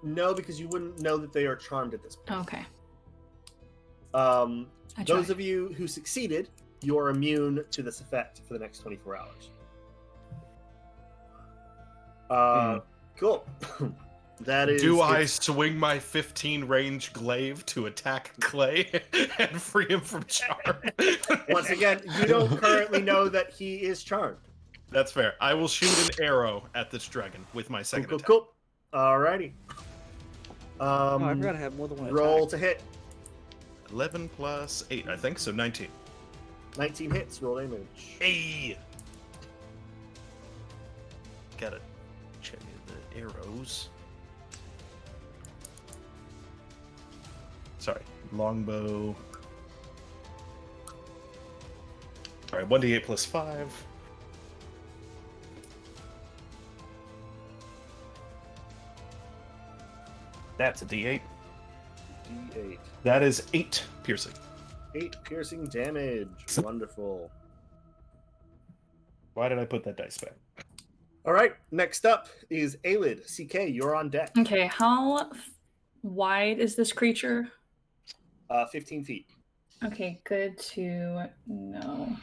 No, because you wouldn't know that they are charmed at this point. Okay. Um, I those tried. of you who succeeded, you are immune to this effect for the next 24 hours. Cool. That is. Do I it's- swing my 15 range glaive to attack Clay and free him from charm? Once again, you don't currently know that he is charmed. That's fair. I will shoot an arrow at this dragon with my second Cool, attack. cool. Alrighty. Oh, I forgot I have more than one Roll attack. to hit. 11 plus 8, I think, so 19. 19 hits. Roll damage. Hey! Gotta check the arrows. Sorry, longbow. Alright, 1d8 plus 5. That's a d8. D8. That is 8 piercing. 8 piercing damage. Wonderful. Why did I put that dice back? All right. Next up is Aelid. CK, you're on deck. Okay, how wide is this creature? 15 feet. Okay, good to know.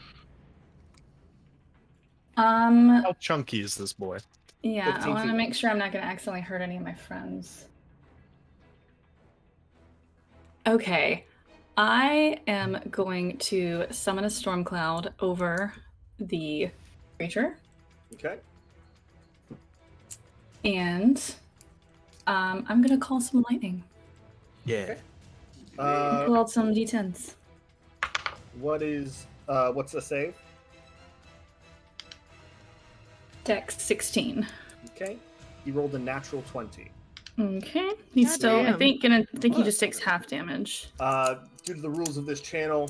How chunky is this boy? Yeah, I 15 want to feet. make sure I'm not going to accidentally hurt any of my friends. Okay, I am going to summon a storm cloud over the creature, Okay. and I'm going to call some lightning. Yeah. Pull out some d10s. What's the save? Dex 16. Okay. He rolled a natural 20. Okay. He's God still, I damn. think he just takes half damage. Due to the rules of this channel,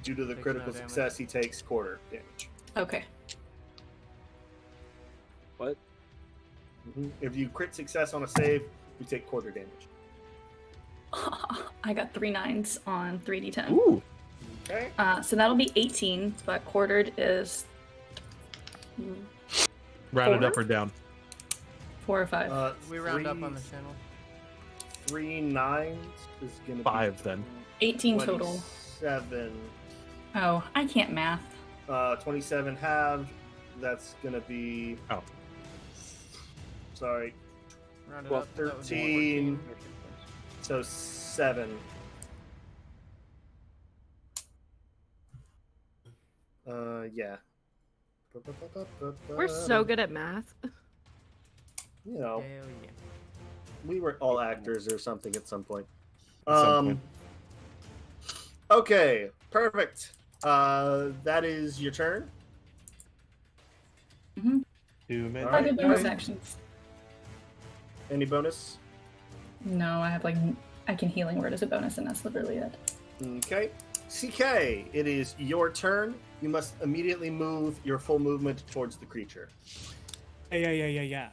due to the takes critical no damage. success, he takes quarter damage. Okay. What? If you crit success on a save, you take quarter damage. I got 3 9s on 3d10. Ooh. Okay. So that'll be 18, but quartered is Rounded 4? up or down. 4 or 5. We round up on the channel. 3 9s is gonna 5 then. 18 be total. 27. Oh, I can't math. 27 halved. That's gonna be. Oh. Sorry. Round it Well, up. That would be 13. 14. So 7. Yeah. We're so good at math. You know, Hell yeah. we were all actors or something at some point. At some point. Okay, perfect. That is your turn. Too many. All right. Other bonus actions. Any bonus? No, I have I can healing word as a bonus, and that's literally it. Okay. CK, it is your turn. You must immediately move your full movement towards the creature. Yeah.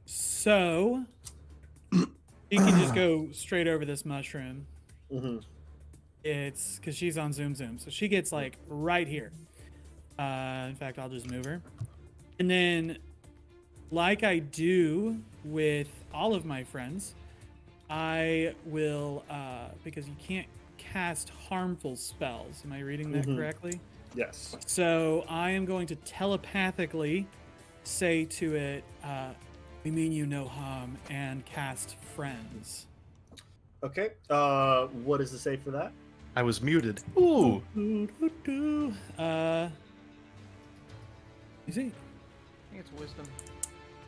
So you can just go straight over this mushroom. Mm-hmm. It's because she's on Zoom, so she gets like right here. In fact, I'll just move her, and then, like I do with all of my friends, I will because you can't cast harmful spells. Am I reading that correctly? Yes. So I am going to telepathically say to it, "We mean you no harm," and cast Friends. Okay. What is the save for that? I was muted. Ooh. You see, I think it's wisdom.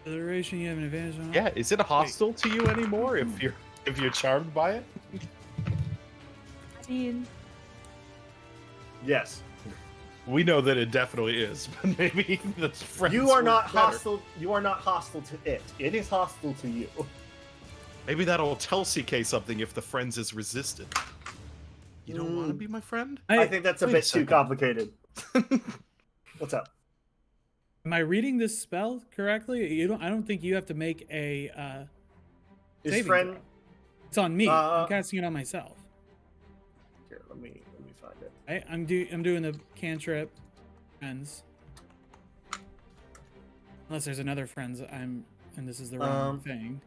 the duration you have an advantage on. Yeah, is it hostile to you anymore if you're charmed by it? I mean, Yes. We know that it definitely is, but maybe the friends You are were not better. hostile. You are not hostile to it. It is hostile to you. Maybe that'll tell CK something if the friends is resisted. You don't want to be my friend? I think that's a wait a bit too second. complicated. What's up? Am I reading this spell correctly? You don't. I don't think you have to make a. His saving friend. throw. It's on me. Uh, I'm casting it on myself. Here, let me find it. I'm doing the cantrip friends. Unless there's another friends and this is the wrong thing.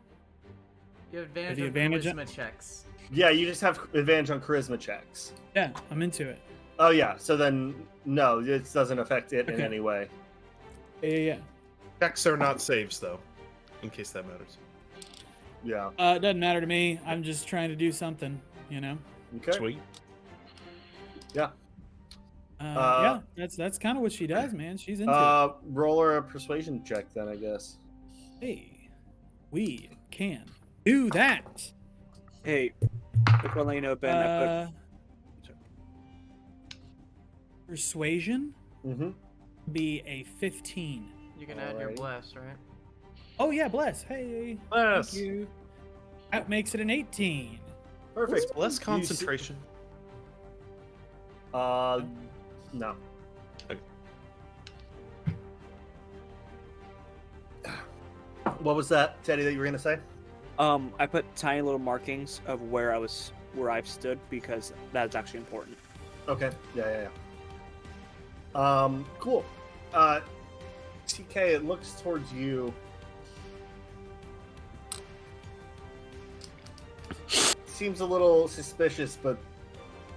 You have advantage the on advantage charisma checks. Yeah, you just have advantage on charisma checks. Yeah, I'm into it. Oh yeah, so then no, it doesn't affect it in Okay. any way. Yeah. Checks are not saves, though, in case that matters. Yeah. It doesn't matter to me. I'm just trying to do something, you know. Okay. Sweet. Yeah. Yeah, that's kind of what she does, man. She's into it. Roll her a persuasion check then, I guess. Hey, we can do that. Hey, just want to let you know, Ben. I Persuasion Mm-hmm. be a 15. You can add your Alright. bless, right? Oh yeah, bless. Hey, Bless. thank you. That makes it an 18. Perfect. Less You see- concentration. No. Okay. What was that, Teddy, that you were gonna say? I put tiny little markings of where I've stood because that's actually important. Okay. Yeah. Cool. TK, it looks towards you. Seems a little suspicious, but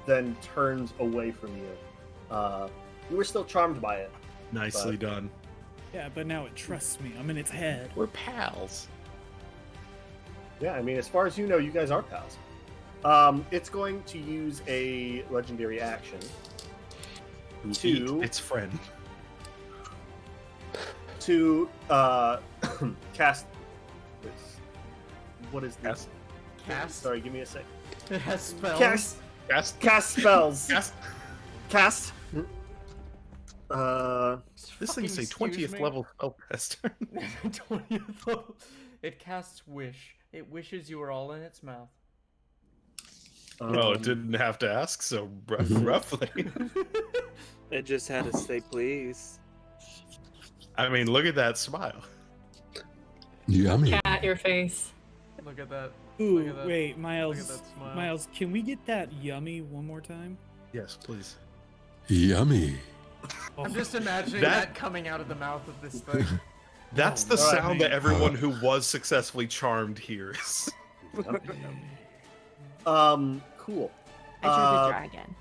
then turns away from you. You were still charmed by it. Nicely But- done. Yeah, but now it trusts me. I'm in its head. We're pals. Yeah, I mean, as far as you know, you guys are pals. It's going to use a legendary action Who To- eat its friend. to cast this. What is this? Cast? Cast. Sorry, give me a sec. It has spells. Cast Cast spells. Cast. Cast. This thing's a Fucking excuse 20th me? level spellcaster. 20th level. It casts wish. It wishes you were all in its mouth. Oh, didn't have to ask so roughly. It just had to say please. I mean, look at that smile. Yummy. Cat your face. Look at that. Ooh, Look at that. wait, Look Miles. at that smile. Miles, can we get that yummy one more time? Yes, please. Yummy. I'm just imagining That- that coming out of the mouth of this thing. That's the Alright. sound that everyone who was successfully charmed hears. Cool. I drew the dragon.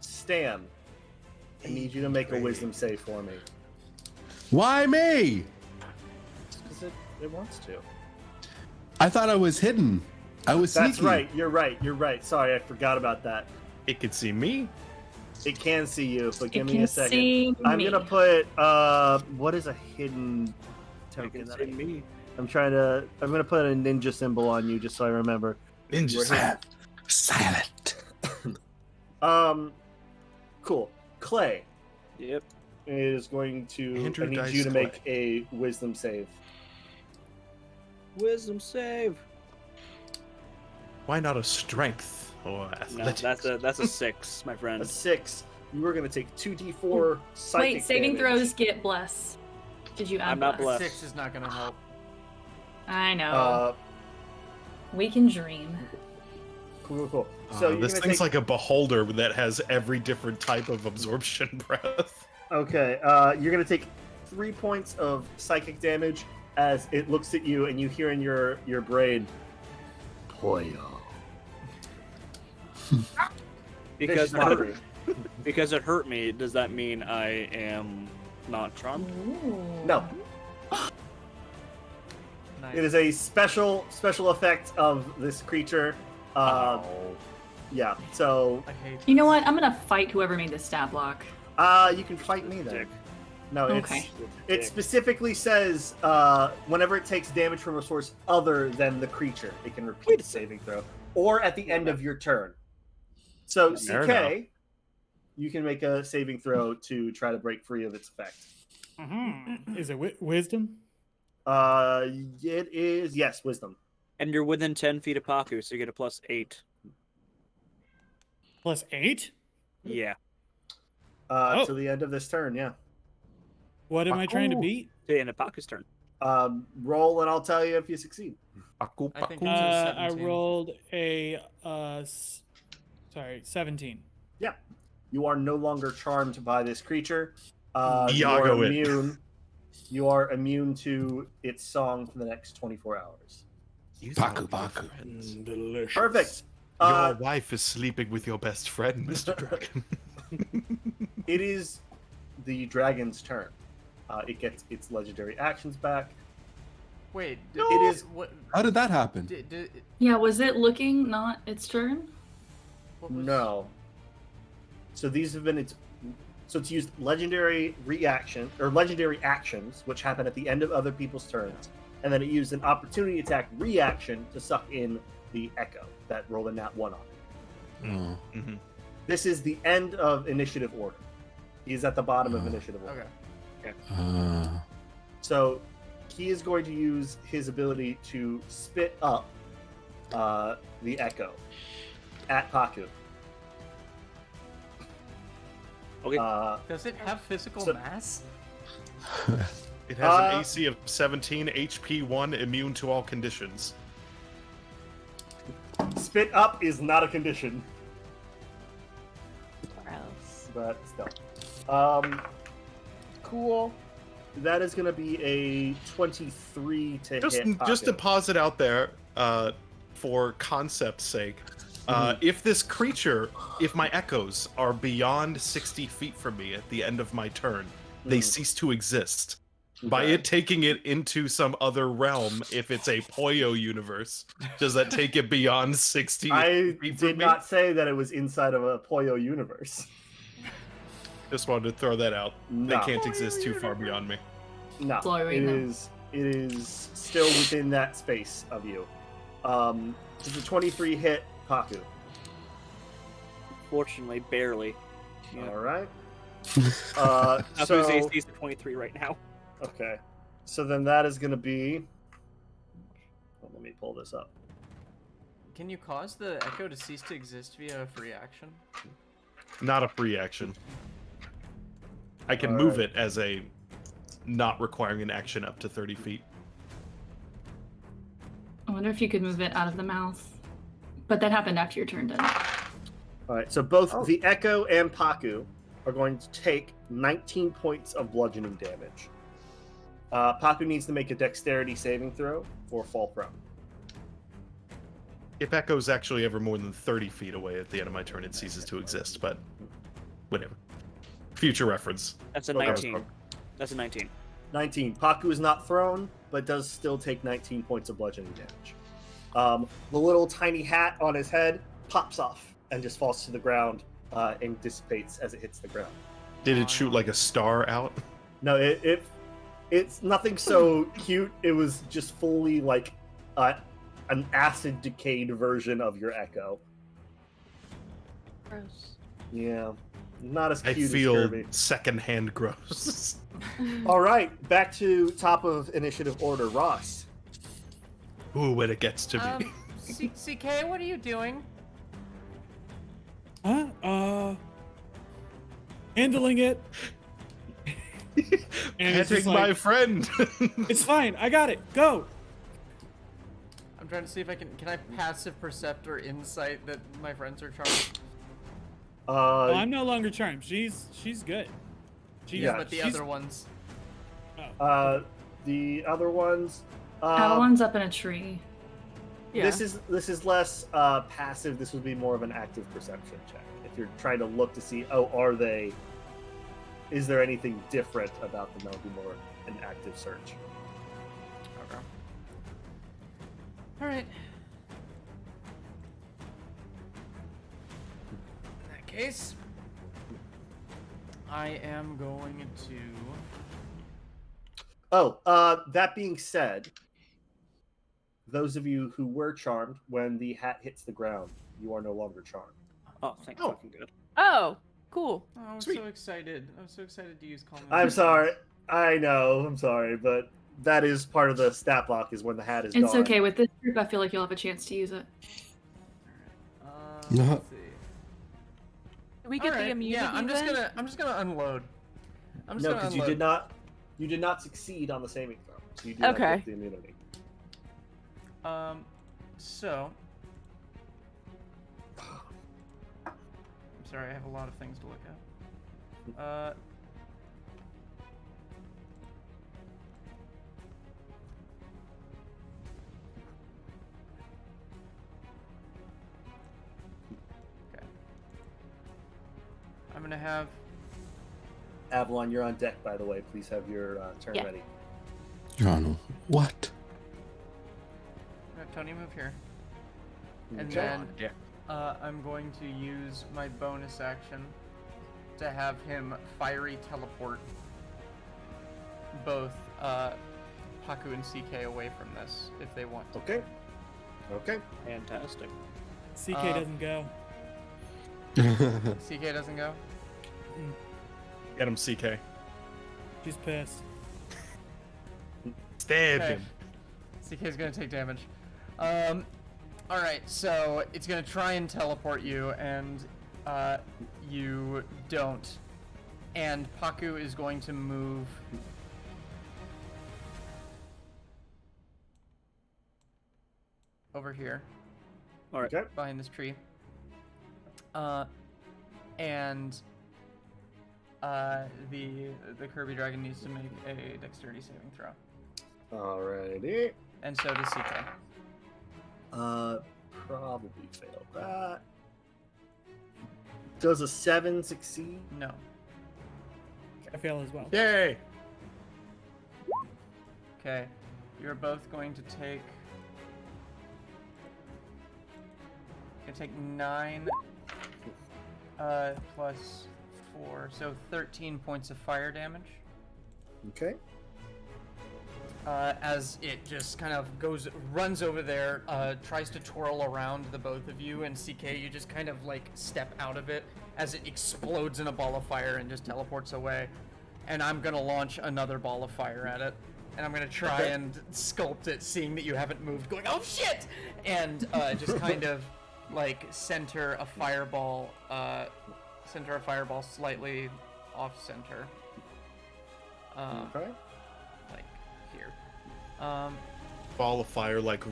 Stan, I need you to make a wisdom save for me. Why me? Because it wants to. I thought I was hidden. I was sneaky. That's right. You're right. Sorry, I forgot about that. It could see me. It can see you, but give It me can a second. see I'm me. gonna put what is a hidden It token can that say me. I'm gonna put a ninja symbol on you just so I remember. Ninja. Silent. Cool. Clay Yep. is going to Andrew I need Dice you to Clay. make a wisdom save. Wisdom save. Why not a strength or No, athletics? that's a 6, my A friend. 6. You are gonna take 2d4 psychic Wait, saving damage. throws get bless. Did you add I'm not bless? blessed. 6 is not gonna help. I know. Uh, We can dream. cool. So you're this gonna thing's take... like a beholder that has every different type of absorption breath. Okay, you're gonna take 3 points of psychic damage as it looks at you and you hear in your brain, Poyo. Because Fish laundry. because it hurt me, does that mean I am not charmed? No, Nice. it is a special effect of this creature. Yeah, so I hate You know what? I'm gonna fight whoever made this stat block. you can fight me then. Dick. No, Okay. it specifically says whenever it takes damage from a source other than the creature, it can repeat a saving throw, or at the end of your turn. So Fair CK, you can make a saving throw to try to break free of its effect. Is it wisdom? It is wisdom. And you're within 10 feet of Paku, so you get a +8. Plus 8? Yeah. To the end of this turn. Yeah. What am I trying to Paku. beat? To the end of Paku's turn. Roll and I'll tell you if you succeed. I think it's a I 17. rolled a 17. You are no longer charmed by this creature. You are Iago it. immune. You are immune to its song for the next 24 hours. Paku, Paku. Delicious. Perfect. Your wife is sleeping with your best friend, Mr. Dragon. It is the dragon's turn. It gets its legendary actions back. Wait, It is. what? How did that happen? Yeah, was it looking not its turn? What was... No. So these have been its. So it's used legendary reaction or legendary actions, which happen at the end of other people's turns, and then it used an opportunity attack reaction to suck in the echo that rolled a nat 1 on it. Oh. Mhm. This is the end of initiative order. He's at the bottom of Oh. initiative order. Okay. So he is going to use his ability to spit up the echo at Paku. Okay. Does it have physical So- mass? It has an Uh, AC of 17, HP 1, immune to all conditions. Spit up is not a condition, Gross. but still. Cool. That is going to be a 23 to Just hit. to Paku. pause it out there, for concept's sake, if this creature, if my echoes are beyond 60 feet from me at the end of my turn, they cease to exist. By Okay. it taking it into some other realm, if it's a Poyo universe, does that take it beyond 60 I feet from did me? not say that it was inside of a Poyo universe. Just wanted to throw that out. No. They can't exist too far beyond me. No, Glory, it no. is still within that space of you. It's a 23 hit Paku. Unfortunately, barely. Yeah. All right. Paku's So AC is 23 right now. okay, so then that is going to be. Well, let me pull this up. Can you cause the echo to cease to exist via a free action? Not a free action. I can All move right. it as a not requiring an action up to 30 feet. I wonder if you could move it out of the mouth. But that happened after your turn, didn't it? All right, so both the Echo and Paku are going to take 19 points of bludgeoning damage. Paku needs to make a dexterity saving throw or fall prone. If Echo's actually ever more than 30 feet away at the end of my turn, it ceases to exist, but whatever. Future reference. That's a Okay. 19. That's a 19. 19. Paku is not thrown, but does still take 19 points of bludgeoning damage. The little tiny hat on his head pops off and just falls to the ground and dissipates as it hits the ground. Did it shoot like a star out? No, it's nothing so cute. It was just fully like an acid decayed version of your Echo. Gross. Yeah, not as I cute as feel Kirby. secondhand gross. All right, back to top of initiative order, Ross. Ooh, when it gets to me. CK, what are you doing? Huh? Handling it. And it's Petting just my like, friend. it's fine. I got it. Go. I'm trying to see if I can I passive percept or insight that my friends are charmed? Oh, I'm no longer charmed. She's good. She's, Yeah, But the she's- other ones. The other ones. Avalon's up in a tree. Yeah. This is less passive. This would be more of an active perception check. If you're trying to look to see, is there anything different about them? That would be more an active search. Okay. All right. In that case, I am going to. That being said, those of you who were charmed when the hat hits the ground, you are no longer charmed. Oh, thank fucking good. Oh, cool. Oh, I'm Sweet. so excited. I'm so excited to use calm. I'm sorry. I know. I'm sorry, but that is part of the stat block. Is when the hat is It's gone. okay. With this group, I feel like you'll have a chance to use it. Let's see. Do we get All the right, immunity? Yeah, I'm just then? gonna unload. I'm just No, gonna because unload. you did not succeed on the saving throw, so you do Okay. not get the immunity. So. I'm sorry, I have a lot of things to look at. Okay. I'm gonna have. Avalon, you're on deck, by the way. Please have your turn Yeah. ready. Your Honor, what? Tony, move here. And Okay. then I'm going to use my bonus action to have him fiery teleport both Paku and CK away from this if they want to. Okay. Okay. Fantastic. CK doesn't go. CK doesn't go? Get him, CK. She's pissed. Stab Okay. him. CK's gonna take damage. Alright, so it's gonna try and teleport you, and you don't. And Paku is going to move over here All right. Okay. behind this tree. And the Kirby dragon needs to make a dexterity saving throw. Alrighty. And so does CK. Probably fail that. Does a 7 succeed? No. I fail as well. Yay! Okay. You're both going to take. Gonna take 9 plus 4, so 13 points of fire damage. Okay. as it just kind of runs over there, tries to twirl around the both of you, and CK, you just kind of like step out of it as it explodes in a ball of fire and just teleports away. And I'm gonna launch another ball of fire at it, and I'm gonna try and sculpt it, seeing that you haven't moved, going, oh shit! And just kind of like center a fireball slightly off center. Okay. Like here. Ball of fire like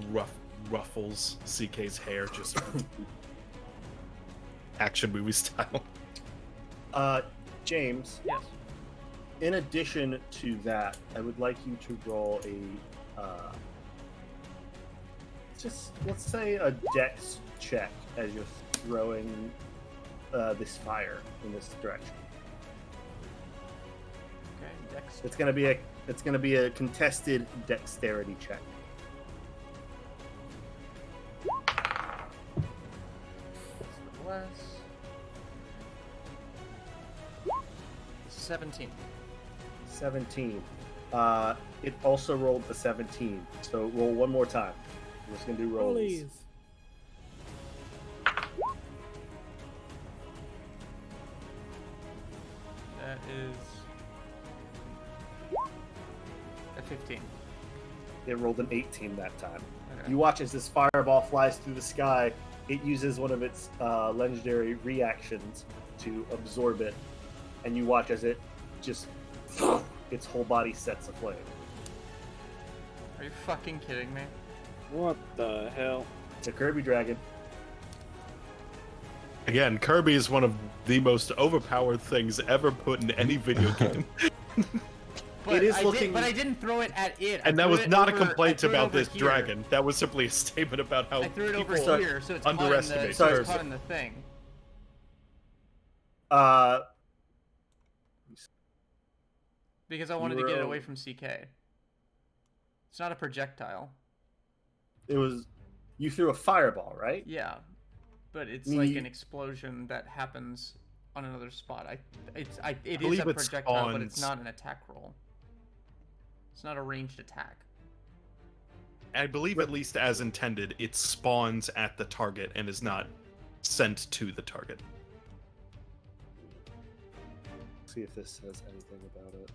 ruffles CK's hair, just action movie style. James. Yes. In addition to that, I would like you to roll a, let's say a dex check as you're throwing this fire in this direction. Okay, dex. It's gonna be a contested dexterity check. Less. 17. 17. It also rolled a 17. So roll one more time. I'm just gonna do rolls. Please. That is a 15. It rolled an 18 that time. Okay. You watch as this fireball flies through the sky. It uses one of its legendary reactions to absorb it, and you watch as it just its whole body sets aflame. Are you fucking kidding me? What the hell? It's a Kirby dragon. Again, Kirby is one of the most overpowered things ever put in any video game. But It is I looking- but I didn't throw it at it. I And that threw was it not a over- I complaint threw it about over this here. dragon. That was simply a statement about how I threw it over people here, so it's underestimate so it's Kirby. caught in the thing. Because I wanted to get it away from CK. It's not a projectile. It was you threw a fireball, right? Yeah, but it's mean, like you- an explosion that happens on another spot. It is believe a it projectile, but it's spawns- not an attack roll. It's not a ranged attack. I believe, at least as intended, it spawns at the target and is not sent to the target. See if this says anything about it.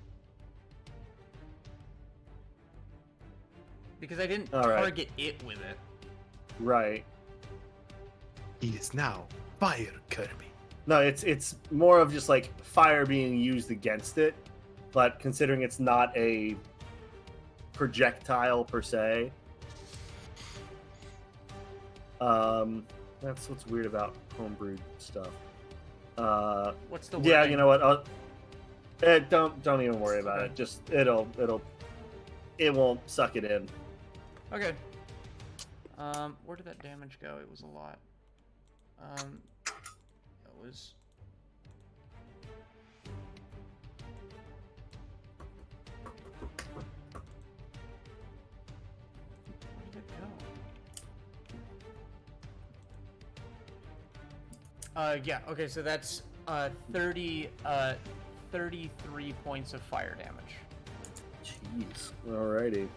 Because I didn't All right. target it with it. Right. He is now Fire Kirby. No, it's more of just like fire being used against it, but considering it's not a projectile per se, that's what's weird about homebrewed stuff. What's the Yeah, wording? you know what? Don't even worry about it. Just it won't suck it in. Okay. Where did that damage go? It was a lot. It was. Where did it go? Yeah. Okay. So that's 33 points of fire damage. Jeez. Alrighty.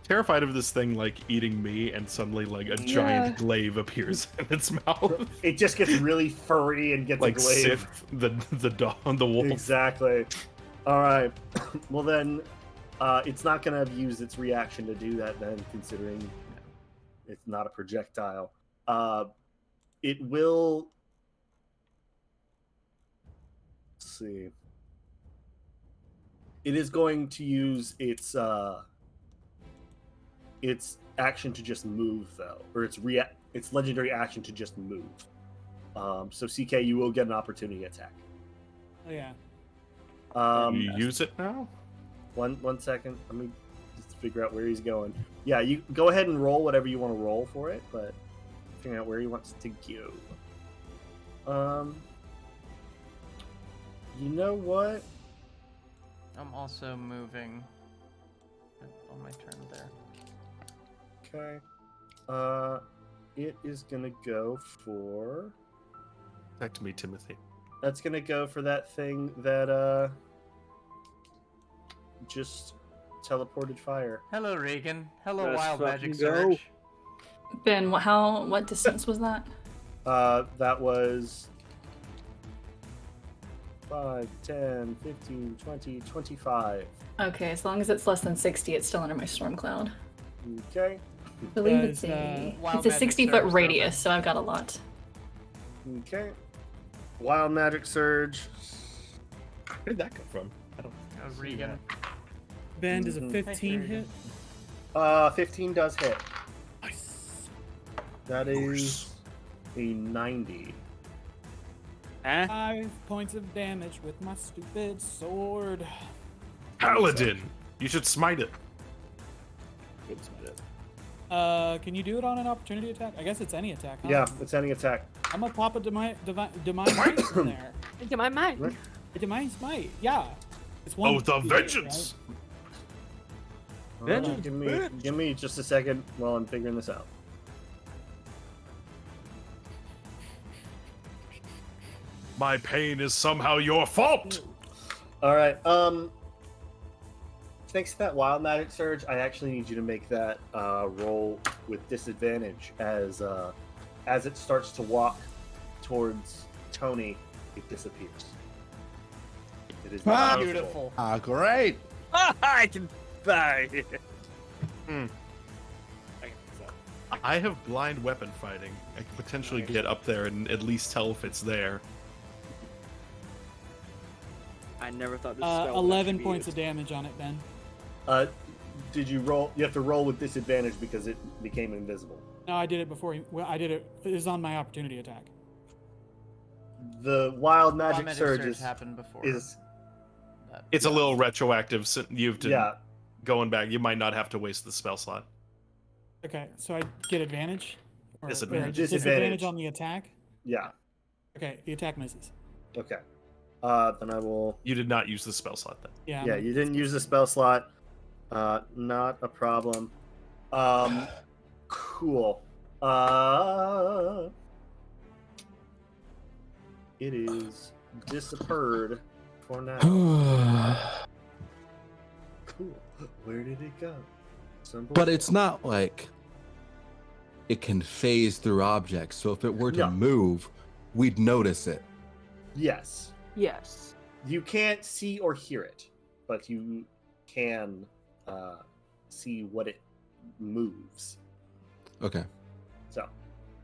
Terrified of this thing like eating me, and suddenly like a giant glaive appears in its mouth, It just gets really furry and gets like a glaive. Sif the wolf. Exactly. All right. Well then, it's not gonna use its reaction to do that then, considering it's not a projectile. It will. Let's see. It is going to use its action to just move, though, or its legendary action to just move. So CK, you will get an opportunity attack. Oh yeah. You use it now? One second. Let me just figure out where he's going. Yeah, you go ahead and roll whatever you want to roll for it, but figuring out where he wants to go. You know what? I'm also moving on my turn there. Okay. It is gonna go for. Back to me, Timothy. That's gonna go for that thing that just teleported fire. Hello, Regan. Hello, Let's Wild Magic fucking go. Surge. Ben, what distance was that? That was 5, 10, 15, 20, 25. Okay, as long as it's less than 60, it's still under my storm cloud. Okay. I believe it's Does, a Wild it's a Magic 60-foot Surge, radius, so I've got a lot. Okay. Wild Magic Surge. Where did that come from? I don't. Regan. Ben, does a Mhm. 15 Thank you, hit? 15 does hit. Nice. That is a 90. Huh? 5 points of damage with my stupid sword. Paladin! You should smite it. Good smite it. Can you do it on an opportunity attack? I guess it's any attack. Huh? Yeah, it's any attack. I'm gonna pop a divine might in there. Into my mind. Right. A divine smite. Yeah. It's one. Oh, the d8, vengeance! Vengeance, Give me just a second while I'm figuring this out. My pain is somehow your fault! All right. Thanks to that Wild Magic Surge, I actually need you to make that roll with disadvantage as it starts to walk towards Tony. It disappears. It is Ah, not Beautiful. Ah, great. I can die. I have blind weapon fighting. I can potentially get up there and at least tell if it's there. I never thought this spell would 11 actually be points used. of damage on it, Ben. Did you roll? You have to roll with disadvantage because it became invisible. No, I did it before. I did it. It was on my opportunity attack. The Wild Magic, Wild Surge is, happened before. that. It's a little retroactive. So you've to yeah. going back. You might not have to waste the spell slot. Okay, so I get advantage. Or, Disadvantage. just disadvantage on the attack. Yeah. Okay, the attack misses. Okay. Then I will. You did not use the spell slot then. Yeah. Yeah, you didn't use the spell slot. Not a problem. Cool. It is disappeared for now. Cool. Where did it go? But it's not like it can phase through objects. So if it were to No. move, we'd notice it. Yes. Yes. You can't see or hear it, but you can see what it moves. Okay. So,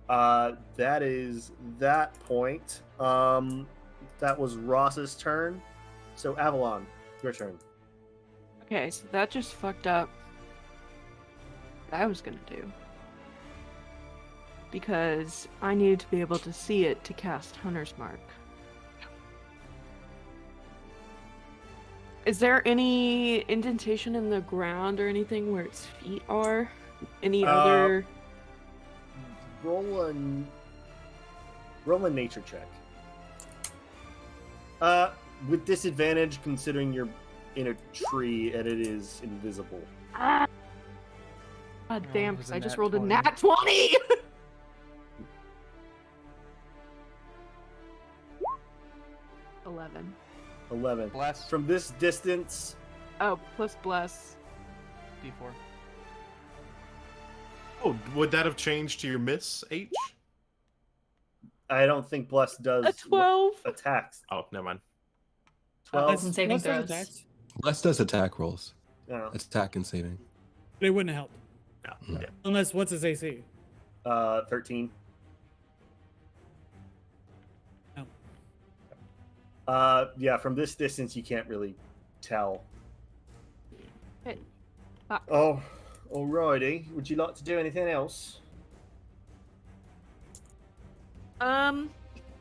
that is that point. That was Ross's turn. So, Avalon, your turn. Okay, so that just fucked up what I was gonna do. Because I needed to be able to see it to cast Hunter's Mark. Is there any indentation in the ground or anything where its feet are? Any other... Roll a nature check. With disadvantage, considering you're in a tree and it is invisible. God Oh, damn, it was because a I just nat rolled 20. a nat 20! 11. 11. Bless. From this distance, Oh, plus bless. D4. Oh, would that have changed to your miss, H? I don't think Bless does A 12? attacks. Oh, never mind. 12. That's in saving Most of throws. the attacks, Bless does attack rolls. No. Attack and saving. they wouldn't help. No. Yeah. Unless, what's his AC? 13. No. Yeah, from this distance, you can't really tell. Hey. Oh, alrighty. Would you like to do anything else? I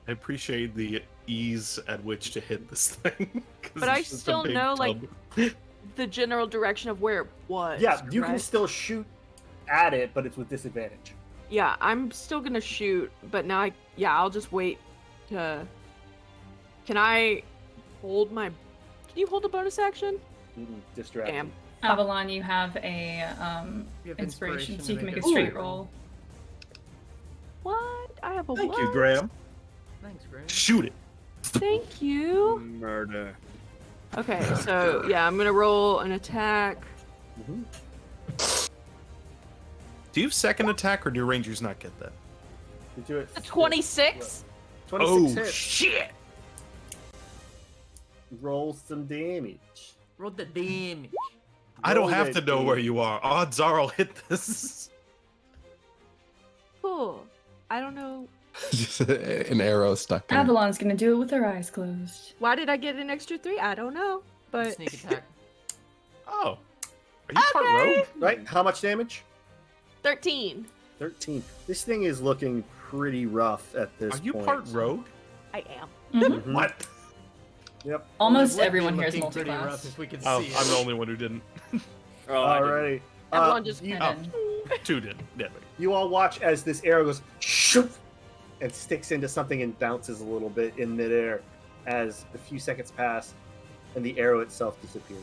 appreciate the ease at which to hit this thing. 'cause But I it's just a still big know, like, tub. the general direction of where it was. Yeah, you can correct? still shoot at it, but it's with disadvantage. Yeah, I'm still gonna shoot, but now I'll just wait to... Can I hold my... Can you hold a bonus action? Distract. Damn. Avalon, you have a You have inspiration, so you can make a it straight Ooh. roll. What? I have a Thank what? you, Graham. Thanks, Graham. Shoot it. Thank you. Murder. Okay, so yeah, I'm gonna roll an attack. Mhm. Do you have second attack, or do rangers not get that? You do it. A 26. 26 hits. shit! Roll some damage. Roll the damage. I don't Roll have it, to know dude. where you are. Odds are I'll hit this. Cool. I don't know. Just an arrow stuck in it. Avalon's gonna do it with her eyes closed. Why did I get an extra 3? I don't know. But Sneak attack. Oh. Are you part rogue? Right? How much damage? 13. 13. This thing is looking pretty rough at this Are you point. part rogue? I am. Mhm. What? Yep. Almost Would be everyone here is looking pretty rough multi-class. if we could Oh, see I'm it. the only one who didn't. Oh, I didn't. Alrighty. Avalon just you, And then- Two did. Yeah. you all watch as this arrow goes shoop and sticks into something and bounces a little bit in midair as a few seconds pass and the arrow itself disappears.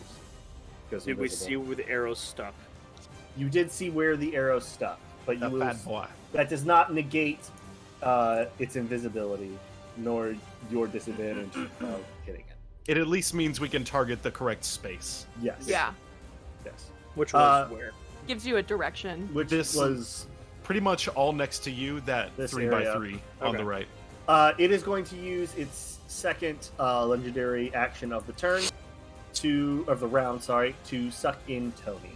Goes Did we invisible. see where the arrows stuck? You did see where the arrow stuck, but The you fat boy. that does not negate its invisibility nor your disadvantage of hitting it. It at least means we can target the correct space. Yes. Yeah. Yes. Which was Uh, where? Gives you a direction. Which This- was Pretty much all next to you, that This 3x3 on Okay. the right. it is going to use its second legendary action of the turn of the round, sorry, to suck in Tony.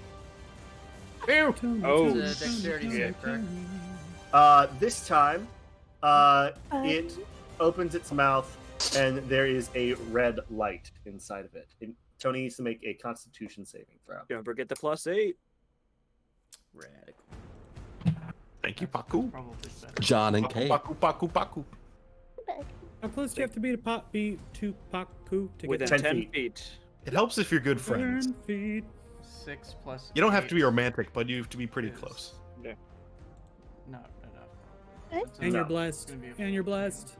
Ew! Oh, It's a dexterity save, correct? This time, it opens its mouth and there is a red light inside of it. Tony needs to make a Constitution saving throw. Don't forget the +8. Radical. Thank you, Paku. Probably better. John and Paku, Kate. Paku, Paku, Paku. How close do you have to be to Paku to Within get 10 10 feet. feet. It helps if you're good friends. 10 feet? 6 plus. You don't have to be 8 romantic, but you have to be pretty is close. Not enough. It's And No. you're blessed. Gonna be a And you're blessed.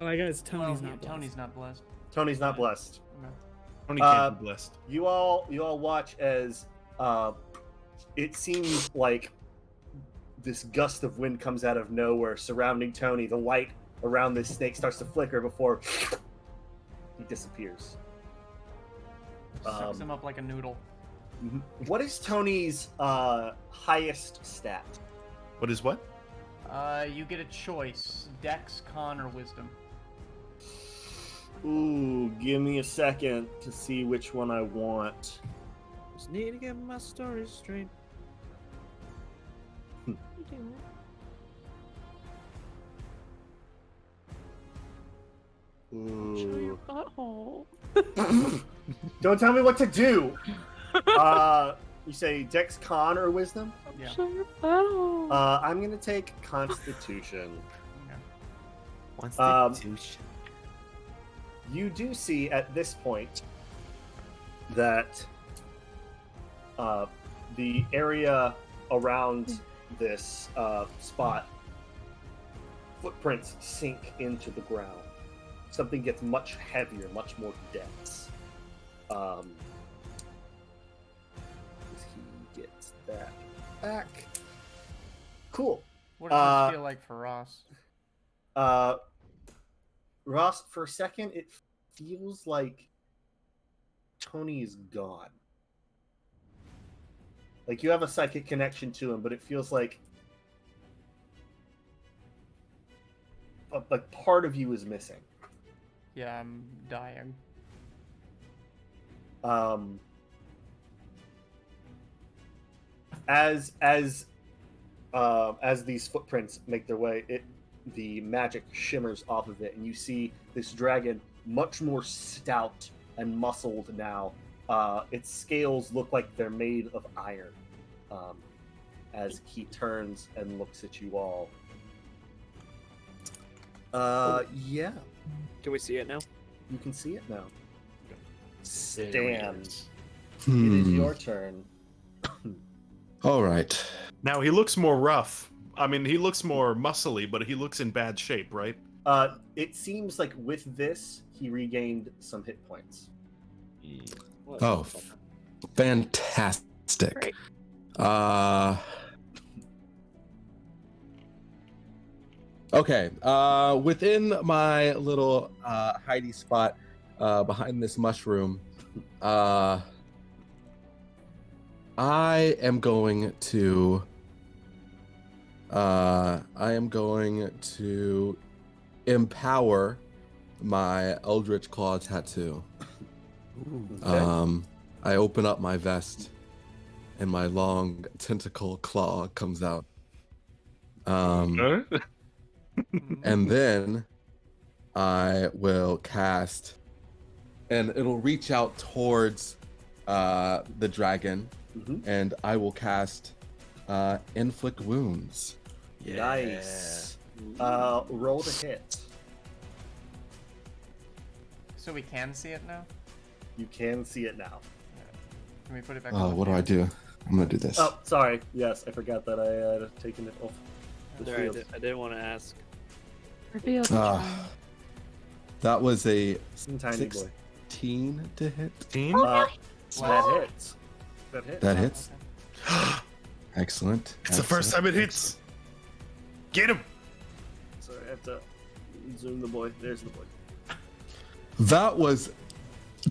Oh, I guess Tony's well, not blessed. Tony's not blessed. Tony's not blessed. No. Tony Uh, can't be blessed. You all watch as it seems like this gust of wind comes out of nowhere surrounding Tony. The light around this snake starts to flicker before he disappears. Sucks him up like a noodle. What is Tony's highest stat? What is what? You get a choice: Dex, Con, or Wisdom. Ooh, give me a second to see which one I want. Just need to get my story straight. Ooh. Butthole. Don't tell me what to do. You say Dex, Con, or Wisdom? Yeah. Show your butthole. I'm gonna take Constitution. Okay. You do see at this point that the area around this spot, footprints sink into the ground. Something gets much heavier, much more dense. As he gets that back. Cool. What does this feel like for Ross? Ross, for a second, it feels like Tony is gone. Like you have a psychic connection to him, but it feels like part of you is missing. Yeah, I'm dying. As these footprints make their way, the magic shimmers off of it, and you see this dragon much more stout and muscled now. Its scales look like they're made of iron. As he turns and looks at you all. Yeah, Can we see it now? you can see it now. Stan, it is Hmm. your turn. All right. Now he looks more rough. I mean, he looks more muscly, but he looks in bad shape, right? It seems like with this, he regained some hit points. Oh, fantastic. Great. Okay. Within my little hidey spot behind this mushroom, I am going to empower my Eldritch Claw tattoo. Okay. I open up my vest, and my long tentacle claw comes out. Huh? And then I will cast, and it'll reach out towards the dragon, and I will cast Inflict Wounds. Nice. Roll to hit. So we can see it now? You can see it now. Can we put it back Oh, on? what do I do? I'm gonna do this. Oh, sorry. Yes, I forgot that I had taken it off. the Sorry, field. I didn't want to ask. Reveal the Ah. child. That was a Tiny boy. 16 to hit. Team? That hits. That hits. That hits. Excellent. It's the first time it hits. Get him. Sorry, I have to zoom the boy. There's the boy. That was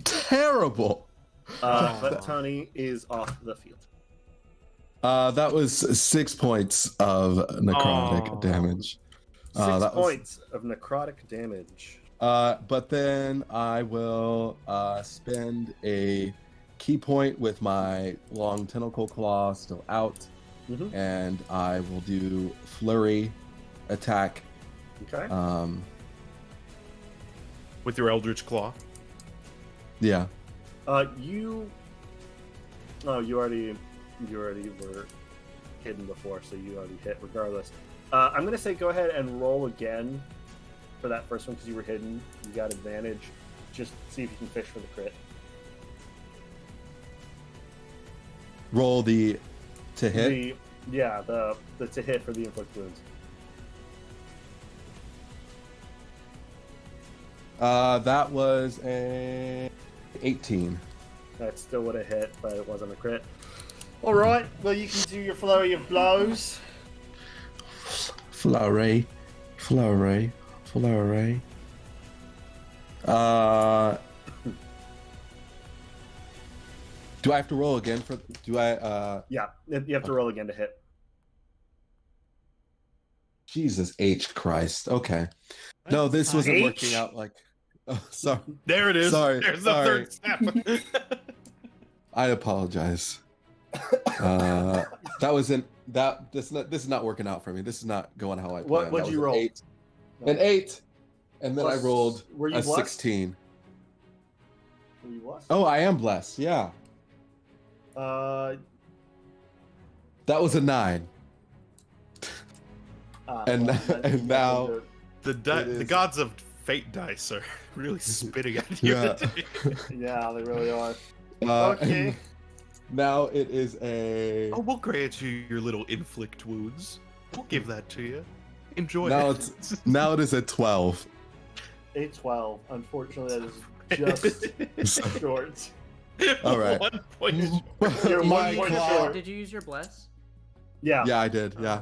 terrible. But Tony is off the field. That was 6 points of necrotic Aw. damage. 6 that was- points of necrotic damage. But then I will spend a key point with my long tentacle claw still out, and I will do flurry attack. Okay. With your Eldritch Claw. Yeah. You. Oh, you already were hidden before, so you already hit regardless. I'm gonna say go ahead and roll again for that first one because you were hidden. You got advantage. Just see if you can fish for the crit. Roll the to hit. The to hit for the inflict wounds. That was a 18. That still would have hit, but it wasn't a crit. All right. Well, you can do your flurry of blows. Flurry. Do I have to roll again for? Do I? Yeah, you have to roll again to hit. Jesus H Christ. Okay. No, this wasn't H? working out like. Oh, sorry. There it is. Sorry, There's the sorry. third step. I apologize. That wasn't that. This is not working out for me. This is not going how I planned. What'd That you was roll? An 8, and then I Plus- rolled were you a blessed? 16. Were you blessed? Oh, I am blessed. Yeah, that was a 9. And- and now- The It is- gods of fate dice are really spitting at you. Yeah. today. Yeah, they really are. Okay. Now it is a. Oh, we'll grant you your little inflict wounds. We'll give that to you. Enjoy Now it. Now it is a 12. A 12. Unfortunately, that is just short. All right. 1 point. You're My 1 point claw- short. Did you use your bless? Yeah. Yeah, I did. Yeah.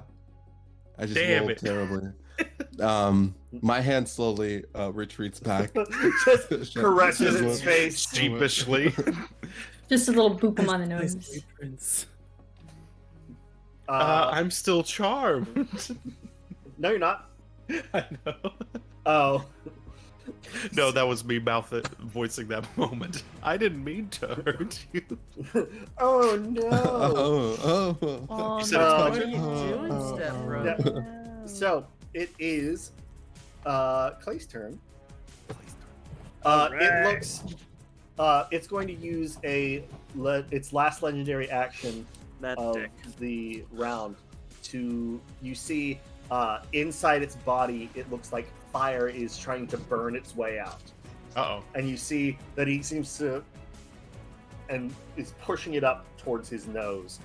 I just Damn rolled it. terribly. My hand slowly retreats back. Just caresses its face. Sheepishly. Just a little boop him on the Nice nose. prince. I'm still charmed. No, you're not. I know. Oh. No, that was me voicing that moment. I didn't mean to hurt you. Oh no. Oh, You said no. it's What my are you doing, Step Bro? Yeah. So it is Clay's turn. It Alright. looks. It's going to use its last legendary action That of dick. the round to. You see, inside its body, it looks like fire is trying to burn its way out, Uh-oh. and you see that he seems to, and is pushing it up towards his nose.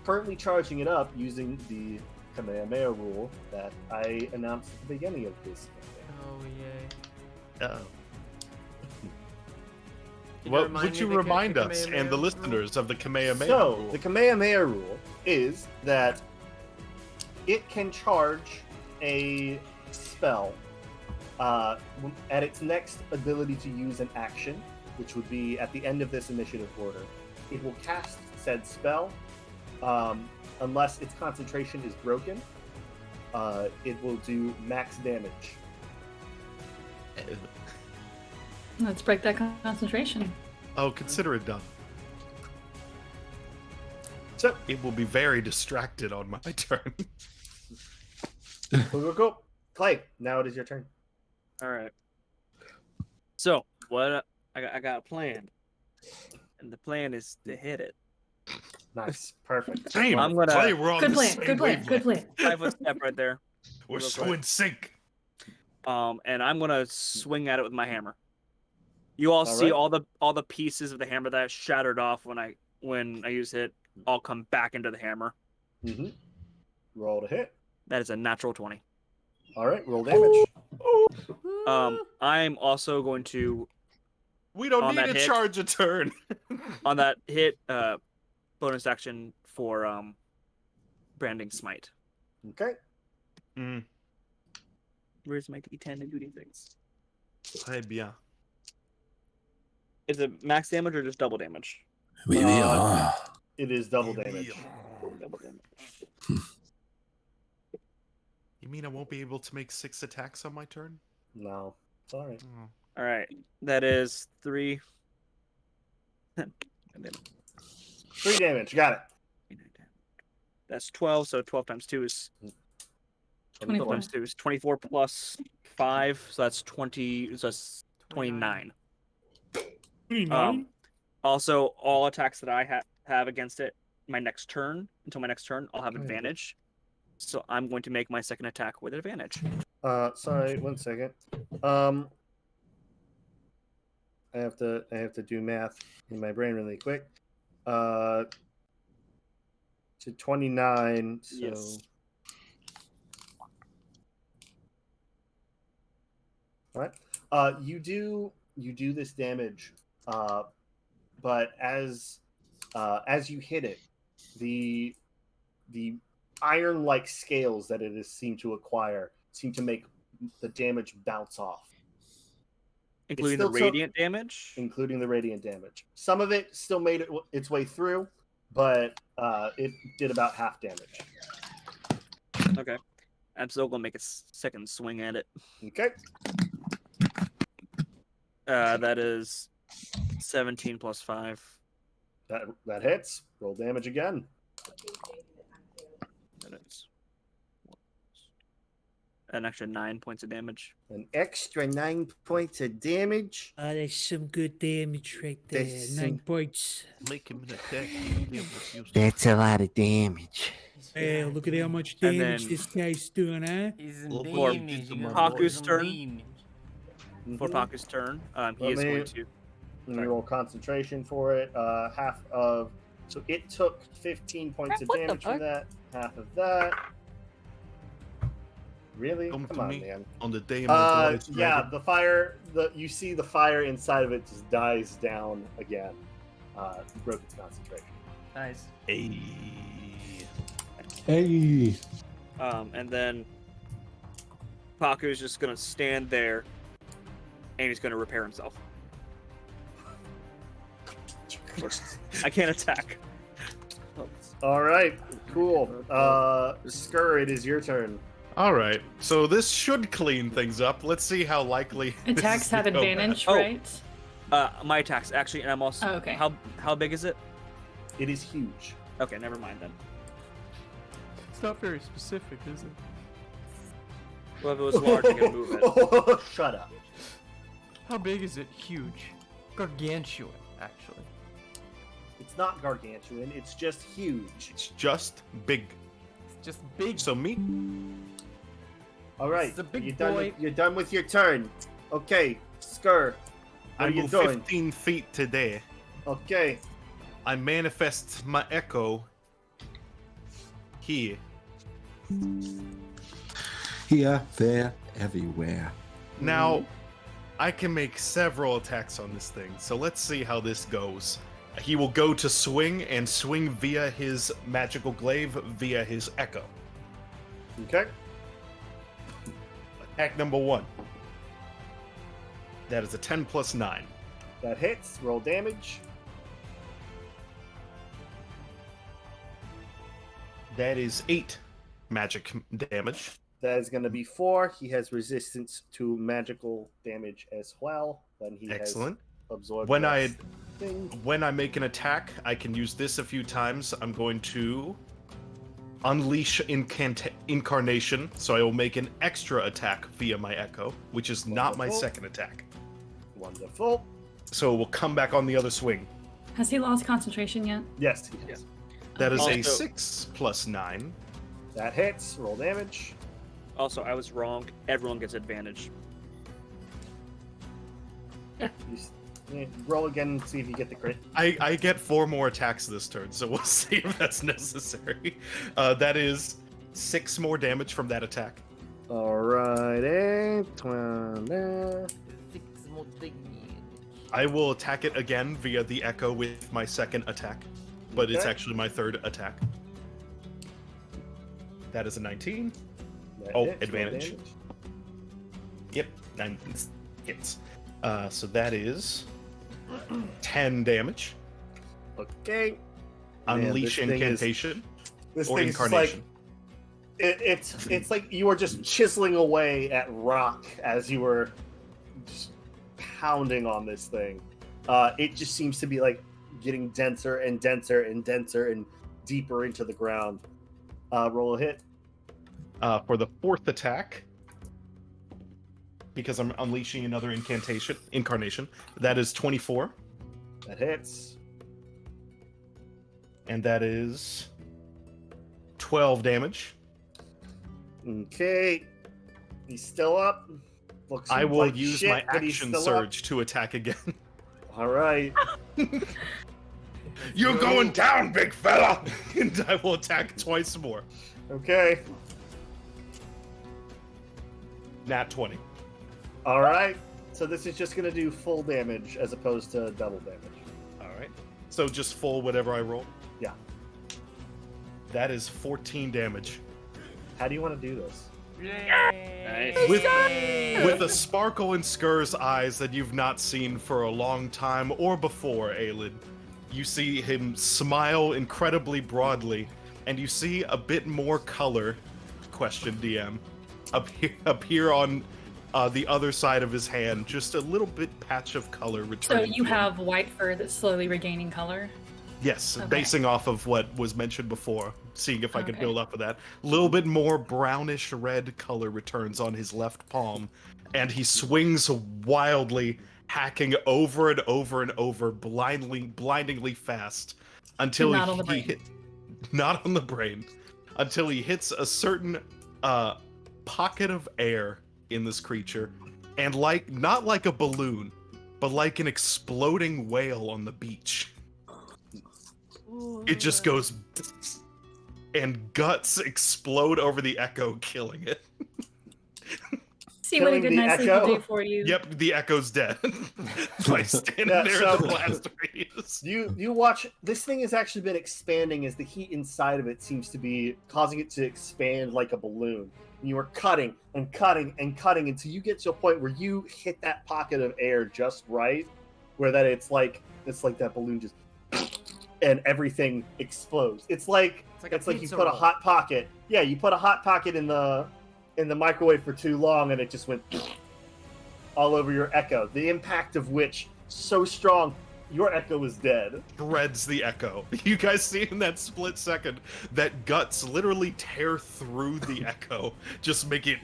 Currently charging it up using the Kamehameha rule that I announced at the beginning of this campaign. Oh yay! Uh-oh. Can What remind would you me the remind us Kamehameha and the rule? listeners of the Kamehameha So, rule? the Kamehameha rule is that it can charge a spell at its next ability to use an action, which would be at the end of this initiative order. it will cast said spell unless its concentration is broken. It will do max damage. Let's break that concentration. Oh, consider it done. So, It will be very distracted on my turn. go. Clay, now it is your turn. All right. So what I got a plan, and the plan is to hit it. Nice. Perfect. Damn, I'm gonna- Clay, we're on Good the plan. same Good plan. Good wavelength. plan. 5 foot step right there. We're Real so quick. in sync. And I'm gonna swing at it with my hammer. You all see right. all the pieces of the hammer that shattered off when I use it all come back into the hammer. Mm-hmm. Roll to hit. That is a natural 20. All right. Roll damage. I'm also going to We don't on need that to hit. charge a turn. on that hit bonus action for branding smite. Okay. Where's my D10 and do these things? Très bien. Is it max damage or just double damage? Oui, oui, ah. It is double damage. Double damage. You mean I won't be able to make 6 attacks on my turn? No. Sorry. Oh. All right, that is 3. And then 3 damage. Got it. that's 12. So 12 times 2 is 24. times 2 is 24 plus 5. So that's 20. So that's 29. Also, all attacks that I have against it, until my next turn, I'll have advantage. So I'm going to make my second attack with advantage. Sorry, 1 second. I have to do math in my brain really quick. To 29. So Yes. all right. You do this damage, but as you hit it, the iron-like scales that it has seemed to acquire seem to make the damage bounce off, Including the still took- radiant damage? including the radiant damage. Some of it still made its way through, but it did about half damage. Okay. I'm still going to make a second swing at it. Okay. That is 17 plus 5. That hits. Roll damage again. That is an extra 9 points of damage. An extra 9 points of damage. That's some good damage right there. That's 9 points. Make him an attack. That's a lot of damage. Hey, look at how much And damage then- this guy's doing, huh? He's Well, in for damage, you know, Haku's he's in turn. damage. For Mhm. Paku's turn, he Let is me- going to. And you roll concentration for it. So it took 15 points of What the damage from fuck? that. Half of that. Really? Come Come to on, me. man. On the day of my demise, Yeah, dragon. the fire. You see the fire inside of it just dies down again. Broke its concentration. Nice. Hey. Hey. And then Paku is just going to stand there, and he's going to repair himself. I can't attack. All right, cool. Skur, it is your turn. All right, so this should clean things up. Let's see how likely this Attacks is to have go bad. advantage, Oh. right? My attacks, actually, and I'm also... Oh, okay. How big is it? It is huge. Okay, never mind then. It's not very specific, is it? Well, if it was large, I could move it. Shut up. How big is it? Huge. Gargantuan, actually. It's not gargantuan. It's just huge. It's just big. It's just big. So me, All right, It's a big you're boy. You're done with your turn. Okay, Skur, how I are you move doing? 15 feet today. Okay, I manifest my echo here. Here, there, everywhere. Now, I can make several attacks on this thing, so let's see how this goes. He will go to swing and swing via his magical glaive via his echo. okay. Attack number 1. That is a 10 plus 9. That hits. Roll damage. That is 8 magic damage. That is going to be 4. He has resistance to magical damage as well. Then he Excellent. has absorbed. When that I thing. when I make an attack, I can use this a few times. I'm going to unleash incarnation, so I will make an extra attack via my echo, which is not my Wonderful. second attack. Wonderful. So it will come back on the other swing. Has he lost concentration yet? Yes, he has. That is a Also- 6 plus 9. That hits. Roll damage. Also, I was wrong. Everyone gets advantage. Roll again and see if you get the crit. I get 4 more attacks this turn, so we'll see if that's necessary. That is 6 more damage from that attack. Alrighty. I will attack it again via the echo with my second attack, but it's Okay. actually my third attack. That is a 19. That Oh, hits. Roll advantage. damage. Yep, 9 hits. So that is 10 damage. Okay. Unleash this thing is- incantation This or thing is just incarnation. like it's like you were just chiseling away at rock as you were just pounding on this thing. It just seems to be like getting denser and denser and denser and deeper into the ground. Roll a hit. For the fourth attack, because I'm unleashing another incarnation, that is 24, That hits. and that is 12 damage. Okay. He's still up. Looks I will like use shit, my but he's action still surge to attack again. Up. All right. You're going down, big fella! And I will attack twice more. Okay. Nat 20. All right. So this is just gonna do full damage as opposed to double damage. Alright. So just full whatever I roll? Yeah. That is 14 damage. How do you want to do this? Nice. With a sparkle in Skur's eyes that you've not seen for a long time or before, Aelid, you see him smile incredibly broadly, and you see a bit more color, question DM, appear on the other side of his hand, just a little bit patch of color So returning. you to him. have white fur that's slowly regaining color. Yes, Okay. basing off of what was mentioned before, seeing if I could Okay. build up with that. A little bit more brownish red color returns on his left palm, and he swings wildly, hacking over and over and over, blindingly fast, until Not on the he brain. hit, not on the brain, until he hits a certain pocket of air in this creature, and not like a balloon, but like an exploding whale on the beach. It just goes, and guts explode over the echo, killing it. See what a Killing good the night's sleep will echo? do for you. Yep, the echo's dead. Like standing Yeah, there so- in the blast radius. You watch. This thing has actually been expanding as the heat inside of it seems to be causing it to expand like a balloon. And you are cutting and cutting and cutting until you get to a point where you hit that pocket of air just right, where that it's like that balloon just and everything explodes. It's like a you pizza put a roll. hot pocket. Yeah, you put a hot pocket in the microwave for too long and it just went all over your echo. The impact of which so strong, your echo is dead. Shreds the echo. You guys see in that split second that guts literally tear through the echo, just make it.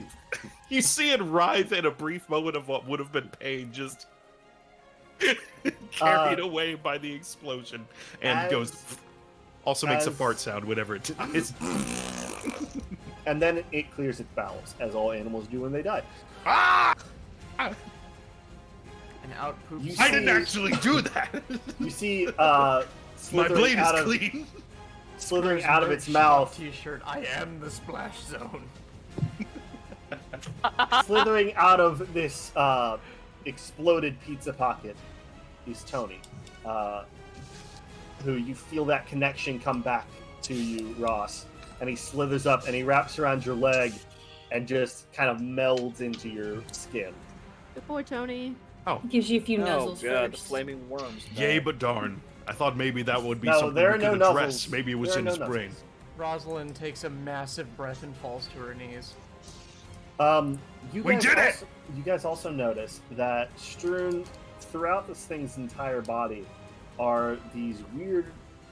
You see it writhe in a brief moment of what would have been pain, just carried away by the explosion, and goes. Also makes a as- fart sound whenever it dies. And then it clears its bowels, as all animals do when they die. Ah! And out poops. You I didn't see- actually do that. You see, My slithering blade is out of, clean. slithering out of its Merch mouth, T-shirt. I am the splash zone. slithering out of this exploded pizza pocket is Tony, who you feel that connection come back to you, Ross, and he slithers up and he wraps around your leg and just kind of melds into your skin. Good boy, Tony. Gives you a few Oh nuzzles god, the first. flaming worms. Yay, but darn. I thought maybe that would be No, something there we are no could address. nuzzles. Maybe it was There are in no his brain. nuzzles. Rosalind takes a massive breath and falls to her knees. You We guys did it! also, You guys also notice that strewn throughout this thing's entire body are these weird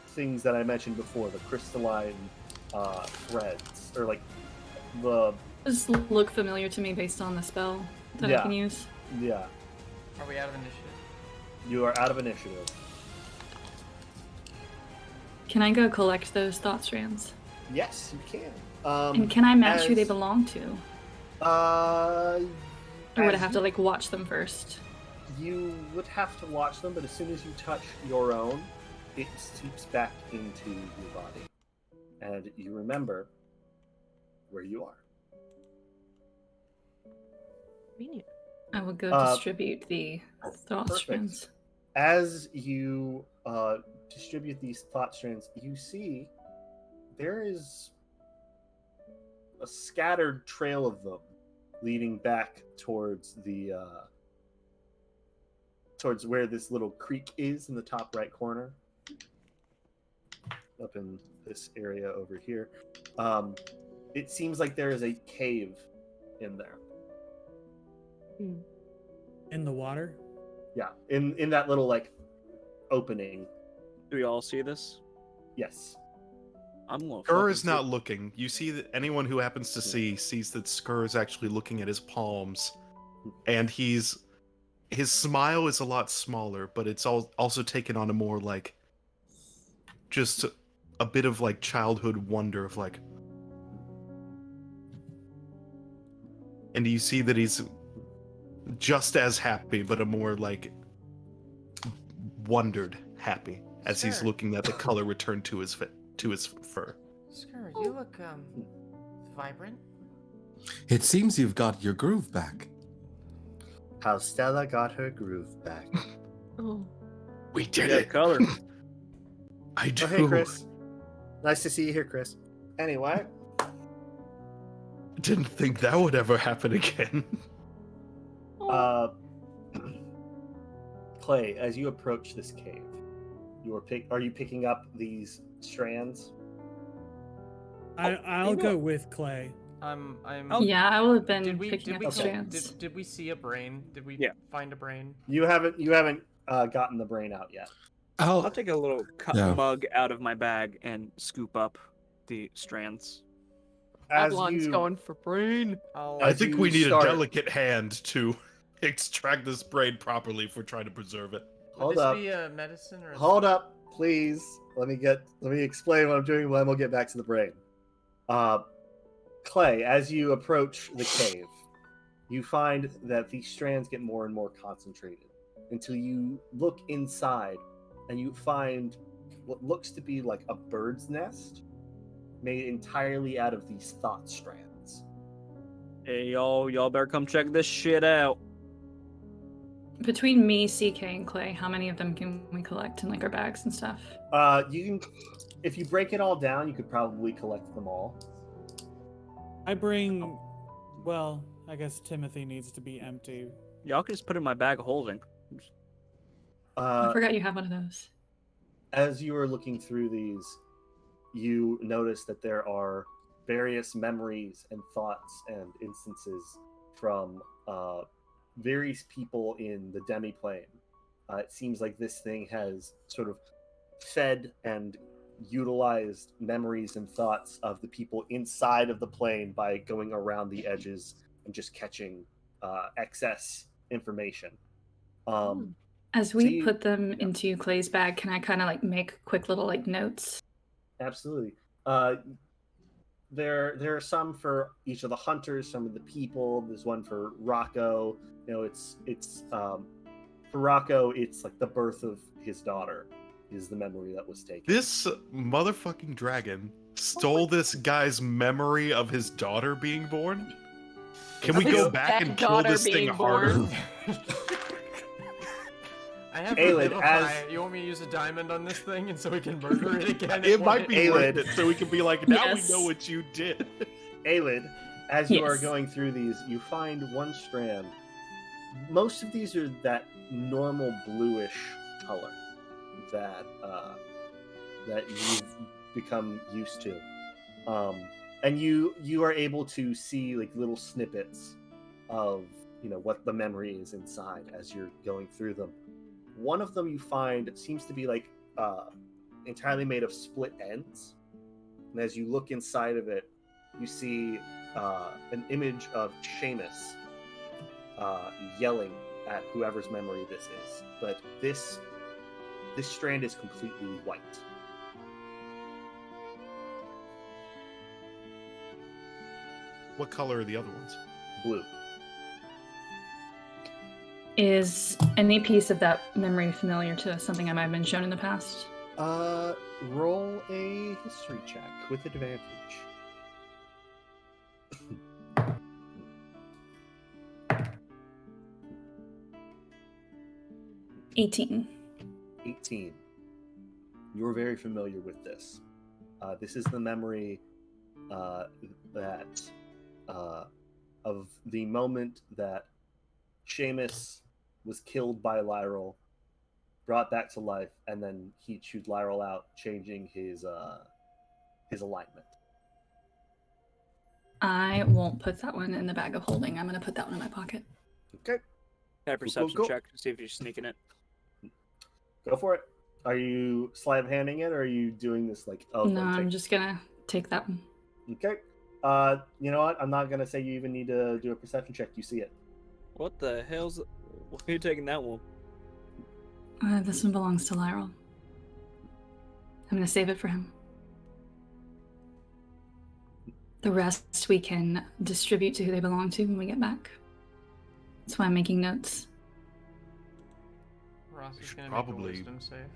things that I mentioned before, the crystalline threads, or like the Does look familiar to me based on the spell that I Yeah. can use. yeah. Are we out of initiative? You are out of initiative. Can I go collect those thought strands? Yes, you can. And can I match who they as- belong to? Uh, Or would I as have you- to like watch them first? You would have to watch them, but as soon as you touch your own, it seeps back into your body, and you remember where you are. Convenient. I will go Uh, distribute the thought perfect. strands. As you distribute these thought strands, you see there is a scattered trail of them leading back towards the towards where this little creek is in the top right corner, up in this area over here. It seems like there is a cave in there. In the water? Yeah, in that little like opening. Do we all see this? Yes. I'm gonna. Skur fucking is not looking. You see that anyone who happens to see sees that Skur is actually looking at his palms, and his smile is a lot smaller, but it's also taken on a more like just a bit of like childhood wonder of like, and you see that he's just as happy, but a more like wondered happy as he's Sure. looking at the color return to his fur. Skur, you look vibrant. It seems you've got your groove back. How Stella got her groove back. Oh. We did Yeah, it. color. I do. Oh, hey, Chris. Nice to see you here, Chris. Anyway, Didn't think that would ever happen again. uh, Clay, as you approach this cave, are you picking up these strands? I'll go with Clay. I'm. Yeah, I will have been Did we picking did up we the see, strands. did we see a brain? Did we Yeah. find a brain? You haven't gotten the brain out yet. I'll take a little Yeah. mug out of my bag and scoop up the strands. As Avalon's you, going for brain. I'll. I As think you we need start- a delicate hand to extract this brain properly if we're trying to preserve it. Would hold this up. be a medicine or? Hold up, please. Let me explain what I'm doing, and then we'll get back to the brain. Clay, as you approach the cave, you find that these strands get more and more concentrated until you look inside and you find what looks to be like a bird's nest made entirely out of these thought strands. Hey, y'all better come check this shit out. Between me, CK, and Clay, how many of them can we collect in like our bags and stuff? You can, if you break it all down, you could probably collect them all. I bring. Well, I guess Timothy needs to be empty. Y'all can just put it in my bag of holding. I forgot you have one of those. As you are looking through these, you notice that there are various memories and thoughts and instances from various people in the demi-plane. It seems like this thing has sort of fed and utilized memories and thoughts of the people inside of the plane by going around the edges and just catching excess information. As So we you- put them yeah. into Clay's bag, can I kind of like make quick little like notes? Absolutely. There are some for each of the hunters, some of the people. There's one for Rocco. You know, it's for Rocco, it's like the birth of his daughter is the memory that was taken. This motherfucking dragon stole this guy's memory of his daughter being born. Can we His go back and dead kill daughter this thing being harder? born. I have Aelid, Revivify. as- You want me to use a diamond on this thing and so we can murder it again? It might be Aelid. worth it, so we can be like, now Yes. we know what you did. Aelid, as you are Yes. going through these, you find one strand. Most of these are that normal bluish color that you've become used to. And you are able to see like little snippets of what the memory is inside as you're going through them. One of them you find seems to be like entirely made of split ends, and as you look inside of it, you see an image of Seamus yelling at whoever's memory this is, but this strand is completely white. What color are the other ones? Blue. Is any piece of that memory familiar to something I might have been shown in the past? Roll a history check with advantage. 18. 18. You're very familiar with this. This is the memory that of the moment that Seamus was killed by Lyrel, brought back to life, and then he chewed Lyrel out, changing his alignment. I won't put that one in the bag of holding. I'm going to put that one in my pocket. Okay. Have a perception Go. check to see if you're sneaking it. Go for it. Are you sleight of handing it, or are you doing this like? Oh, No, I'm just going to take that one. Okay. You know what? I'm not gonna say you even need to do a perception check. You see it. What the hell's? Why are you taking that one? This one belongs to Lyrel. I'm going to save it for him. The rest we can distribute to who they belong to when we get back. That's why I'm making notes. Ross is should gonna probably- make a wisdom save.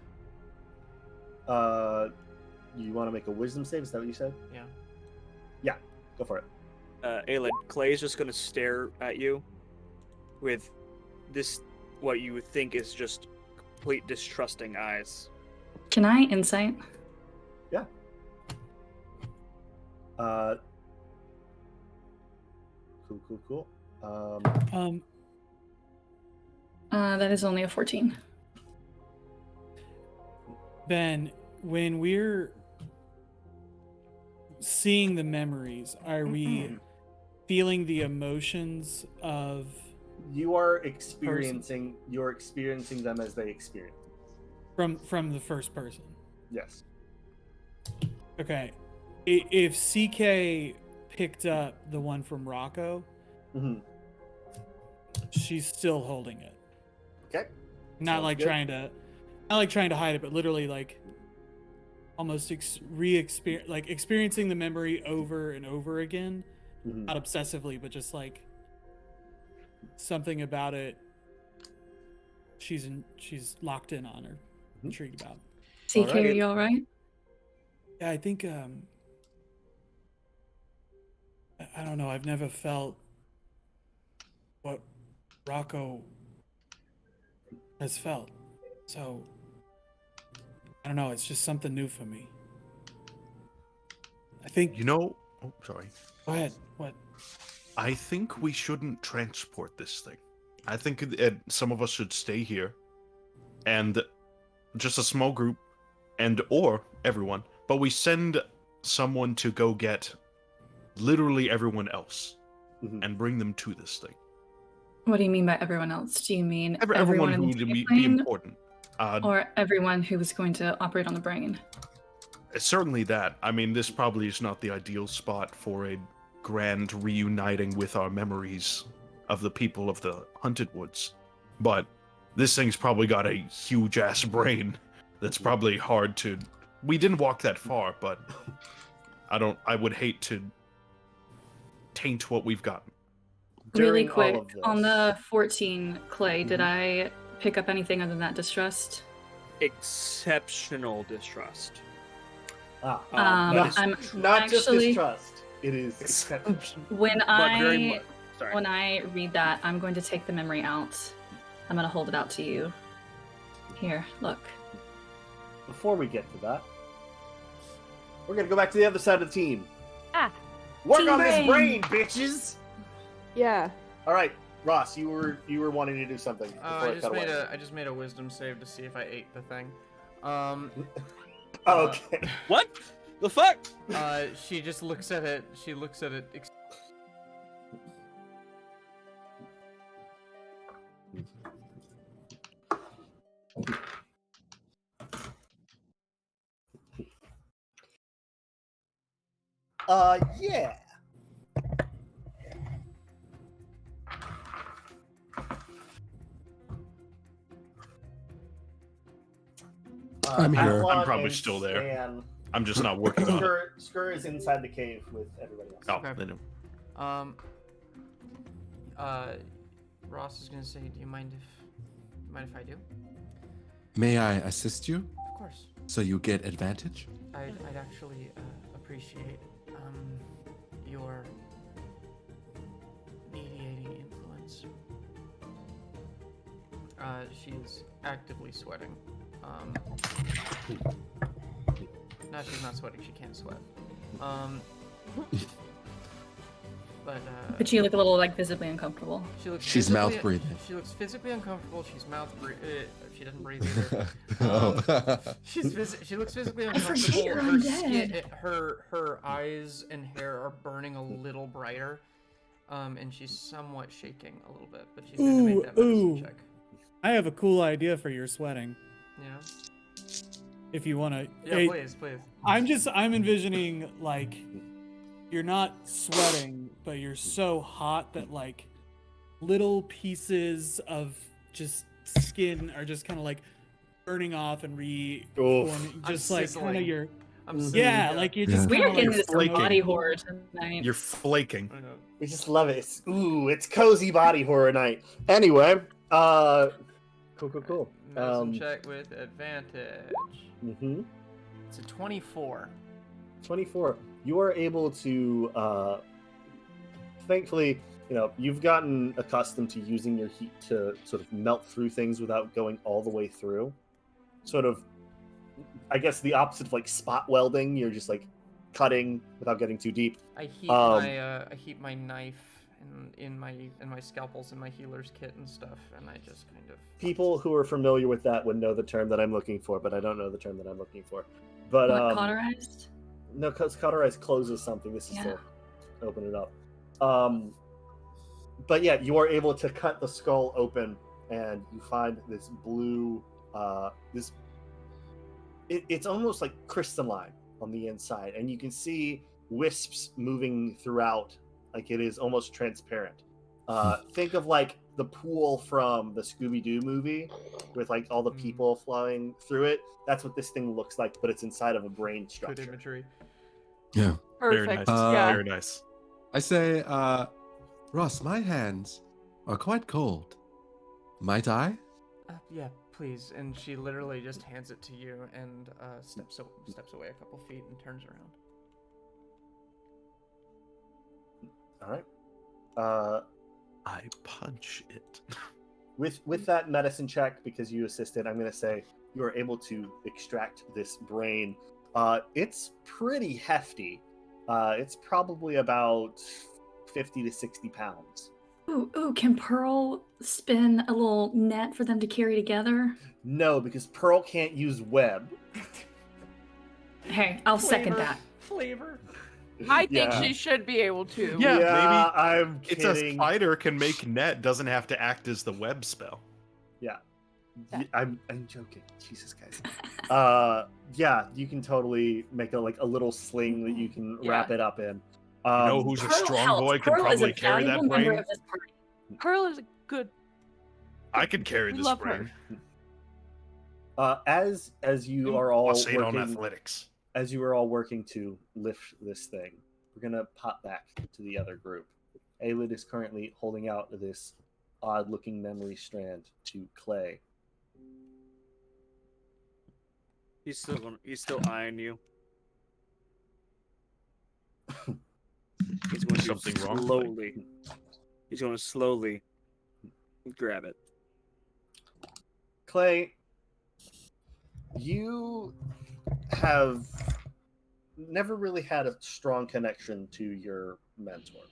You want to make a wisdom save? Is that what you said? Yeah. Yeah. Go for it. Aelid, Clay's just gonna stare at you with this, what you would think is just complete distrusting eyes. Can I insight? Yeah. Cool. That is only a 14. Ben, when we're seeing the memories, are we feeling the emotions of You're experiencing them as they experience. from the first person? Yes. Okay. If CK picked up the one from Rocco, Mm-hmm. she's still holding it. Okay. Not Sounds like good. trying to hide it, but literally like almost experiencing the memory over and over again. Mhm. Not obsessively, but just like something about it she's locked in on or intrigued about. CK, are Alrighty. you alright? Yeah, I think I don't know, I've never felt what Rocco has felt. So I don't know, it's just something new for me. I think Oh, sorry. go ahead. What? I think we shouldn't transport this thing. I think some of us should stay here, and just a small group, or everyone. But we send someone to go get literally everyone else Mhm. and bring them to this thing. What do you mean by everyone else? Do you mean Everyone in who the would be plane, important. or everyone who was going to operate on the brain? Certainly that. I mean, this probably is not the ideal spot for a grand reuniting with our memories of the people of the Hunted Woods. But this thing's probably got a huge ass brain that's probably hard to... We didn't walk that far, but I would hate to taint what we've got. Really During all quick, of this- on the 14, Clay, did Mhm. I pick up anything other than that distrust? Exceptional distrust. Not I'm not just actually distrust. It is exception. when But very I much. Sorry. when I read that, I'm going to take the memory out. I'm going to hold it out to you. Here, look. Before we get to that, we're gonna go back to the other side of the team. Ah, Work team on this brain. brain, bitches. Yeah. All right, Ross, you were wanting to do something before I cut away. just made a wisdom save to see if I ate the thing. Okay. What? The fuck? She just looks at it. She looks at it. Yeah. I'm here. Avalon I'm probably and still there. Stan- I'm just not working on it. Skur is inside the cave with everybody else. Oh, Okay. then Ross is gonna say, "Do you mind if I do?" May I assist you Of course. so you get advantage? I'd actually appreciate your mediating influence. She's actively sweating. No, she's not sweating. She can't sweat. But you look a little like visibly uncomfortable. She's mouth breathing. She looks physically uncomfortable. She's mouth breathing. She doesn't breathe either. Oh. She looks physically I forget uncomfortable. you're Her undead. skin, her eyes and hair are burning a little brighter, and she's somewhat shaking a little bit. But she's going to make that medicine check. I have a cool idea for your sweating. Yeah. If you want to. Yeah, please. I'm envisioning like you're not sweating, but you're so hot that like little pieces of just skin are just kind of like burning off and reforming. Just like kind of your. Yeah, like you're just. We're kinda getting like this flaking. body horror tonight. you're flaking. We just love it. It's cozy body horror night. Anyway, cool. Medicine check with advantage. Mm-hmm. It's a 24. 24. You are able to, thankfully, you've gotten accustomed to using your heat to sort of melt through things without going all the way through. Sort of, I guess the opposite of like spot welding. You're just like cutting without getting too deep. I heat my knife in my scalpels and my healer's kit and stuff, and I just kind of. People who are familiar with that would know the term that I'm looking for, but I don't know the term that I'm looking for. But What, cauterized? No, because cauterized closes something. This is to open it up. But yeah, you are able to cut the skull open, and you find this blue. It's almost like crystalline on the inside, and you can see wisps moving throughout, like it is almost transparent. Think of like the pool from the Scooby-Doo movie, with like all the people flying through it. That's what this thing looks like, but it's inside of a brain structure. Good imagery. Yeah. Very Perfect. nice. Yeah. Very nice. I say, Ross, my hands are quite cold. Might I? Yeah, please. And she literally just hands it to you and steps away a couple feet and turns around. All right. I punch it. With that medicine check, because you assisted, I'm going to say you are able to extract this brain. It's pretty hefty. It's probably about 50 to 60 pounds. Ooh, can Pearl spin a little net for them to carry together? No, because Pearl can't use web. Hey, I'll second that. Flavor. I think she should be able to. Yeah, maybe I'm It's kidding. a spider can make net, doesn't have to act as the web spell. Yeah. I'm joking. Jesus, guys. Yeah, you can totally make a little sling that you can wrap it up in. You know who's a strong boy can Pearl is a probably carry that valuable member brain? of this party. Pearl is a good. I can carry We this love brain. her. As you are all Plus 8 on working, athletics. as you are all working to lift this thing, we're gonna pop back to the other group. Aelid is currently holding out this odd-looking memory strand to Clay. He's still eyeing you. He's going to Something wrong with slowly. He's going to slowly grab it. Clay, you have never really had a strong connection to your mentor.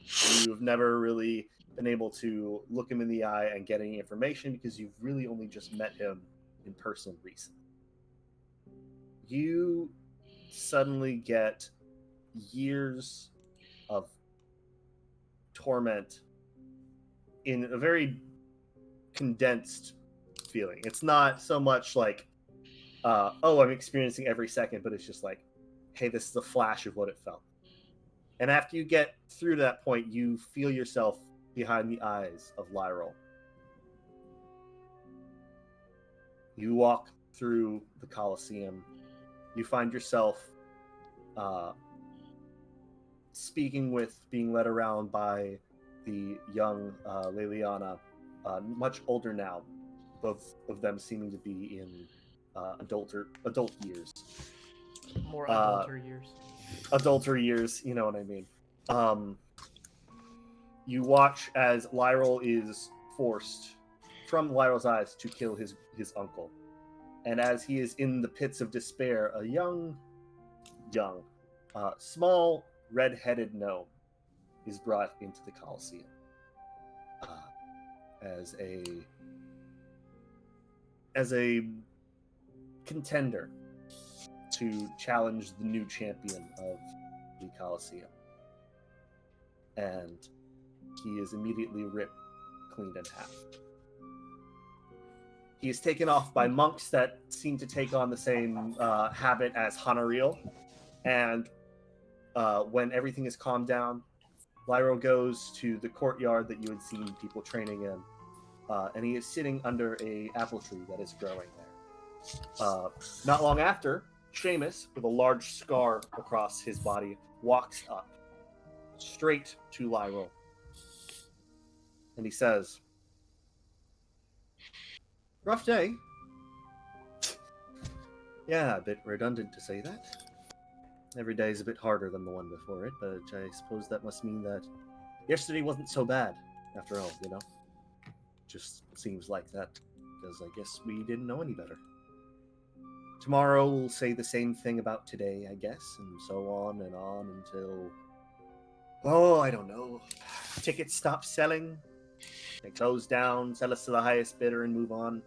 You've never really been able to look him in the eye and get any information because you've really only just met him in person recently. You suddenly get years of torment in a very condensed feeling. It's not so much like, oh, I'm experiencing every second, but it's just like, hey, this is a flash of what it felt. And after you get through to that point, you feel yourself behind the eyes of Lyril. You walk through the Colosseum. You find yourself being led around by the young Liliana, much older now, both of them seeming to be in adult years. More adulter years. Adulter years, you know what I mean. You watch as Lyril is forced from Lyril's eyes to kill his uncle. And as he is in the pits of despair, a young, small, red-headed gnome is brought into the Colosseum as a contender to challenge the new champion of the Colosseum. And he is immediately ripped clean in half. He is taken off by monks that seem to take on the same habit as Hanariel. And when everything is calmed down, Lyril goes to the courtyard that you had seen people training in. And he is sitting under a apple tree that is growing there. Not long after, Seamus, with a large scar across his body, walks up straight to Lyril. And he says, "Rough day." Yeah, a bit redundant to say that. Every day is a bit harder than the one before it, but I suppose that must mean that yesterday wasn't so bad, after all, you know? Just seems like that, because I guess we didn't know any better. Tomorrow we'll say the same thing about today, I guess, and so on until... Oh, I don't know. Tickets stop selling. They close down, sell us to the highest bidder, and move on.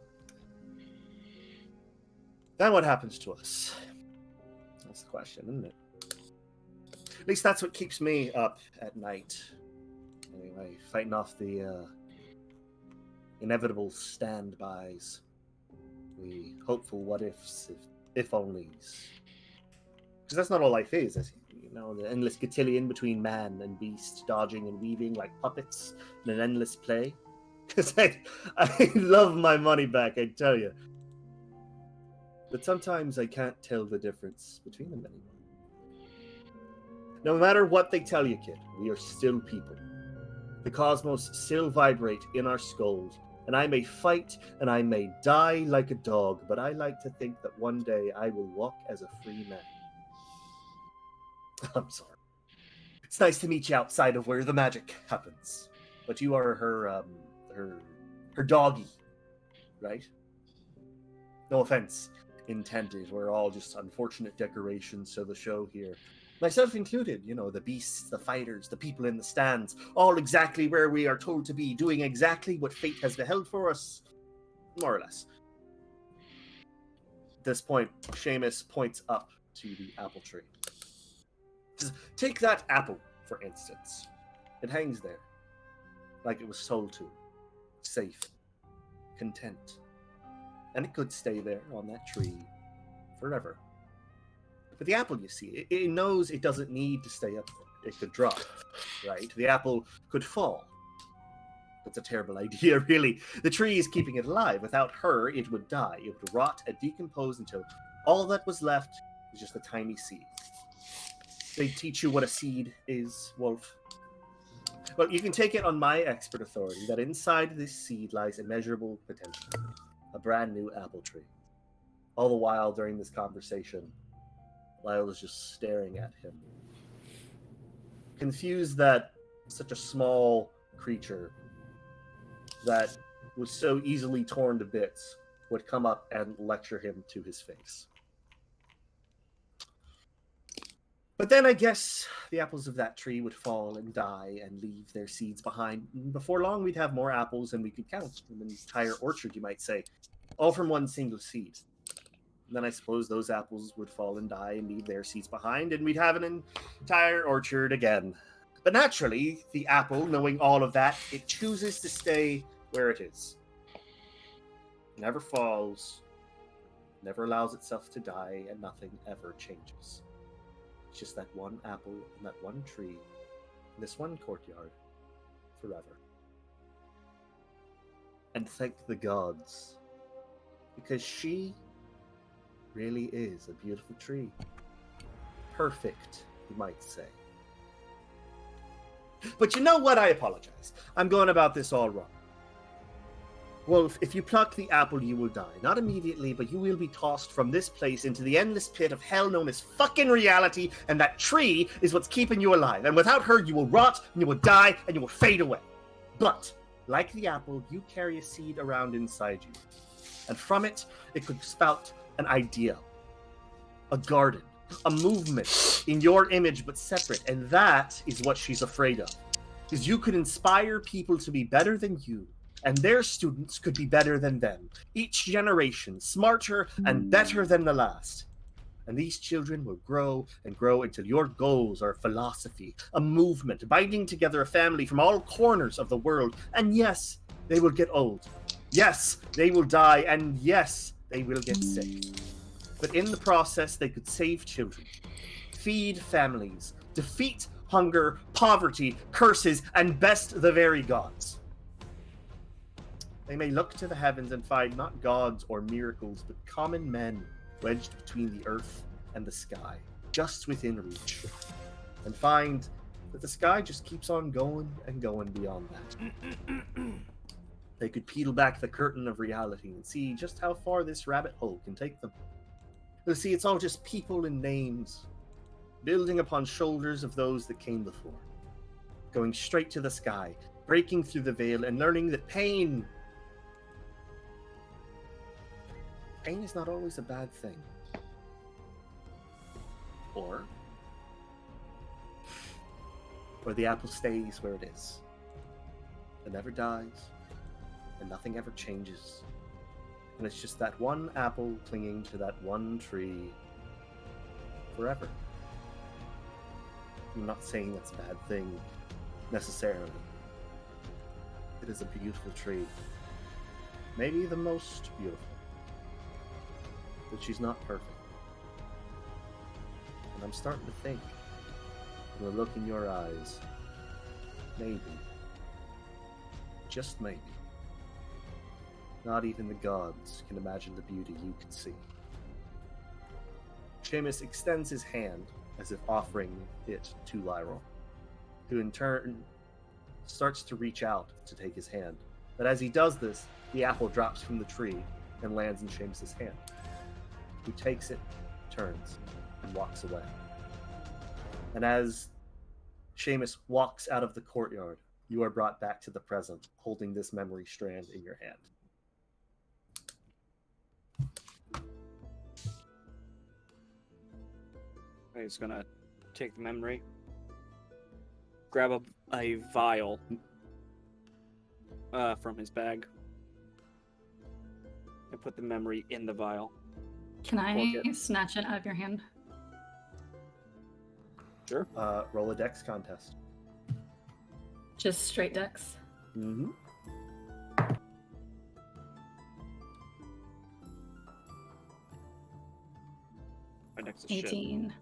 Then what happens to us? That's the question, isn't it? At least that's what keeps me up at night. Anyway, fighting off the inevitable standbys. The hopeful what-ifs, if-onlys. Because that's not all life is, you know, the endless cotillion between man and beast, dodging and weaving like puppets in an endless play. Because I love my money back, I tell you. But sometimes I can't tell the difference between them anymore. No matter what they tell you, kid, we are still people. The cosmos still vibrate in our skulls, and I may fight and I may die like a dog, but I like to think that one day I will walk as a free man. I'm sorry. It's nice to meet you outside of where the magic happens. But you are her doggy, right? No offense intended. We're all just unfortunate decorations to the show here. Myself included, you know, the beasts, the fighters, the people in the stands, all exactly where we are told to be, doing exactly what fate has beheld for us, more or less. At this point, Seamus points up to the apple tree. Says, take that apple, for instance. It hangs there, like it was told to. Safe. Content. And it could stay there on that tree forever. But the apple, you see, it knows it doesn't need to stay up there. It could drop, right? The apple could fall. That's a terrible idea, really. The tree is keeping it alive. Without her, it would die. It would rot and decompose until all that was left was just a tiny seed. They teach you what a seed is, Wolf. Well, you can take it on my expert authority that inside this seed lies immeasurable potential. A brand new apple tree. All the while, during this conversation, Lyle is just staring at him. Confused that such a small creature that was so easily torn to bits would come up and lecture him to his face. But then I guess the apples of that tree would fall and die and leave their seeds behind. And before long, we'd have more apples than we could count. An entire orchard, you might say. All from one single seed. then I suppose those apples would fall and die and leave their seeds behind, and we'd have an entire orchard again. But naturally, the apple, knowing all of that, it chooses to stay where it is. Never falls, never allows itself to die, and nothing ever changes. It's just that one apple and that one tree in this one courtyard forever. And thank the gods, because she really is a beautiful tree. Perfect, you might say. But you know what? I apologize. I'm going about this all wrong. Wolf, if you pluck the apple, you will die. Not immediately, but you will be tossed from this place into the endless pit of hell known as fucking reality, and that tree is what's keeping you alive. And without her, you will rot, and you will die, and you will fade away. But, like the apple, you carry a seed around inside you. And from it, it could spout an idea, a garden, a movement in your image but separate, and that is what she's afraid of. Because you could inspire people to be better than you, and their students could be better than them. Each generation smarter and better than the last. And these children will grow and grow until your goals are a philosophy, a movement, binding together a family from all corners of the world. And yes, they will get old. Yes, they will die, and yes, they will get sick. But in the process, they could save children, feed families, defeat hunger, poverty, curses, and best the very gods. They may look to the heavens and find not gods or miracles, but common men wedged between the earth and the sky, just within reach, and find that the sky just keeps on going and going beyond that. They could peel back the curtain of reality and see just how far this rabbit hole can take them. You'll see, it's all just people and names, building upon shoulders of those that came before, going straight to the sky, breaking through the veil, and learning that pain is not always a bad thing. Or the apple stays where it is. It never dies, and nothing ever changes. And it's just that one apple clinging to that one tree forever. I'm not saying that's a bad thing, necessarily. It is a beautiful tree. Maybe the most beautiful. But she's not perfect. And I'm starting to think, from the look in your eyes, maybe, just maybe, not even the gods can imagine the beauty you can see. Seamus extends his hand as if offering it to Lyral, who in turn starts to reach out to take his hand. But as he does this, the apple drops from the tree and lands in Seamus's hand, who takes it, turns, and walks away. And as Seamus walks out of the courtyard, you are brought back to the present, holding this memory strand in your hand. He's gonna take the memory, grab a vial from his bag, and put the memory in the vial. Can I snatch it out of your hand? Sure. Roll a dex contest. Just straight dex? Mm-hmm. My dex is shit. 18.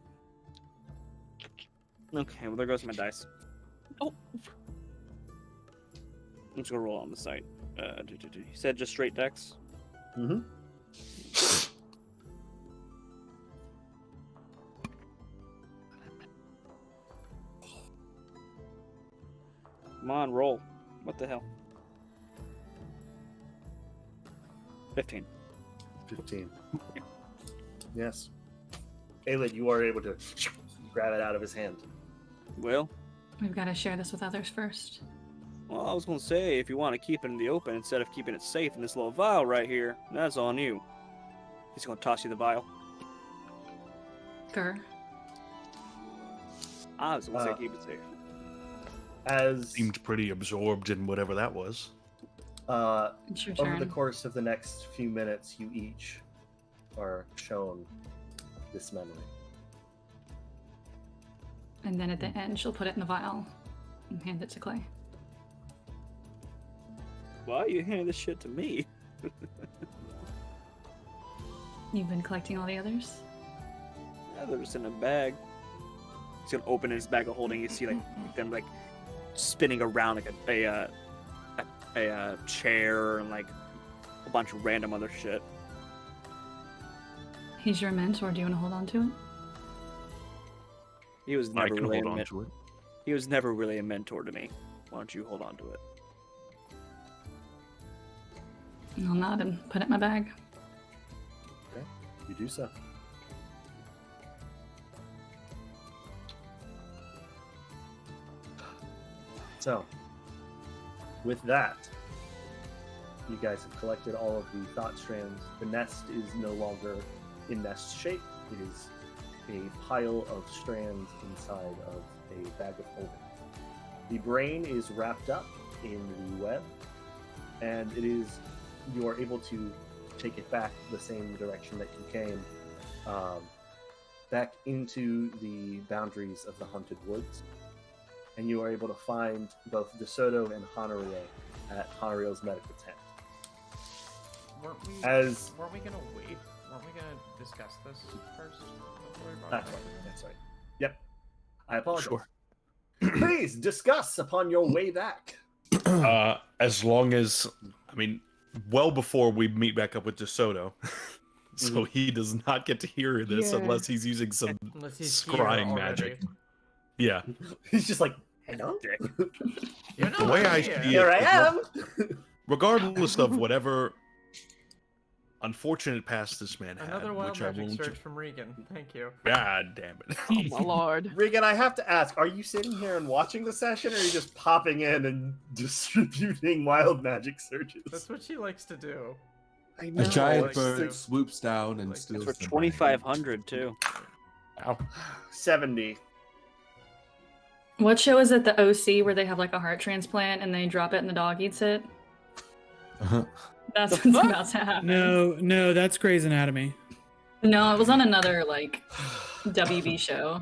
Okay, well there goes my dice. Oh! I'm just gonna roll on the site. You said just straight dex? Mm-hmm. Come on, roll. What the hell? 15. 15. Yes. Aelid, you are able to grab it out of his hand. Well, We've got to share this with others first. well, I was gonna say, if you want to keep it in the open instead of keeping it safe in this little vial right here, that's on you. He's gonna toss you the vial. Grr. I was gonna say keep it safe. As Seemed pretty absorbed in whatever that was. It's your over turn. the course of the next few minutes, you each are shown this memory. And then at the end, she'll put it in the vial and hand it to Clay. Why are you handing this shit to me? You've been collecting all the others? Yeah, they're just in a bag. He's gonna open his bag of holding. You see like them like spinning around like a chair and like a bunch of random other shit. He's your mentor. Do you want to hold on to it? He was I never can really hold on to it. He was never really a mentor to me. Why don't you hold on to it? I'll nod and put it in my bag. Okay, you do so. So, with that, you guys have collected all of the thought strands. The nest is no longer in nest shape. It is a pile of strands inside of a bag of holding. The brain is wrapped up in the web, and you are able to take it back the same direction that you came, back into the boundaries of the Haunted Woods. And you are able to find both DeSoto and Honorio at Honorio's medical tent. Weren't we gonna wait? Weren't we gonna discuss this first? Before we brought That's it right. back? That's right. Yep. I apologize. Sure. Please discuss upon your way back. As long as, I mean, well before we meet back up with DeSoto. So he does not get to hear this Yeah. unless he's using some Unless he's here scrying already. magic. Yeah. He's just like, hello? You're not The way I here. see Here I it, am! regardless of whatever unfortunate past this man had, Another wild which I magic won't. search from Regan. Thank you. God damn it. Oh my lord. Regan, I have to ask, are you sitting here and watching the session, or are you just popping in and distributing wild magic searches? That's what she likes to do. I A giant like bird to- swoops down and like steals For the brain. 2,500 too. 70. What show is it, the OC, where they have like a heart transplant and they drop it and the dog eats it? Uh-huh. That's what's about to happen. No, that's Grey's Anatomy. No, it was on another like WB show.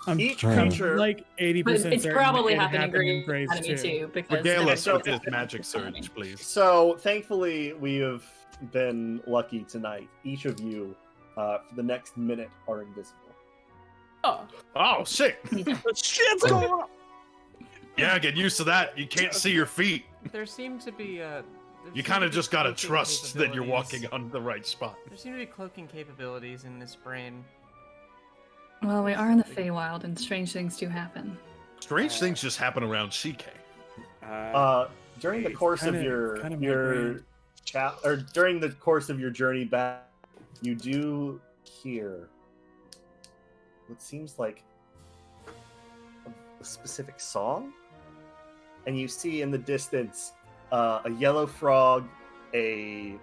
I'm Each I'm, creature- like 80%. But it's certain probably it happened in happened in Grey's Grey's Anatomy too, because Regale us So- with this magic surge, please. So, thankfully, we have been lucky tonight. Each of you, for the next minute, are invisible. Oh, Oh, sick! Shit's going on. Yeah, get used to that. You can't see your feet. There seem to be You kind of just gotta trust that you're walking on the right spot. There seem to be cloaking capabilities in this brain. Well, we are in the Feywild, and strange things do happen. Strange things just happen around CK. During the It's course of kinda- your kind of my your brain. or during the course of your journey back, you do hear what seems like a specific song, and you see in the distance a yellow frog, a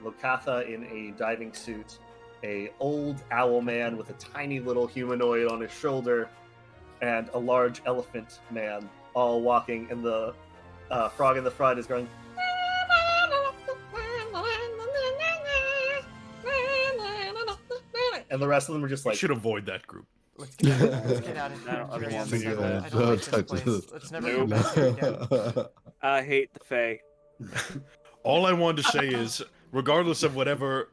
Lokatha in a diving suit, a old owl man with a tiny little humanoid on his shoulder, and a large elephant man, all walking, and the frog in the front is going. And the rest of them are just We like, should avoid that group. Let's get out of here. I don't Give me want one to do second. that. I don't like this Don't touch place. this. Let's never come back here again. I hate the Fae. All I wanted to say is, regardless of whatever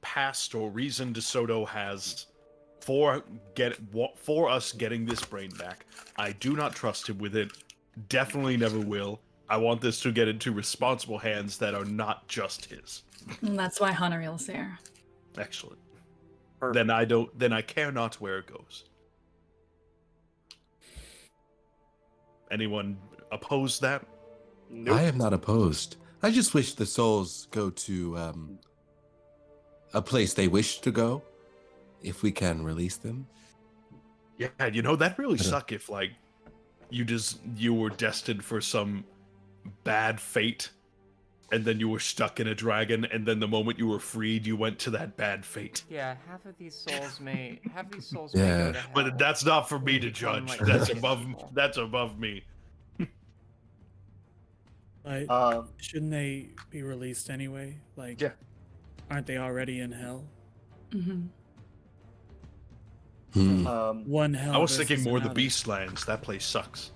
past or reason DeSoto has for us getting this brain back, I do not trust him with it. Definitely never will. I want this to get into responsible hands that are not just his. And that's why Honoreal's there. Excellent. Perfect. Then I care not where it goes. Anyone oppose that? I am not opposed. I just wish the souls go to a place they wish to go, if we can release them. Yeah, you know, that really suck if like you were destined for some bad fate, and then you were stuck in a dragon, and then the moment you were freed, you went to that bad fate. Yeah, half of these souls may Yeah. go to hell. But that's not for me to Become, judge. like, That's wicked above. people. That's above me. Like, um, shouldn't they be released anyway? Like, Yeah. Aren't they already in hell? Hmm. One hell. I was thinking versus more the another. Beastlands. That place sucks.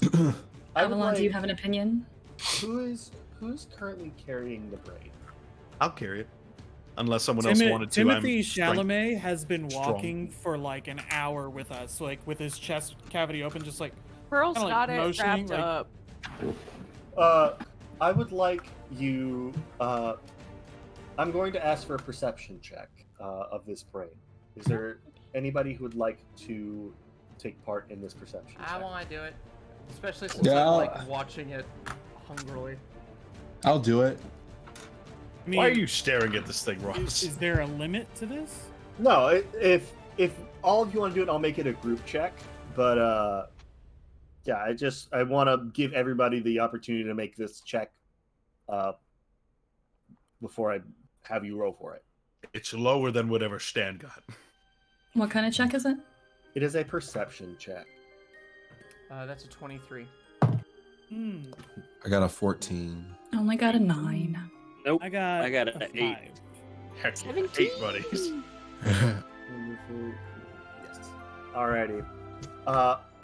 I would Avalon, do you like- have an opinion? Who's currently carrying the braid? I'll carry it. Unless someone else wanted to. Timothy I'm strength- Chalamet has been strong. walking for like an hour with us, like with his chest cavity open, just like Pearl's kinda, like, got it motioning, wrapped like- up. I would like you. I'm going to ask for a perception check of this braid. Is there anybody who would like to take part in this perception check? I want to do it, especially since Yeah, I'm I'll- like watching it hungrily. I'll do it. I mean, Why are you staring at this thing, is, Ross? is there a limit to this? No, if all of you want to do it, I'll make it a group check. But yeah, I want to give everybody the opportunity to make this check before I have you roll for it. It's lower than whatever Stan got. What kind of check is it? It is a perception check. That's a 23. Hmm. I got a 14. I only got a 9. Nope. I got an a 8. 5. Heck, 8 buddies. Wonderful. Yes. Alrighty.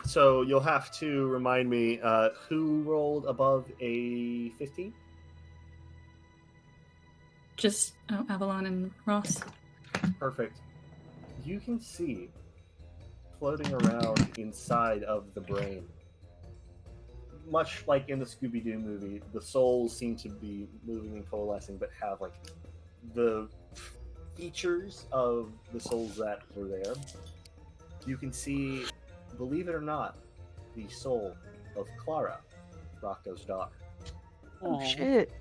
So you'll have to remind me who rolled above a 15? Just Avalon and Ross. Perfect. You can see floating around inside of the brain, much like in the Scooby-Doo movie, the souls seem to be moving and coalescing, but have like the features of the souls that were there. You can see, believe it or not, the soul of Clara, Rocco's daughter. Oh shit.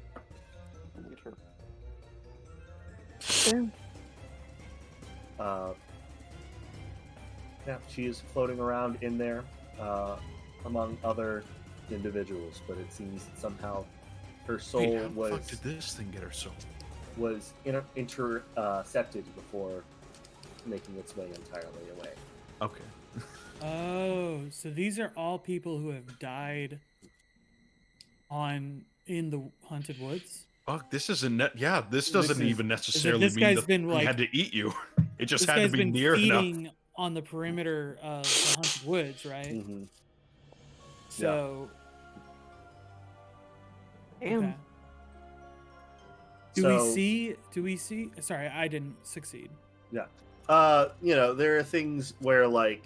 Damn. Yeah, she is floating around in there among other individuals, but it seems that somehow her soul Wait, how the was fuck did this thing get her soul? intercepted before making its way entirely away. Okay. Oh, so these are all people who have died in the haunted woods. Fuck, this isn't. Yeah, this This doesn't is- even necessarily this mean guy's that been, he like- had to eat you. It just This had to guy's be been near enough. feeding on the perimeter of the haunted woods, right? Mm-hmm. So, Damn. okay. Do we see? Sorry, I didn't succeed. There are things where like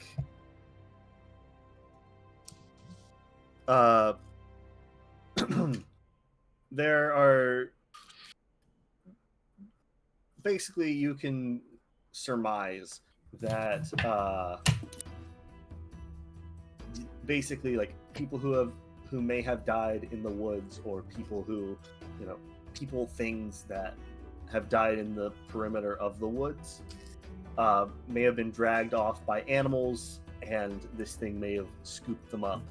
there are basically you can surmise that basically like people who may have died in the woods, or people who things that have died in the perimeter of the woods may have been dragged off by animals, and this thing may have scooped them up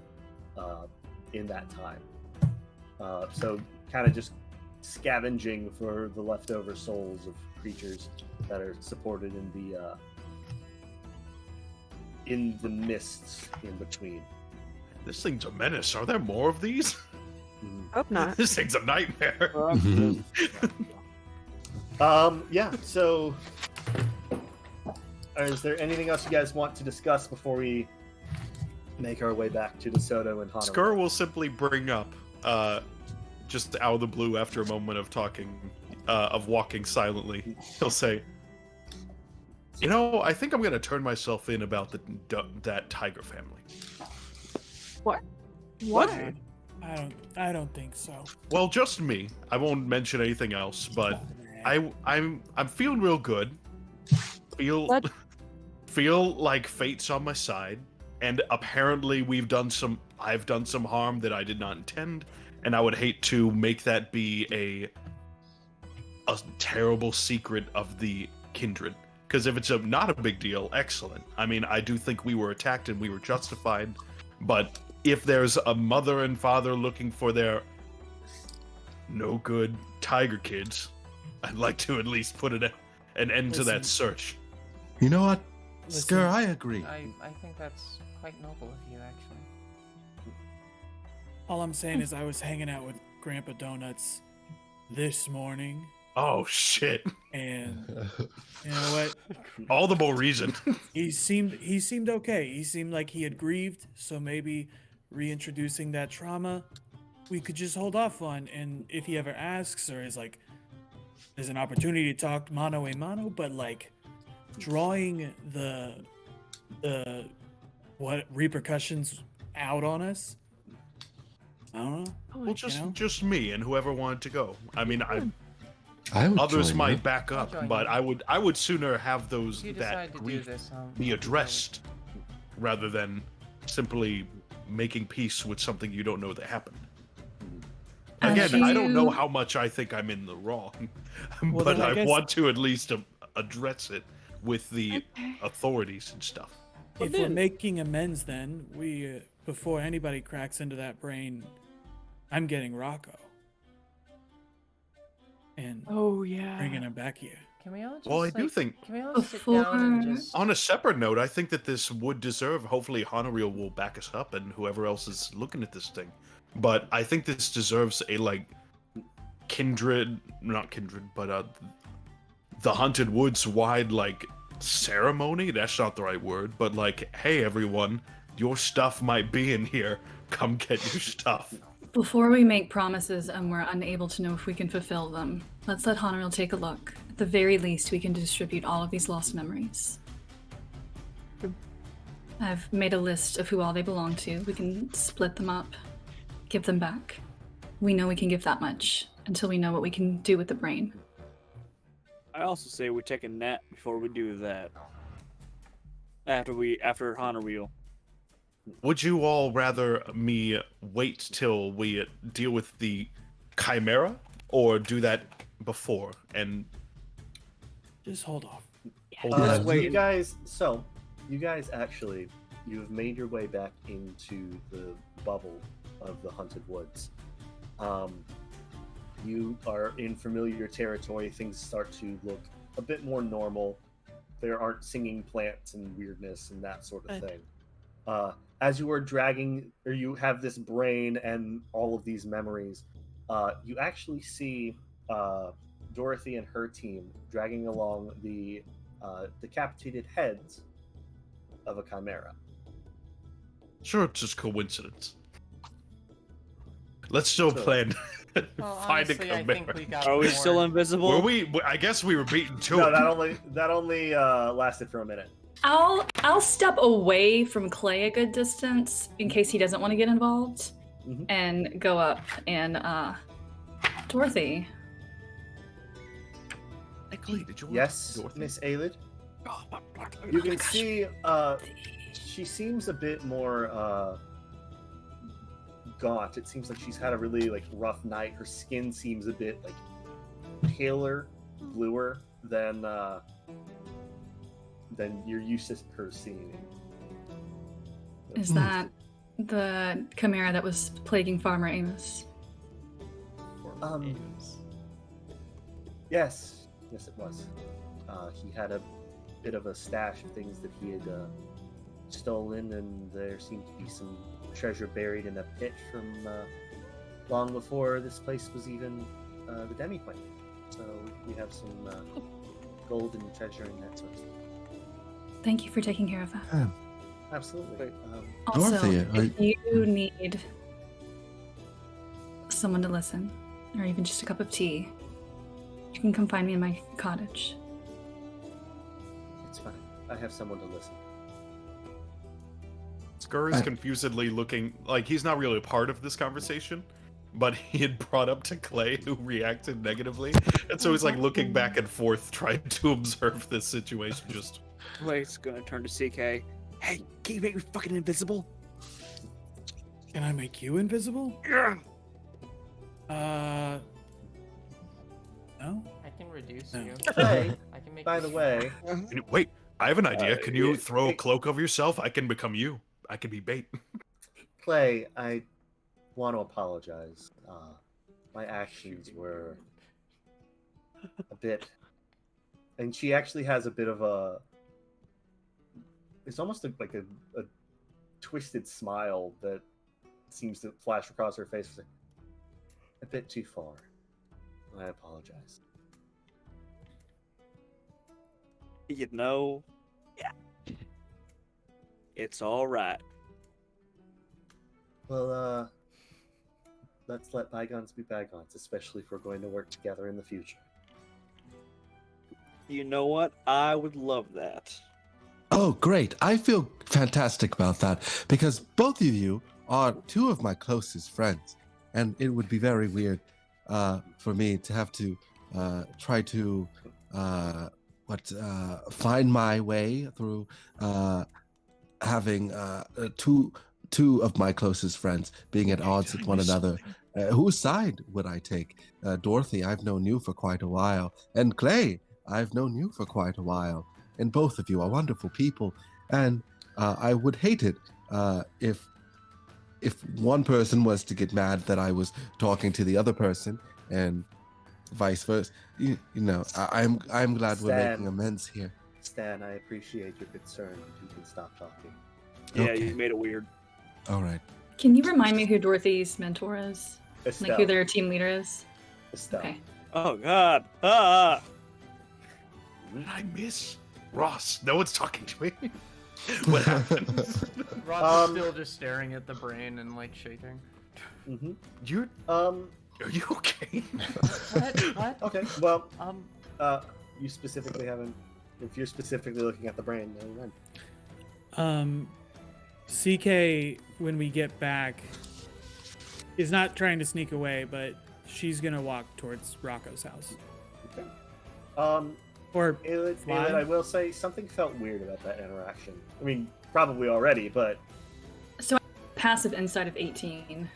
in that time. So kind of just scavenging for the leftover souls of creatures that are supported in the mists in between. This thing's a menace. Are there more of these? Hope not. This thing's a nightmare. Yeah, so is there anything else you guys want to discuss before we make our way back to DeSoto and Honolulu? Skur will simply bring up, just out of the blue after a moment of talking, of walking silently, he'll say, I think I'm going to turn myself in about that tiger family. What? I don't think so. Well, just me. I won't mention anything else, but I'm feeling real good. What? Feel like fate's on my side, and apparently I've done some harm that I did not intend, and I would hate to make that be a terrible secret of the Kindred. Because if it's not a big deal, excellent. I mean, I do think we were attacked and we were justified, but if there's a mother and father looking for their no good tiger kids, I'd like to at least put an end to that Listen. search. You know what? Listen, Skur, I agree. I think that's quite noble of you, actually. All I'm saying is I was hanging out with Grandpa Donuts this morning, Oh shit! And you know what? All the more reason. He seemed okay. He seemed like he had grieved, so maybe reintroducing that trauma we could just hold off on. And if he ever asks or is like, there's an opportunity to talk mano a mano, but like drawing the what repercussions out on us. I don't know. Well, just me and whoever wanted to go. I mean, I would others join might you. back I'll up, join but you. I would sooner have those If you that decide to do grief this, be I'll addressed rather than simply making peace with something you don't know that happened. And Again, I don't know you- how much I think I'm in the wrong, Well, but then I I guess- want to at least address it with the Okay. authorities and stuff. If we're making amends, then we before anybody cracks into that brain, I'm getting Rocco and Oh yeah. bringing him back here. Can we all just, Well, I do think, Can we all sit down and Before- just... on a separate note, I think that this would deserve. Hopefully, Honoreel will back us up, and whoever else is looking at this thing. But I think this deserves a Kindred, not Kindred, but the Haunted Woods wide ceremony. That's not the right word, but hey everyone, your stuff might be in here. Come get your stuff. Before we make promises and we're unable to know if we can fulfill them, let's let Honoril take a look. At the very least, we can distribute all of these lost memories. I've made a list of who all they belong to. We can split them up, give them back. We know we can give that much until we know what we can do with the brain. I also say we take a nap before we do that. After Honorwheel. Would you all rather me wait till we deal with the Chimera, or do that before and Just hold off. hold Yeah. this? You guys actually, you've made your way back into the bubble of the Haunted Woods. You are in familiar territory. Things start to look a bit more normal. There aren't singing plants and weirdness and that sort of thing. As you are dragging, or you have this brain and all of these memories, you actually see Dorothy and her team dragging along the decapitated heads of a chimera. Sure, it's just coincidence. Let's still Sure. plan. Well, Find a honestly, I chimera. think we got Are we more. still invisible? Were we? I guess we were beaten to No, it. that only lasted for a minute. I'll step away from Clay a good distance in case he doesn't want to get involved, Mhm. and go up and Dorothy. Did you want Yes, Dorothy? Miss Aelid. You can see she seems a bit more gaunt. It seems like she's had a really rough night. Her skin seems a bit paler, bluer than you're used to her seeing. Is that the chimera that was plaguing Farmer Amos? Yes, it was. He had a bit of a stash of things that he had stolen, and there seemed to be some treasure buried in a pit from long before this place was even the demi-plane. So we have some gold and treasure and that sort of stuff. Thank you for taking care of that. Absolutely. Also, Dorothy, if you need someone to listen, or even just a cup of tea, you can come find me in my cottage. It's fine. I have someone to listen. Scurry's confusedly looking like he's not really a part of this conversation, but he had brought up to Clay, who reacted negatively, and so he's looking back and forth, trying to observe this situation. Just Clay's gonna turn to CK. Hey, can you make me fucking invisible? Can I make you invisible? Yeah. No. I can reduce No. you. Hey, I can make by you the way, wait, I have an idea. Can you yeah, throw a it- cloak over yourself? I can become you. I can be bait. Clay, I want to apologize. My actions were a bit, and she actually has a bit of a. It's almost like a twisted smile that seems to flash across her face. A bit too far. I apologize. You know, yeah, it's all right. Well, let's let bygones be bygones, especially if we're going to work together in the future. You know what? I would love that. Oh, great. I feel fantastic about that because both of you are two of my closest friends. And it would be very weird for me to have to try to find my way through having two of my closest friends being at odds with one another. Whose side would I take? Dorothy, I've known you for quite a while. And Clay, I've known you for quite a while. And both of you are wonderful people. And I would hate it if one person was to get mad that I was talking to the other person and vice versa. You know, I'm glad we're making amends here. Stan, I appreciate your concern. You can stop talking. Yeah, Okay. you made it weird. All right. Can you remind me who Dorothy's mentor is? Estelle. Like who their team leader is? Estelle. Okay. Oh God. Ah. What did I miss? Ross, no one's talking to me. What happened? Ross is still just staring at the brain and like shaking. Mm-hmm. You're Are you okay? What? Okay. Well, you specifically haven't. If you're specifically looking at the brain, never mind. CK, when we get back, is not trying to sneak away, but she's gonna walk towards Rocco's house. Okay. Or Ayla, I will say something felt weird about that interaction. I mean, probably already, but So passive insight of 18.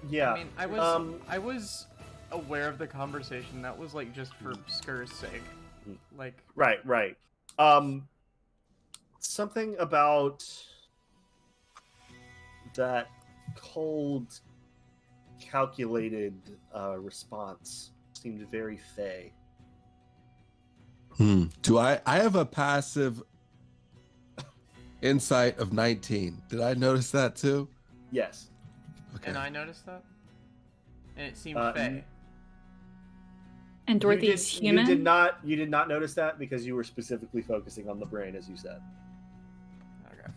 yeah. I mean, I was aware of the conversation. That was like just for Skur's sake. Like, Right. Something about that cold, calculated response seemed very fey. Do I have a passive insight of 19. Did I notice that too? Yes. Okay. And I noticed that. And it seemed Uh, fey. And Dorothy is human. You did not notice that because you were specifically focusing on the brain, as you said. Okay.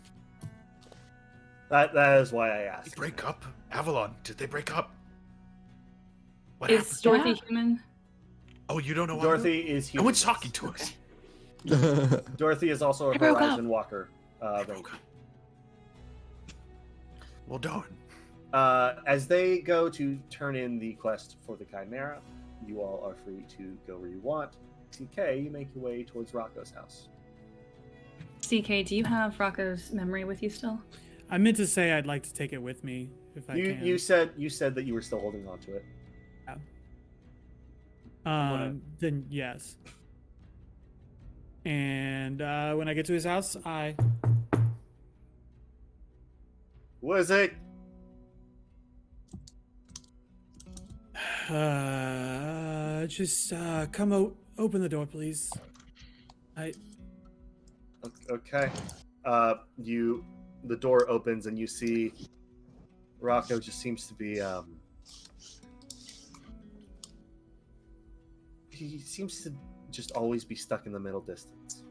That is why I Did asked. they break up? Avalon, did they break up? What Is happened? Dorothy human? Oh, you don't know why? Dorothy is human. No one's talking to us. Dorothy is also a They broke up. Horizon Walker. Ranger. Well done. As they go to turn in the quest for the Chimera, you all are free to go where you want. CK, you make your way towards Rocco's house. CK, do you have Rocco's memory with you still? I meant to say I'd like to take it with me if I can. You said that you were still holding on to it. Then yes. And when I get to his house, I Was it? just come open the door, please. Okay. The door opens and you see Rocco just seems to be he seems to just always be stuck in the middle distance.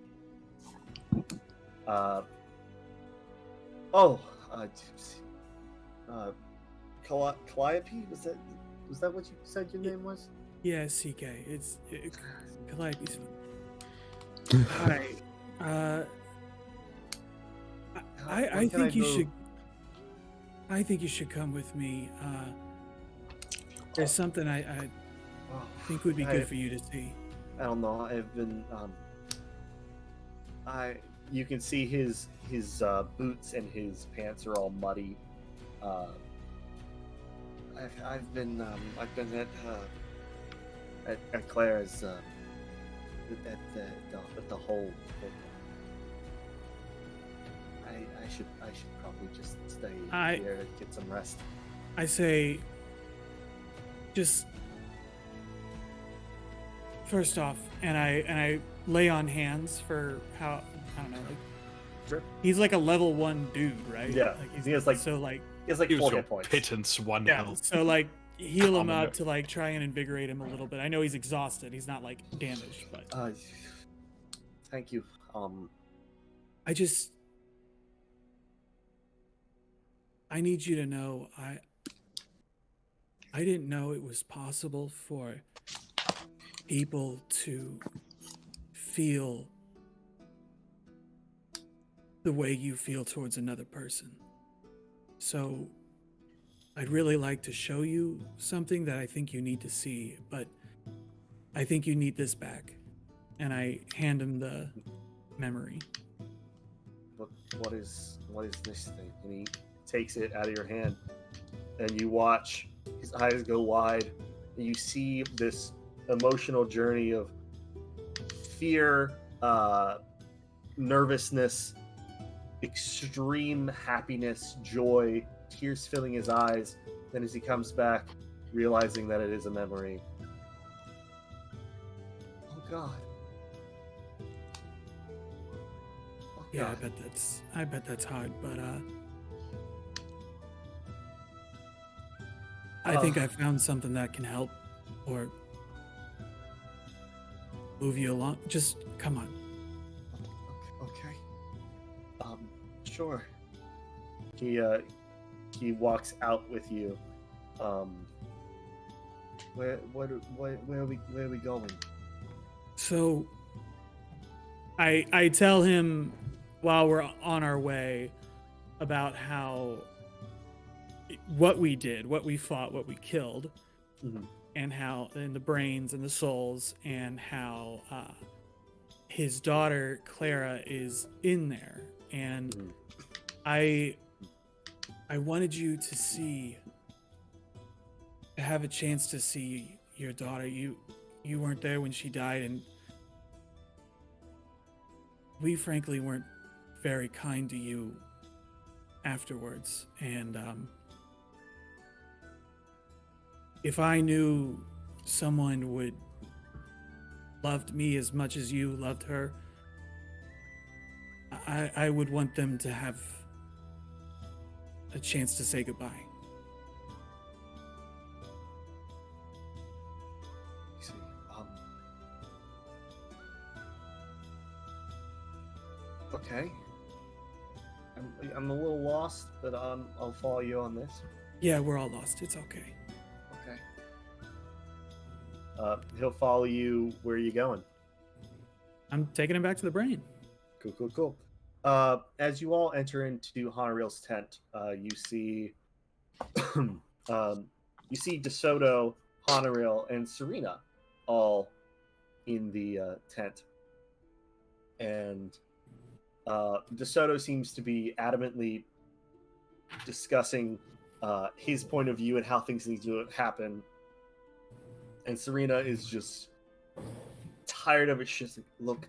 Calliope? Was that what you said your name was? Yeah, CK. It's Calliope's. Hi. I think you should. I think you should come with me. There's something I think would be good for you to see. I don't know. I've been you can see his boots and his pants are all muddy. I've been at Claire's at the hole. I should probably just stay here and get some rest. I say, just first off, and I lay on hands for how I don't know. Like, Sure. He's like a level 1 dude, right? Yeah, he has 4 hit points. Pittance one Yeah. health. So like heal him Common. up to like try and invigorate him a little bit. I know he's exhausted. He's not like damaged, but Thank you. I need you to know I didn't know it was possible for people to feel the way you feel towards another person. So I'd really like to show you something that I think you need to see, but I think you need this back. And I hand him the memory. What is this thing? And he takes it out of your hand, and you watch his eyes go wide, and you see this emotional journey of fear, nervousness, extreme happiness, joy, tears filling his eyes. Then as he comes back, realizing that it is a memory. Oh God. Oh, Yeah, God. I bet that's hard, but I think I found something that can help or move you along. Just come on. Okay. Sure. He walks out with you. Where are we going? So I tell him while we're on our way about how what we did, what we fought, what we killed, and how and the brains and the souls, and how his daughter Clara is in there, and I wanted you to have a chance to see your daughter. You weren't there when she died, and we frankly weren't very kind to you afterwards. And if I knew someone would loved me as much as you loved her, I would want them to have a chance to say goodbye. See, okay. I'm a little lost, but I'll follow you on this. Yeah, we're all lost. It's okay. Okay. He'll follow you. Where are you going? I'm taking him back to the brain. Cool. As you all enter into Honoreal's tent, you see DeSoto, Honoreal, and Serena all in the tent. And DeSoto seems to be adamantly discussing his point of view and how things need to happen. And Serena is just tired of it. She's like, look,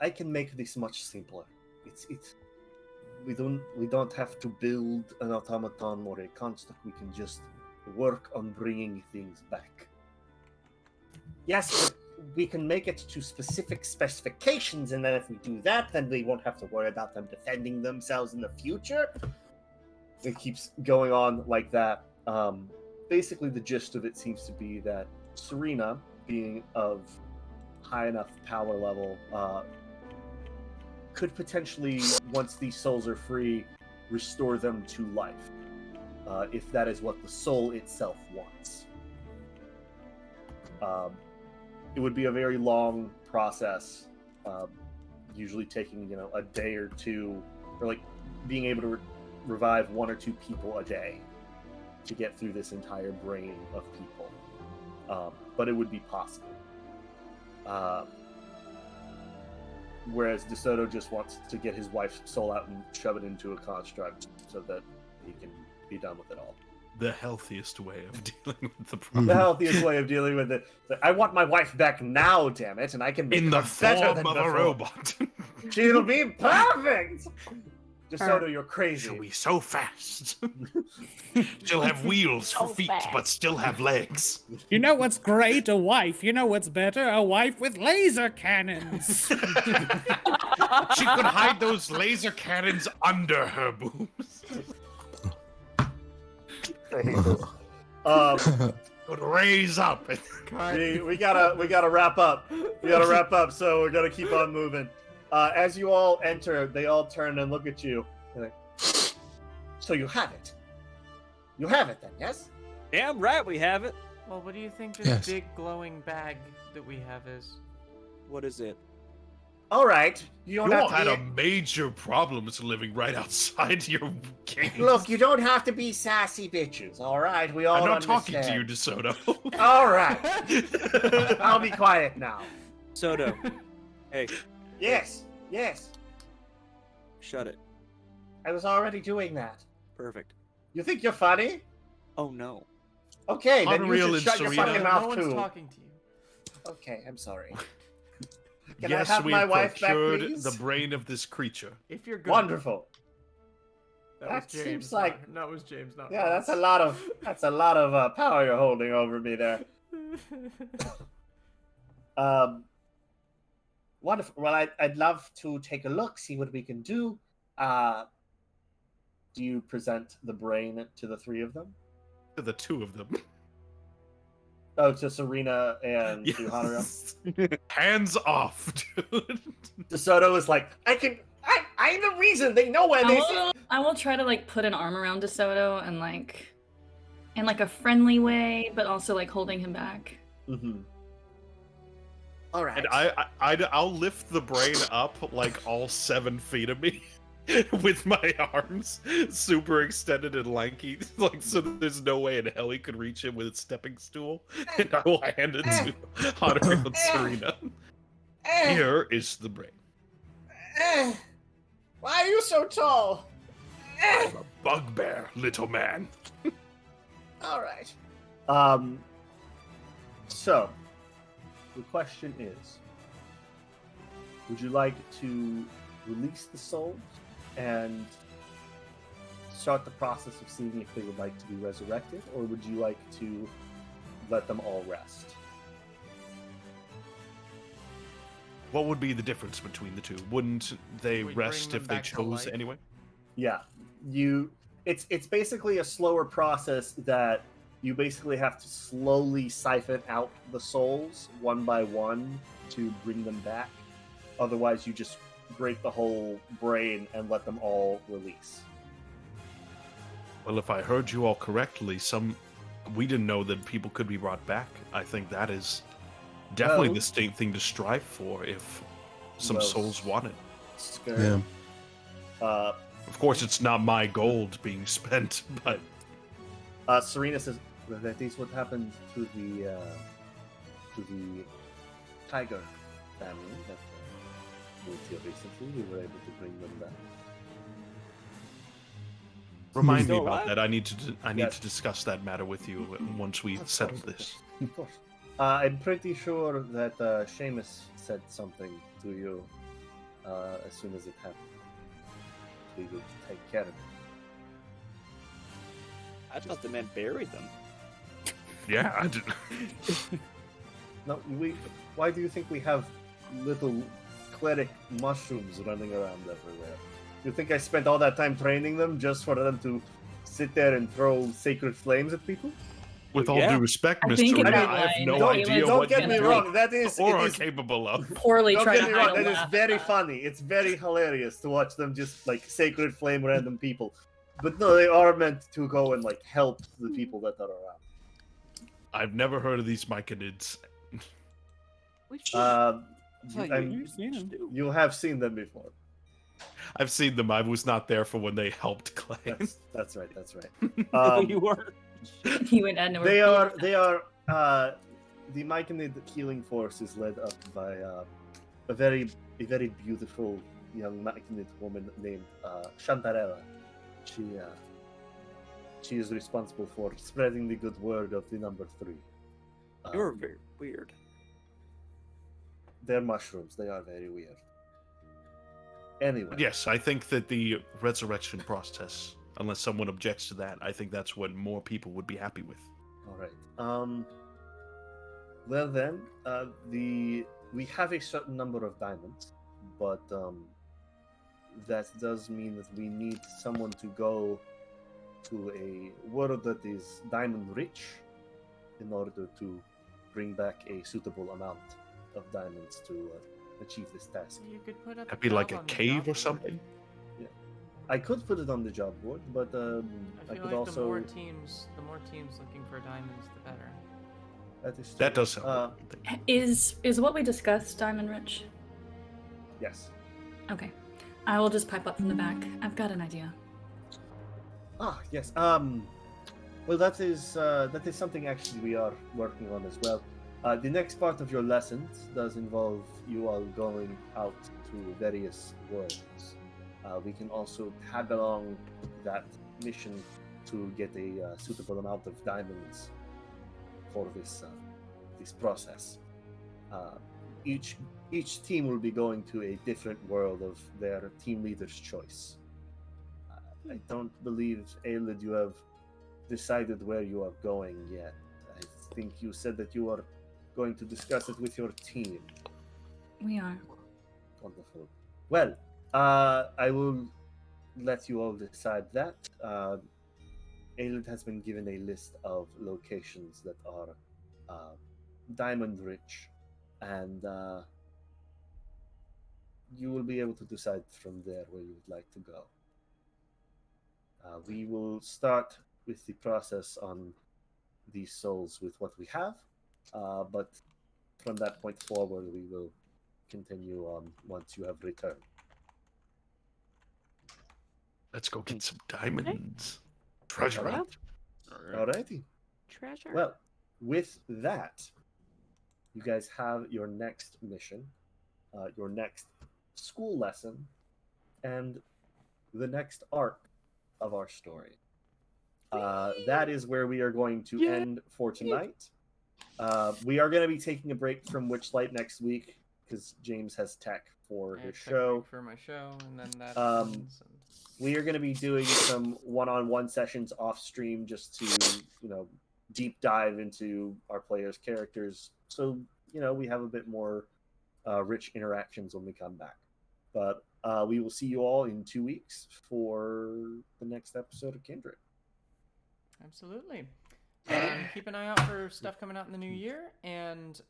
I can make this much simpler. It's we don't have to build an automaton or a construct. We can just work on bringing things back. Yes, but we can make it to specific specifications, and then if we do that, then we won't have to worry about them defending themselves in the future. It keeps going on like that. Basically, the gist of it seems to be that Serena, being of high enough power level, could potentially, once these souls are free, restore them to life, if that is what the soul itself wants. It would be a very long process, usually taking a day or two, or like being able to revive one or two people a day to get through this entire brain of people. But it would be possible. Whereas DeSoto just wants to get his wife's soul out and shove it into a construct so that he can be done with it all. The healthiest way of dealing with the problem. The healthiest way of dealing with it. I want my wife back now, damn it, and I can make In the her better form than of a before. robot. She'll be perfect! DeSoto, you're crazy. She'll be so fast. She'll have wheels for feet, but still have legs. You know what's great? A wife. You know what's better? A wife with laser cannons. She could hide those laser cannons under her boobs. Could raise up. We gotta wrap up. So we're gonna keep on moving. As you all enter, they all turn and look at you. They're like, so you have it. You have it then, yes? Damn right we have it. Well, what do you think this Yes. big glowing bag that we have is? What is it? All right. You don't You all have had to a major problems living right outside your cave. Look, you don't have to be sassy bitches. All right, we all I'm not talking to you, understand. DeSoto. All right. I'll be quiet now. Soto. Hey, Yes. Yes. shut it. I was already doing that. Perfect. You think you're funny? Oh no. Okay, then you Unreal should and shut your Serena. fucking No mouth one's too. talking to you. Okay, I'm sorry. Can I Yes, have we my have wife back, procured please? the brain of this creature. If you're good. Wonderful. That That was James. seems like- that was James. Not Yeah, that's a lot of power you're holding over me there. Wonderful. Well, I'd love to take a look, see what we can do. Do you present the brain to the three of them? To the two of them. Oh, to Serena and to Haruo. Hands off, dude. DeSoto is like, I'm the reason they know where they sit. I will try to like put an arm around DeSoto and like in like a friendly way, but also like holding him back. Mm-hmm. All right. And I'll lift the brain up like all 7 feet of me with my arms super extended and lanky, like so there's no way in hell he could reach him with a stepping stool. And I will hand it to Haruo and Serena. Here is the brain. Why are you so tall? I'm a bugbear, little man. All right. So, the question is, would you like to release the souls and start the process of seeing if they would like to be resurrected, or would you like to let them all rest? What would be the difference between the two? Wouldn't they We bring rest them if they back to chose life? anyway? Yeah, it's basically a slower process that you basically have to slowly siphon out the souls one by one to bring them back. Otherwise, you just break the whole brain and let them all release. Well, if I heard you all correctly, we didn't know that people could be brought back. I think that is definitely Well- the state thing to strive for if some Well, souls want it. Scary. Yeah. Of course, it's not my gold being spent, but Serena says that is what happened to the tiger family that moved here recently. We were able to bring them back. remind me Still about alive? that. I need to Yes. discuss that matter with you once we Of settle course, this. Of course. I'm pretty sure that Seamus said something to you as soon as it happened. We would take care of it. I thought the man buried them. Yeah, I did. No, why do you think we have little cleric mushrooms running around everywhere? You think I spent all that time training them just for them to sit there and throw sacred flames at people? With all Yeah. due respect, I Mr. think in Rita, that I have line, no Caleb idea Don't what get me you wrong, that is or it are is capable of. Poorly Don't trying get to me hide wrong, a that is laugh. very funny. It's very hilarious to watch them just like sacred flame random people. But no, they are meant to go and like help the people that are around. I've never heard of these myconids. You have seen them before. I've seen them. I was not there for when they helped Clay. That's right. That's right. No, you weren't. You and Edna were They being- are the Myconid healing force is led up by a very beautiful young Myconid woman named Shantarella. She is responsible for spreading the good word of the number 3. You're very weird. They're mushrooms. They are very weird. Anyway, Yes, I think that the resurrection process, unless someone objects to that, I think that's what more people would be happy with. all right. Well then, we have a certain number of diamonds, but that does mean that we need someone to go to a world that is diamond rich in order to bring back a suitable amount of diamonds to achieve this task. You could put up That'd be like a job on the cave job or board. something. I could put it on the job board, but I I feel could like also. the more teams looking for diamonds, the better. That is true. That does sound like a good thing. Is what we discussed diamond rich? Yes. Okay. I will just pipe up from the back. I've got an idea. Ah, yes. Well, that is something actually we are working on as well. The next part of your lessons does involve you all going out to various worlds. We can also tag along that mission to get a suitable amount of diamonds for this process. Each team will be going to a different world of their team leader's choice. I don't believe, Aelid, you have decided where you are going yet. I think you said that you are going to discuss it with your team. We are. Wonderful. Well, I will let you all decide that. Aelid has been given a list of locations that are diamond rich, and you will be able to decide from there where you would like to go. We will start with the process on these souls with what we have, but from that point forward, we will continue on once you have returned. Let's go get some diamonds. Treasure Alright. hunt. Alrighty. Treasure. Well, with that, you guys have your next mission, your next school lesson, and the next arc of our story. That is where we are going to end for tonight. We are going to be taking a break from Witchlight next week because James has tech for I his took a show. break for my show, and then that ends, and... We are going to be doing some one-on-one sessions off stream just to, deep dive into our players' characters. So, we have a bit more rich interactions when we come back. But we will see you all in 2 weeks for the next episode of Kindred. Absolutely. Keep an eye out for stuff coming out in the new year, and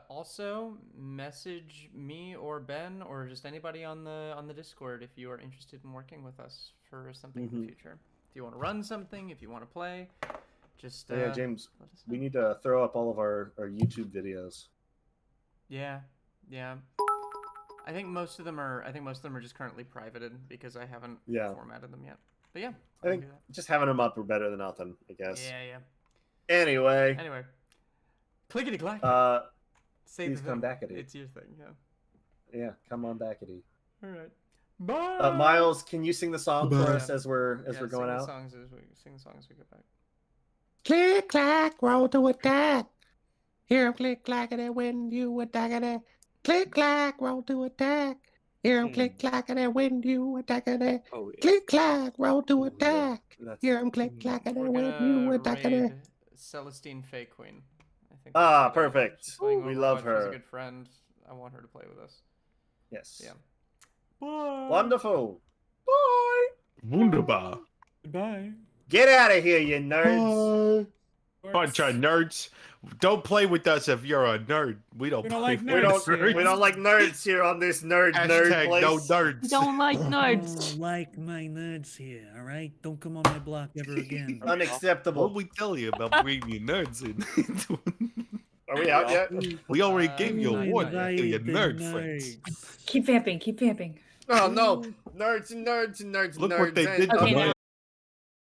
also message me or Ben or just anybody on the Discord if you are interested in working with us for something in the future. If you want to run something, if you want to play, just Yeah, James, let us know. we need to throw up all of our YouTube videos. Yeah. I think most of them are just currently privated because I haven't formatted them yet. But yeah, I think just having them up are better than nothing, I guess. Yeah. Anyway, clickety clack. Please come back at it. It's your thing, yeah. Yeah, come on back at it. All right. Bye. Miles, can you sing the song for us as we're going out? Sing the songs as we get back. Click clack, roll to attack. Hear 'em click clackety when you attack it. Click clack, roll to attack. Hear 'em click clackety when you attack it. Oh, yeah. Click clack, roll to attack. That's- Hear 'em click clackety We're when you gonna attack it. raid Celestine Fey Queen. I think Ah, that's good. perfect. She's playing We Overwatch, love She's her. a good friend. I want her to play with us. Yes. Yeah. Bye. Wonderful. Bye. Wunderbar. Goodbye. Get out of here, you nerds. Bunch of nerds. Don't play with us if you're a nerd. We don't We don't play like with nerds. We don't like nerds here on this nerd Hashtag place. no nerds. Don't like nerds. Don't like my nerds here, all right? Don't come on my block ever again. What Unacceptable. we tell you about bringing nerds in? Are we out yet? We already gave you a I warning to your invited the nerd friends. nerds. Keep vamping. Keep vamping. Oh no, nerds and nerds and nerds and Look nerds. what they and- did to Okay, my now.